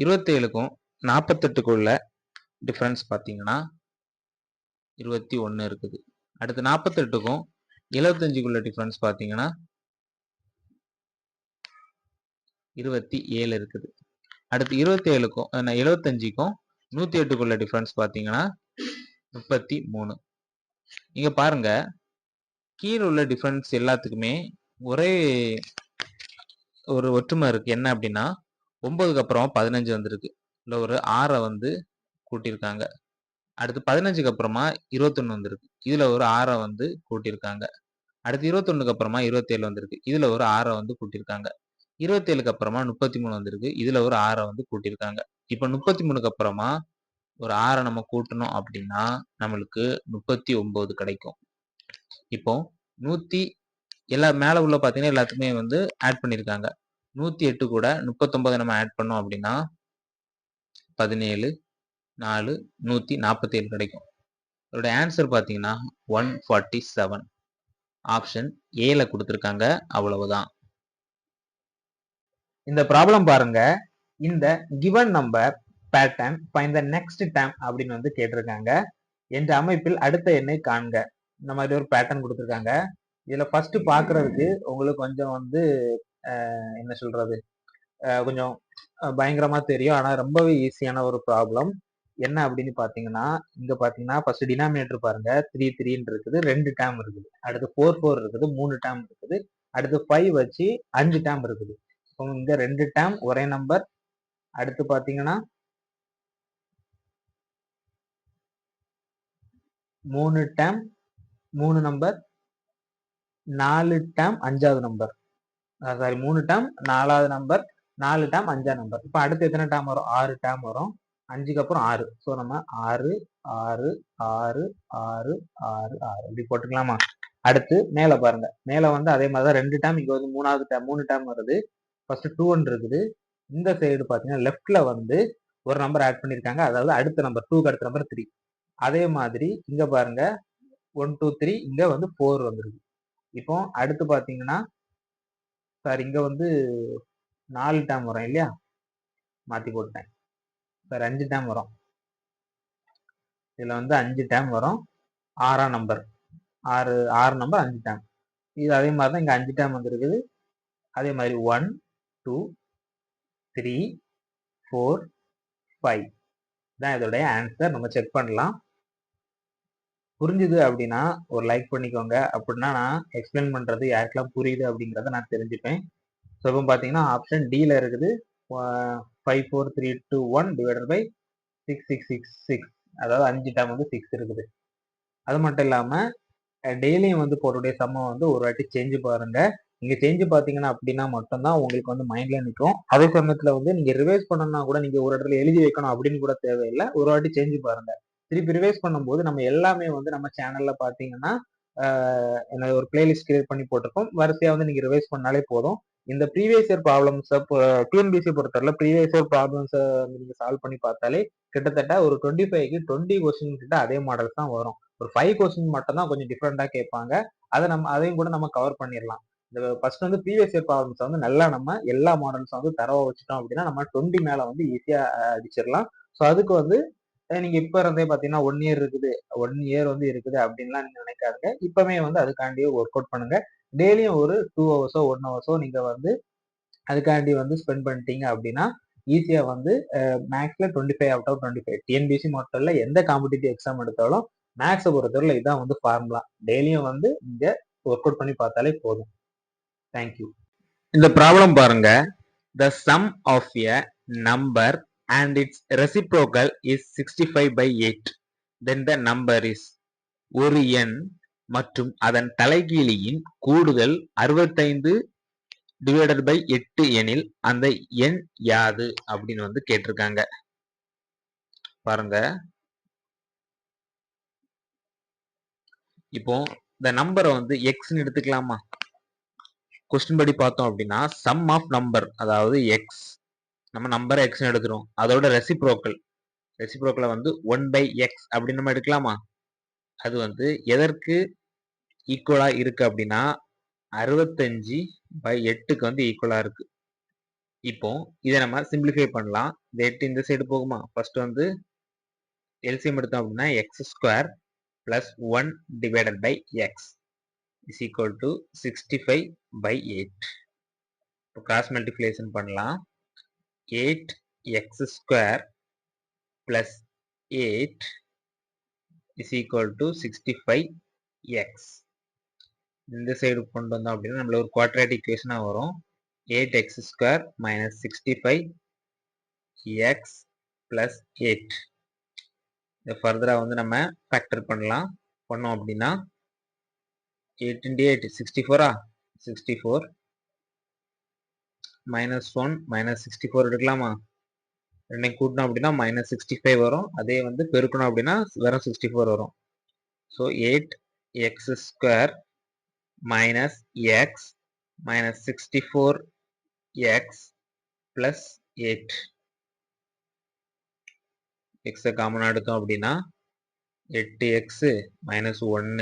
27க்கும் 48க்குள்ள டிஃபரன்ஸ் பார்த்தீங்கன்னா 21 இருக்குது. அடுத்து 48க்கும் 75க்குள்ள டிஃபரன்ஸ் பார்த்தீங்கன்னா 27 இருக்குது. அடுத்து 27க்கும் 75க்கும் 108க்குள்ள டிஃபரன்ஸ் பார்த்தீங்கன்னா 33. இங்க பாருங்க, கீழே உள்ள டிஃபரன்ஸ் எல்லாத்துக்குமே ஒரே ஒரு ஒற்றுமை இருக்கு. என்ன அப்படின்னா 9க்கு அப்புறம் 15 வந்திருக்கு. இல்லை ஒரு 6 வந்து கூட்டியிருக்காங்க. அடுத்து 15க்கு அப்புறமா 21 வந்திருக்கு. இதுல ஒரு 6 வந்து கூட்டியிருக்காங்க. அடுத்து 21க்கு அப்புறமா 27 வந்திருக்கு. இதுல ஒரு 6 வந்து கூட்டியிருக்காங்க. 27க்கு அப்புறமா 33 வந்திருக்கு. இதுல ஒரு 6 வந்து கூட்டியிருக்காங்க. இப்ப 33க்கு அப்புறமா ஒரு 6 நம்ம கூட்டணும் அப்படின்னா நம்மளுக்கு 39 கிடைக்கும். இப்போ 100 மேல உள்ள பாத்தீங்கன்னா எல்லாத்துக்குமே வந்து ஆட் பண்ணிருக்காங்க. 108 கூட 39 நம்ம ஆட் பண்ணோம் அப்படின்னா 17, 4, 147 கிடைக்கும். இதோட ஆன்சர் பாத்தீங்கன்னா 147. ஆப்ஷன் ஏல கொடுத்திருக்காங்க. அவ்வளவுதான். இந்த ப்ராப்ளம் பாருங்க. இந்த given number pattern find the next term அப்படின்னு வந்து கேட்டிருக்காங்க. என்ற அமைப்பில் அடுத்த எண்ணை காண்க. இந்த மாதிரி ஒரு பேட்டர்ன் கொடுத்திருக்காங்க. இதுல ஃபர்ஸ்ட் பாக்குறதுக்கு உங்களுக்கு கொஞ்சம் வந்து என்ன சொல்றது கொஞ்சம் பயங்கரமா தெரியும். ஆனா ரொம்பவே ஈஸியான ஒரு ப்ராப்ளம். என்ன அப்படின்னு பாத்தீங்கன்னா இங்க பாத்தீங்கன்னா ஃபர்ஸ்ட் டினாமினேட்டர் பாருங்க 3 3 இருக்குது, 2 டேர்ம் இருக்குது. அடுத்து 4 4 இருக்குது, 3 டேர்ம் இருக்குது. அடுத்து 5 வச்சு 5 டேர்ம் இருக்குது. இங்க 2 டேர்ம் ஒரே நம்பர். அடுத்து பாத்தீங்கன்னா 3 டேர்ம் 3 நம்பர், 4 டேர்ம் 5வது நம்பர். சாரி 3 டேர்ம் 4வது நம்பர், 4 டேர்ம் 5வது நம்பர். இப்ப அடுத்து எத்தனை டேர்ம் வரும்? 6 டேர்ம் வரும். 5க்கு அப்புறம் 6. ஸோ நம்ம 6 6 6 6 6 6 இப்படி போட்டுக்கலாமா? அடுத்து மேல பாருங்க. மேல வந்து அதே மாதிரி தான் 2 டேர்ம். இங்க வந்து 3வது டேர்ம் 3 டேர்ம் வருது. ஃபர்ஸ்ட் 2 1 இருக்குது. இந்த சைடு பாத்தீங்கன்னா லெஃப்ட்ல வந்து ஒரு நம்பர் ஆட் பண்ணிருக்காங்க. அதாவது அடுத்த நம்பர் 2க்கு அடுத்த நம்பர் 3. அதே மாதிரி இங்க பாருங்க 1 2 3 இங்க வந்து 4 வந்துருக்கு. இப்போ அடுத்து பாத்தீங்கன்னா சார் இங்க வந்து 4 டேர்ம் வரும் இல்லையா? மாத்தி போட்டேன் சார். 5 டேர்ம் வரும். இதுல வந்து 5 டேர்ம் வரும். 6ஆம் நம்பர் 6 நம்பர் 5 டேர்ம். இது அதே மாதிரி தான் இங்க 5 டேர்ம் வந்துருக்குது. அதே மாதிரி 1 2 3 4 5 தான் இதோடைய ஆன்சர். நம்ம செக் பண்ணலாம். புரிஞ்சுது அப்படின்னா ஒரு லைக் பண்ணிக்கோங்க. அப்படின்னா நான் எக்ஸ்பிளைன் பண்றது யாருக்கெல்லாம் புரியுது அப்படிங்கிறத நான் தெரிஞ்சுப்பேன். ஸோ இப்போ பார்த்தீங்கன்னா ஆப்ஷன் டில இருக்குது 5 4 3 2 1 டிவைடட் பை 6 6 6 6. அதாவது 5 டேர்ம் வந்து 6 இருக்குது. அது மட்டும் இல்லாம டெய்லியும் வந்து போட்டுடைய சம்ம வந்து ஒரு வாட்டி சேஞ்சு பாருங்க. நீங்க சேஞ்சு பார்த்தீங்கன்னா அப்படின்னா மட்டும்தான் உங்களுக்கு வந்து மைண்ட்ல நிற்கும். அதே சமயத்துல வந்து நீங்க ரிவைஸ் பண்ணணும்னா கூட நீங்க ஒரு இடத்துல எழுதி வைக்கணும் அப்படின்னு கூட தேவையில்லை. ஒரு வாட்டி சேஞ்சு பாருங்க. திருப்பி ரிவைஸ் பண்ணும்போது நம்ம எல்லாமே வந்து நம்ம சேனல்ல பாத்தீங்கன்னா என்ன ஒரு பிளேலிஸ்ட் கிரியேட் பண்ணி போட்டிருக்கோம். வரிசையா வந்து நீங்க ரிவைஸ் பண்ணாலே போதும். இந்த ப்ரீவியஸ் இயர் ப்ராப்ளம்ஸை டிஎன்பிசி பொறுத்தவரை ப்ரீவியஸ் இயர் ப்ராப்ளம்ஸை நீங்க சால்வ் பண்ணி பார்த்தாலே கிட்டத்தட்ட ஒரு 25க்கு 20 கொஸ்டின் கிட்ட அதே மாடல்ஸ் தான் வரும். ஒரு 5 கொஸ்டின் மட்டும் தான் கொஞ்சம் டிஃப்ரெண்டா கேட்பாங்க. அதையும் கூட நம்ம கவர் பண்ணிடலாம். இந்த ஃபர்ஸ்ட் வந்து ப்ரீவியஸ் இயர் ப்ராப்ளம்ஸ் வந்து நல்லா நம்ம எல்லா மாடல்ஸும் வந்து தரவா வச்சுட்டோம் அப்படின்னா நம்ம 20 மேல வந்து ஈஸியா அடிச்சிடலாம். ஸோ அதுக்கு வந்து நீங்க இப்ப இருந்தே பாத்தீங்கன்னா 1 இயர் இருக்குது, 1 இயர் வந்து இருக்குது அப்படின்லாம் நீங்க நினைக்காதீங்க. இப்பவே வந்து அதுக்காண்டியே ஒர்க் அவுட் பண்ணுங்க. டெய்லியும் ஒரு 2 ஹவர்ஸோ 1 ஹவர்ஸோ நீங்க வந்து அதுக்காண்டி வந்து ஸ்பெண்ட் பண்ணிட்டீங்க அப்படின்னா ஈஸியா வந்து மேக்ஸ்ல 25 அவுட் ஆஃப் 25. டிஎன்பிஎஸ்சி மட்டும் இல்ல, எந்த காம்படிட்டிவ் எக்ஸாம் எடுத்தாலும் மேக்ஸை பொறுத்தவரை இதான் வந்து ஃபார்முலா. டெய்லியும் வந்து நீங்க ஒர்க் அவுட் பண்ணி பார்த்தாலே போதும். தேங்க்யூ. இந்த ப்ராப்ளம் பாருங்க. The sum of a number and its reciprocal is 65/8. Then the number is ஒரு எண் மற்றும் அதன் தலைகீழியின் கூடுதல் 65/8 எனில் அந்த எண் யாது அப்படின்னு வந்து கேட்டிருக்காங்க. பாருங்க, இப்போ இந்த நம்பரை வந்து எக்ஸ்ன்னு எடுத்துக்கலாமா? கொஸ்டின் படி பார்த்தோம் அப்படின்னா சம் ஆஃப் நம்பர், அதாவது எக்ஸ், நம்ம நம்பரை எக்ஸ் எடுக்கிறோம், அதோட ரெசிப்ரோக்கலை வந்து 1/x அப்படின்னு நம்ம எடுக்கலாமா? அது வந்து எதற்கு ஈக்குவலா இருக்கு அப்படின்னா 65/8க்கு வந்து ஈக்குவலா இருக்கு. இப்போ இதை நம்ம சிம்பிளிஃபை பண்ணலாம். இந்த 8 இந்த சைடு போகுமா? ஃபர்ஸ்ட் வந்து எல்சிஎம் எடுத்தோம் அப்படின்னா x² + 1/x is equal to 65/8. இப்போ கிராஸ் மல்டிப்ளிகேஷன் பண்ணலாம். 8x² + 8 is equal to 65x. இந்த சைடு கொண்டு வந்தோம் அப்படின்னா நம்மளுக்கு ஒரு குவாட்ராட்டிக் ஈக்குவேஷனா வரும். 8x² - 65x + 8. இதை ஃபர்தரா வந்து நம்ம ஃபேக்டர் பண்ணலாம். பண்ணோம் அப்படின்னா 8 × 8 64. 64 -1 -64 எடுக்கலாமா? ரெண்டையும் கூட்டணும் அப்படின்னா -65 வரும். அதே வந்து பெருக்கணும் அப்படின்னா வெறும் 64 வரும். So 8x² - x - 64x + 8. எக்ஸை காமனா எடுத்தோம் அப்படின்னா 8x - 1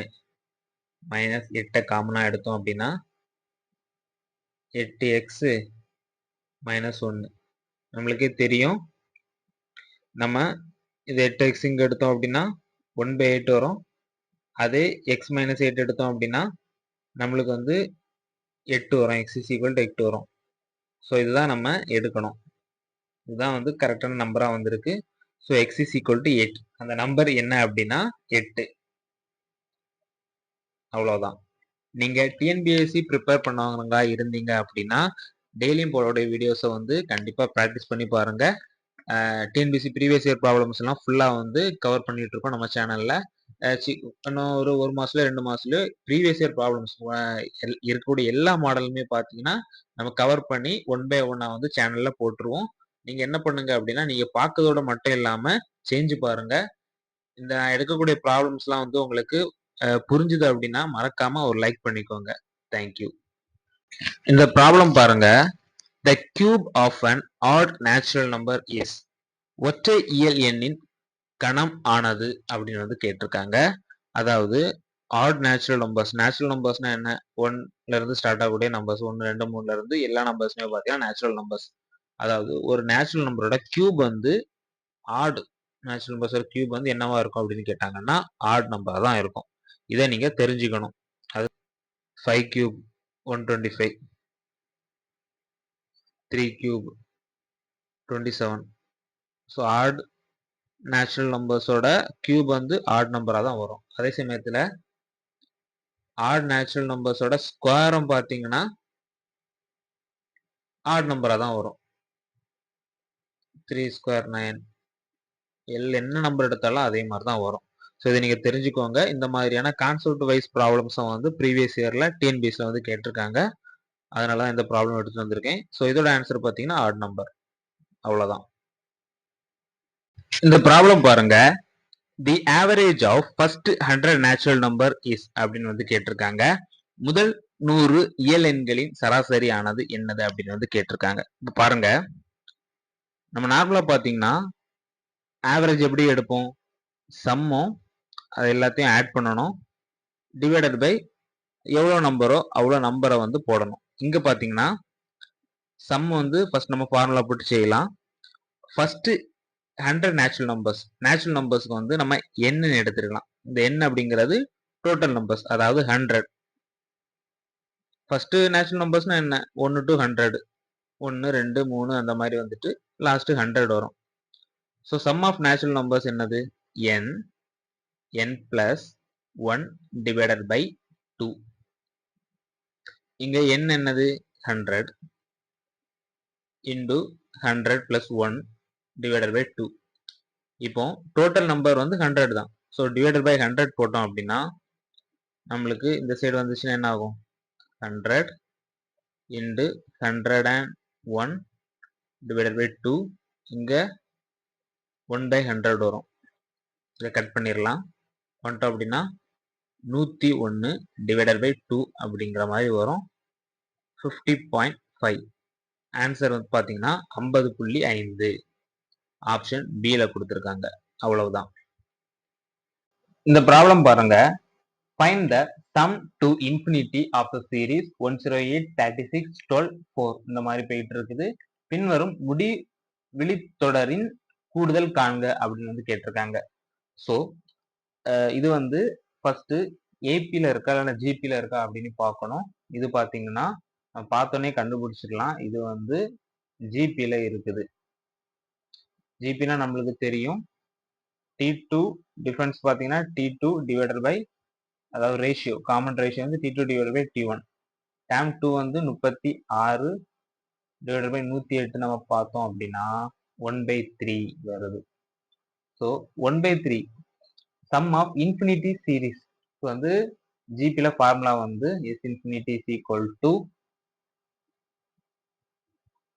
-8 காமனா எடுத்தோம் அப்படின்னா 8x - 1. நம்மளுக்கே தெரியும், நம்ம இது 8x இங்க எடுத்தோம் அப்படின்னா 1/8 வரும். அதே x - 8 எடுத்தோம் அப்படின்னா நம்மளுக்கு வந்து 8 வரும். x = 8 வரும். ஸோ இதுதான் நம்ம எடுக்கணும். இதுதான் வந்து கரெக்டான நம்பரா வந்திருக்கு. So x = 8. அந்த நம்பர் என்ன அப்படின்னா 8. அவ்வளவுதான். நீங்க டிஎன்பிஎஸ்சி ப்ரிப்பேர் பண்ணவங்களா இருந்தீங்க அப்படின்னா டெய்லியும் போடக்கூடிய வீடியோஸை வந்து கண்டிப்பா ப்ராக்டிஸ் பண்ணி பாருங்க. டிஎன்பிஎஸ்சி ப்ரீவியஸ் இயர் ப்ராப்ளம்ஸ் எல்லாம் ஃபுல்லா வந்து கவர் பண்ணிட்டு இருக்கோம் நம்ம சேனல்ல. இன்னும் ஒரு மாசத்துல 2 மாசத்துல ப்ரீவியஸ் இயர் ப்ராப்ளம்ஸ் இருக்கக்கூடிய எல்லா மாடலுமே பார்த்தீங்கன்னா நம்ம கவர் பண்ணி 1 by 1 வந்து சேனல்ல போட்டுருவோம். நீங்க என்ன பண்ணுங்க அப்படின்னா நீங்க பார்க்கறதோட மட்டும் இல்லாம செஞ்சு பாருங்க. இந்த எடுக்கக்கூடிய ப்ராப்ளம்ஸ்லாம் வந்து உங்களுக்கு புரிஞ்சுது அப்படின்னா மறக்காம ஒரு லைக் பண்ணிக்கோங்க. தேங்க்யூ. இந்த ப்ராப்ளம் பாருங்க. The cube of an odd natural number is ஒற்றை இயல் எண்ணின் கணம் ஆனது அப்படின்னு வந்து கேட்டிருக்காங்க. அதாவது ஆட் நேச்சுரல் நம்பர்ஸ்னா என்ன? 1ல இருந்து ஸ்டார்ட் ஆகக்கூடிய நம்பர்ஸ், 1 2 3ல இருந்து எல்லா நம்பர்ஸுமே பார்த்தீங்கன்னா நேச்சுரல் நம்பர்ஸ். அதாவது ஒரு நேச்சுரல் நம்பரோட கியூப் வந்து ஆட் நேச்சுரல் நம்பர்ஸோட கியூப் வந்து என்னவா இருக்கும் அப்படின்னு கேட்டாங்கன்னா ஆட் நம்பரா தான் இருக்கும். இதை நீங்க தெரிஞ்சுக்கணும். அது 5³ 125, 3³ 27. ஸோ ஆட் நேச்சுரல் நம்பர்ஸோட கியூப் வந்து ஆட் நம்பரா தான் வரும். அதே சமயத்துல ஆட் நேச்சுரல் நம்பர்ஸோட ஸ்கொயரும் பார்த்தீங்கன்னா ஆட் நம்பரா தான் வரும். 3² 9. என்ன நம்பர் எடுத்தாலும் அதே மாதிரி தான் வரும். ஸோ இதை நீங்க தெரிஞ்சுக்கோங்க. இந்த மாதிரியான கான்செப்ட் வைஸ் ப்ராப்ளம்ஸும் வந்து ப்ரீவியஸ் இயர்ல டிஎன்பிஎஸ்சில வந்து கேட்டிருக்காங்க. அதனால தான் இந்த ப்ராப்ளம் எடுத்துட்டு வந்திருக்கேன். ஸோ இதோட ஆன்சர் பார்த்தீங்கன்னா ஆட் நம்பர். அவ்வளவுதான். இந்த ப்ராப்ளம் பாருங்க. The average of first 100 natural number is அப்படின்னு வந்து கேட்டிருக்காங்க. முதல் 100 இயல் எண்களின் சராசரி ஆனது என்னது அப்படின்னு வந்து கேட்டிருக்காங்க. இப்ப பாருங்க, நம்ம நார்மலா பாத்தீங்கன்னா ஆவரேஜ் எப்படி எடுப்போம்? சம்மும் அது எல்லாத்தையும் ஆட் பண்ணணும், டிவைடட் பை எவ்வளவு நம்பரோ அவ்வளவு நம்பரை வந்து போடணும். இங்க பாத்தீங்கன்னா சம் வந்து ஃபர்ஸ்ட் நம்ம ஃபார்முலா போட்டு செய்யலாம். ஃபர்ஸ்ட் 100 நேச்சுரல் நம்பர்ஸ்க்கு வந்து நம்ம n எடுத்துக்கலாம். இந்த n அப்படிங்கிறது டோட்டல் நம்பர்ஸ், அதாவது 100. ஃபர்ஸ்ட் நேச்சுரல் நம்பர்ஸ்னா என்ன? 1 to 100, 1 2 3 அந்த மாதிரி வந்துட்டு லாஸ்ட் 100 வரும். So sum of natural numbers என்னது? n plus 1 divided by 2. இங்க n என்னது? 100 into 100 plus 1 divided by 2. இப்போ டோட்டல் நம்பர் வந்து 100 தான். ஸோ டிவைடட் பை 100 போட்டோம் அப்படின்னா நம்மளுக்கு இந்த சைடு வந்துச்சுன்னா என்ன ஆகும்? 100 into 101 divided by 2. இங்க 1 by 100 வரும். இதை கட் பண்ணிடலாம். பண்ணிட்டோம் அப்படின்னா 101 divided by 2 அப்படிங்கிற மாதிரி வரும். 50.5. ஆன்சர் வந்து பாத்தீங்கன்னா 50.5. ஆப்ஷன் பில கொடுத்திருக்காங்க. அவ்வளவுதான். இந்த ப்ராப்ளம் பாருங்க. Find the sum to infinity of the series 108 36 12 4. இந்த மாதிரி போயிட்டு இருக்குது. பின்வரும் விழித்தொடரின் கூடுதல் காண்க அப்படின்னு வந்து கேட்டிருக்காங்க. ஸோ இது வந்து ஃபர்ஸ்ட் ஏபில இருக்கா இல்லைன்னா ஜிபில இருக்கா அப்படின்னு பார்க்கணும். இது பாத்தீங்கன்னா பார்த்தோன்னே கண்டுபிடிச்சிடலாம். இது வந்து ஜிபில இருக்குது. ஜிபினா நம்மளுக்கு தெரியும். T2 டிஃபரன்ஸ் பாத்தீங்கன்னா T2 டிவைடட் பை, அதாவது ரேஷியோ, காமன் ரேஷியோ வந்து T2 divided by T1. Dam 2 வந்து 36 டிவைடட் பை 108 நம்ம பார்த்தோம் அப்படின்னா 1/3 வருது. So 1/3 sum of infinity series வந்து ஜிபில ஃபார்முலா வந்து S infinity is equal to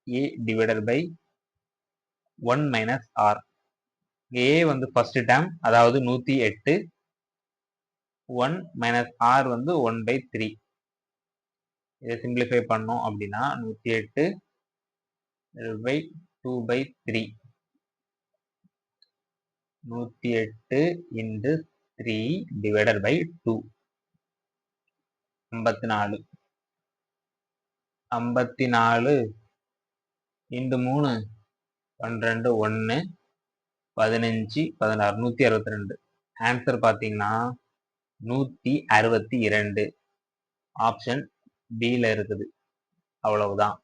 A divided by 1 minus R. A வந்து ஃபர்ஸ்ட் டேம், அதாவது 108. 1 minus R வந்து 1/3. இதை சிம்பிளிஃபை பண்ணோம் அப்படின்னா 108 by 2/3. 108 into 3 divided by 2. 54. 54 into 3 12 1 15 16 162. Answer பாத்தீங்கன்னா 162. ஆப்ஷன் பில இருக்குது. அவ்வளவுதான்.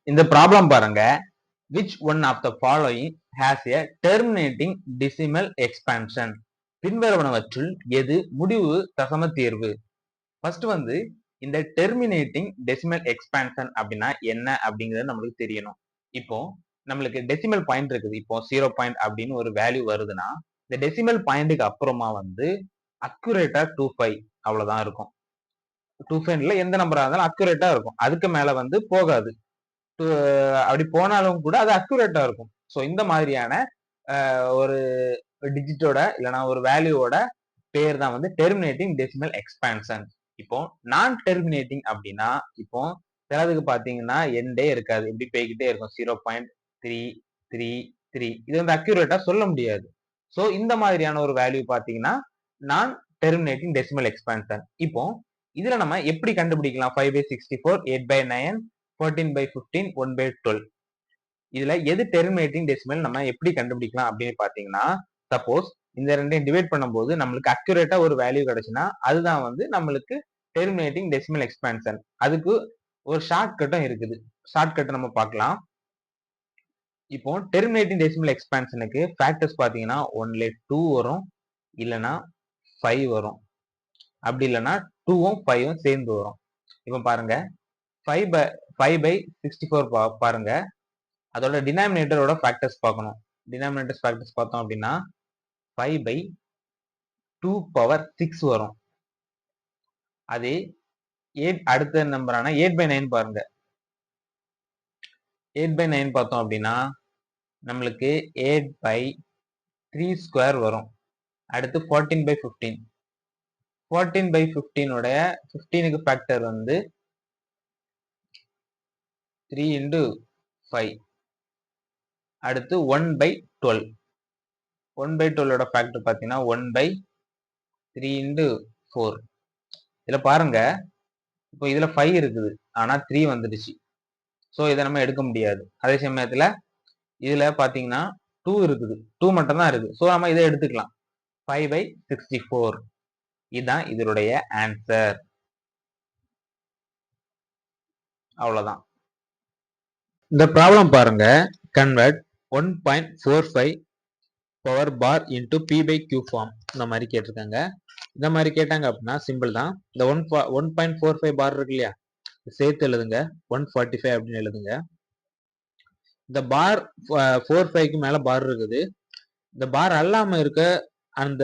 இந்த ப்ராப்ளம் பாருங்க. Which one of the following has a terminating decimal expansion? பின்வருவனவற்றுள் எது முடிவு தசம தீர்வு? ஃபர்ஸ்ட் வந்து இந்த டெர்மினேட்டிங் டெசிமல் எக்ஸ்பான்ஷன் அப்படின்னா என்ன அப்படிங்கிறது நம்மளுக்கு தெரியணும். இப்போ நம்மளுக்கு டெசிமல் பாயிண்ட் இருக்குது. இப்போ 0 பாயிண்ட் அப்படின்னு ஒரு வேல்யூ வருதுன்னா இந்த டெசிமல் பாயிண்ட்டுக்கு அப்புறமா வந்து அக்யூரேட்டா 25 அவ்வளவுதான் இருக்கும். 25ல எந்த நம்பரா இருந்தாலும் அக்யூரேட்டா இருக்கும். அதுக்கு மேல வந்து போகாது. அப்படி போனாலும் கூட அது அக்யூரேட்டா இருக்கும். ஸோ இந்த மாதிரியான ஒரு டிஜிட்டோட இல்லைன்னா ஒரு வேல்யூவோட பேர் தான் வந்து டெர்மினேட்டிங் டெசிமல் எக்ஸ்பான்ஷன். இப்போ நான் டெர்மினேட்டிங் அப்படின்னா இப்போ சிலதுக்கு பாத்தீங்கன்னா எண்டே இருக்காது, இப்படி போய்கிட்டே இருக்கும். 0.333. இது வந்து அக்யூரேட்டா சொல்ல முடியாது. ஸோ இந்த மாதிரியான ஒரு வேல்யூ பாத்தீங்கன்னா நான் டெர்மினேட்டிங் டெசிமல் எக்ஸ்பான்ஷன். இப்போ இதுல நம்ம எப்படி கண்டுபிடிக்கலாம்? 5/64, 8/9, 14/15, 1/12. இதுல எது டெர்மினேட்டிங் டெசிமல் நம்ம எப்படி கண்டுபிடிக்கலாம் அப்படின்னு பாத்தீங்கன்னா, சப்போஸ் இந்த ரெண்டையும் டிவைட் பண்ணும்போது நம்மளுக்கு அக்யூரேட்டா ஒரு வேல்யூ கிடைச்சுன்னா அதுதான் வந்து நம்மளுக்கு டெர்மினேட்டிங் டெசிமல் எக்ஸ்பான்ஷன். அதுக்கு ஒரு ஷார்ட் கட்டும் இருக்குது. ஷார்ட் கட் நம்ம பார்க்கலாம். இப்போ டெர்மினேட்டிங் டெசிமல் எக்ஸ்பான்ஷனுக்கு ஃபேக்டர்ஸ் பாத்தீங்கன்னா ஒன்ல 2 வரும், இல்லைன்னா 5 வரும். அப்படி இல்லைன்னா 2ம் 5ம் சேர்ந்து வரும். இப்போ பாருங்க 5/64 பாருங்க. அதோட டினாமினேட்டரோட ஃபேக்டர்ஸ் பார்க்கணும். டினாமினேட்டர்ஸ் ஃபேக்டர்ஸ் பார்த்தோம் அப்படின்னா 5/2 வரும். அதே அடுத்த நம்பரான 8/9 பாருங்க. 8/9 பார்த்தோம் அப்படின்னா நம்மளுக்கு 8/3² வரும். அடுத்து 14/15. 14/15 உடைய 15க்கு ஃபேக்டர் வந்து 3 into 5. அடுத்து 1/12. 1/12 ஃபேக்டர் பார்த்தீங்கன்னா 1/3 into 4. இதுல பாருங்க, இப்போ இதுல 5 இருக்குது, ஆனா 3 வந்துடுச்சு. ஸோ இதை நம்ம எடுக்க முடியாது. அதே சமயத்துல இதுல பாத்தீங்கன்னா 2 இருக்குது, 2 மட்டும் தான் இருக்கு. சோ நம்ம இதை எடுத்துக்கலாம். 5/64 இதுதான் இதனுடைய ஆன்சர். அவ்வளவுதான். இந்த ப்ராப்ளம் பாருங்க. Convert 1.45 power bar into p/q form இந்த மாதிரி கேட்டிருக்காங்க. இந்த மாதிரி கேட்டாங்க அப்படின்னா சிம்பிள் தான். இந்த 1.45 பார் இருக்கு இல்லையா, சேர்த்து எழுதுங்க. 145 அப்படின்னு எழுதுங்க. இந்த பார் 45க்கு மேல பார் இருக்குது. இந்த பார் அல்லாம இருக்க அந்த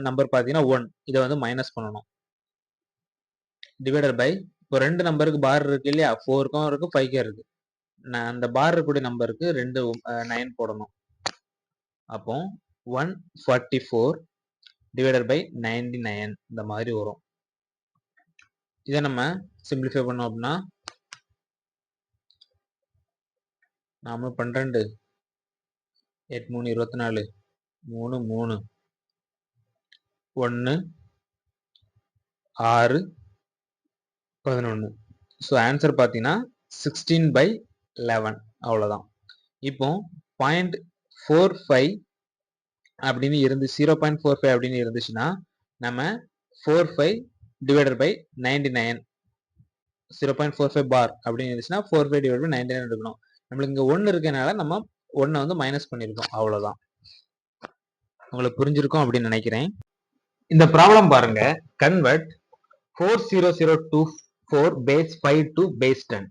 நம்பர் பாத்தீங்கன்னா 1, இதை வந்து மைனஸ் பண்ணணும். டிவைடட் பை இப்போ ரெண்டு நம்பருக்கு பார் இருக்கு இல்லையா, 4க்கும் இருக்கு 5க்கும் இருக்கு. அந்த பார் இருக்கக்கூடிய நம்பருக்கு 2 9 போடணும். அப்போ 144 டிவைடட் பை 99 இந்த மாதிரி வரும். இதை நம்ம சிம்பிளிஃபை பண்ணோம் அப்படின்னா நாம 12 8 3 24 3 3 1 6 11. ஸோ ஆன்சர் பார்த்தீங்கன்னா 16/11 அவ்வளோதான். இப்போ 0.45 அப்படின்னு இருந்து 0.45 அப்படின்னு இருந்துச்சுன்னா நம்ம 45 டிவைடட் பை 99 0.45 பார் அப்படின்னு இருந்துச்சுன்னா 45 டிவைட் பை 99 இருக்கணும். நம்மளுக்கு இங்க 1 இருக்கனால நம்ம 1 வந்து மைனஸ் பண்ணிருக்கோம். அவ்வளவுதான். உங்களுக்கு புரிஞ்சிருக்கும் அப்படின்னு நினைக்கிறேன். இந்த ப்ராப்ளம் பாருங்க. Convert 40024 base 5 to base 10.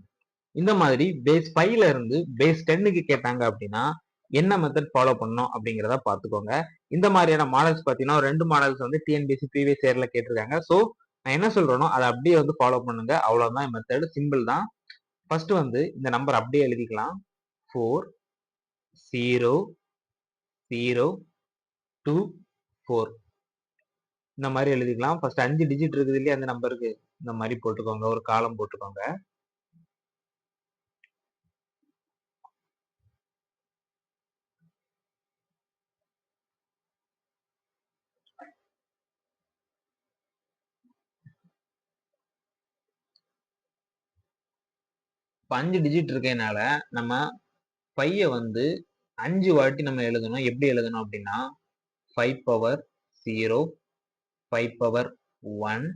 இந்த மாதிரி பேஸ் 5ல இருந்து பேஸ் 10க்கு கேட்டாங்க அப்படின்னா என்ன மெத்தட் ஃபாலோ பண்ணணும் அப்படிங்கிறத பார்த்துக்கோங்க. இந்த மாதிரியான மாடல்ஸ் பார்த்தீங்கன்னா 2 மாடல்ஸ் வந்து டிஎன்பிஎஸ்சி ப்ரீவியஸ் இயர்ல கேட்டிருக்காங்க. ஸோ நான் என்ன சொல்றேனோ அதை அப்படியே வந்து ஃபாலோ பண்ணுங்க. அவ்வளவுதான் மெத்தட், சிம்பிள் தான். ஃபர்ஸ்ட் வந்து இந்த நம்பர் அப்படியே எழுதிக்கலாம். 4 0 0 2 4 இந்த மாதிரி எழுதிக்கலாம். ஃபர்ஸ்ட் 5 டிஜிட் இருக்குது இல்லையா அந்த நம்பருக்கு, இந்த மாதிரி போட்டுக்கோங்க, ஒரு காலம் போட்டுக்கோங்க. இப்போ 5 டிஜிட் இருக்கனால நம்ம 5 வந்து 5 வாட்டி நம்ம எழுதணும். எப்படி எழுதணும் அப்படின்னா 5 power 0 5 power 1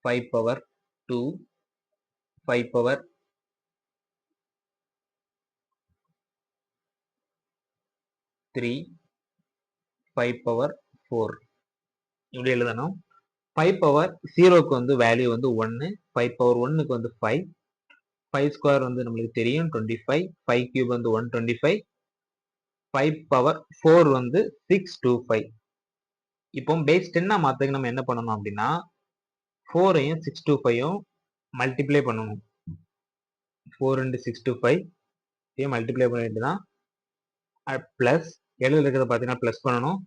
5 power 2 5 power 3 5 power 4 இப்படி எழுதணும். 5 பவர் 0க்கு வந்து வேல்யூ வந்து 1, 5 பவர் 1க்கு வந்து 5, 5 ஸ்கொயர் வந்து நம்மளுக்கு தெரியும் 25, 5 கியூப் வந்து 125, 5 பவர் 4 வந்து 625. இப்போ பேஸ் 10 மாத்துக்கு நம்ம என்ன பண்ணணும் அப்படின்னா 4ஐயும் 625யும் மல்டிப்ளை பண்ணணும். 4 into 625 மல்டிப்ளை பண்ணிட்டு தான் பிளஸ் எழுத இருக்கிறத பார்த்தீங்கன்னா பிளஸ் பண்ணணும்.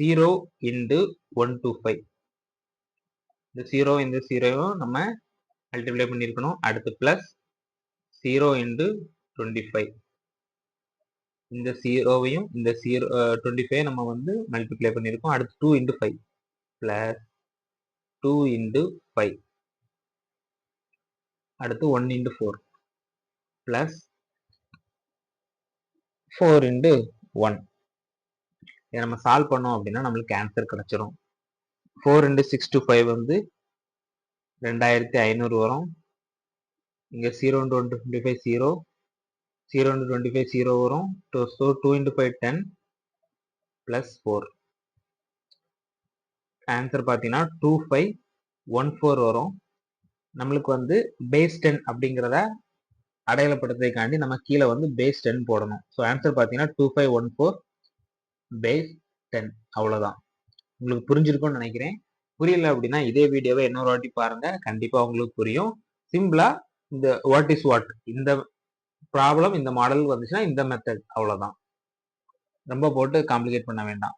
0 into 125 இந்த 0 இந்த 0யும் நம்ம மல்டிப்ளை பண்ணியிருக்கணும். அடுத்து பிளஸ் 0 into 25 இந்த 0வையும் இந்த 25 நம்ம வந்து மல்டிப்ளை பண்ணியிருக்கோம். அடுத்து 2 into 5 பிளஸ் 2 into 5 அடுத்து 1 into 4 பிளஸ் 4 into 1. இதை நம்ம சால்வ் பண்ணோம் அப்படின்னா நம்மளுக்கு ஆன்சர் கிடைச்சிரும். 4 into 625 வந்து 2500 வரும். இங்க 0 into 125 0, 0 into 25 0 வரும். So 2 into 5 10 plus 4. ஆன்சர் பார்த்தீங்கன்னா 2514 வரும். நம்மளுக்கு வந்து பேஸ் 10 அப்படிங்கிறத அடையாளப்படுத்துறதுக்காண்டி நம்ம கீழே வந்து பேஸ் 10 போடணும். ஸோ ஆன்சர் பார்த்தீங்கன்னா 2514 பேஸ் 10 அவ்வளோதான். உங்களுக்கு புரிஞ்சிருக்கும்னு நினைக்கிறேன். புரியல அப்படின்னா இதே வீடியோவை இன்னொரு வாட்டி பாருங்க, கண்டிப்பா உங்களுக்கு புரியும். சிம்பிளா இந்த வாட் இஸ் வாட் இந்த ப்ராப்ளம் இந்த மாடல் வந்துச்சுன்னா இந்த மெத்தட் அவ்வளவுதான். ரொம்ப போட்டு காம்ப்ளிகேட் பண்ண வேண்டாம்.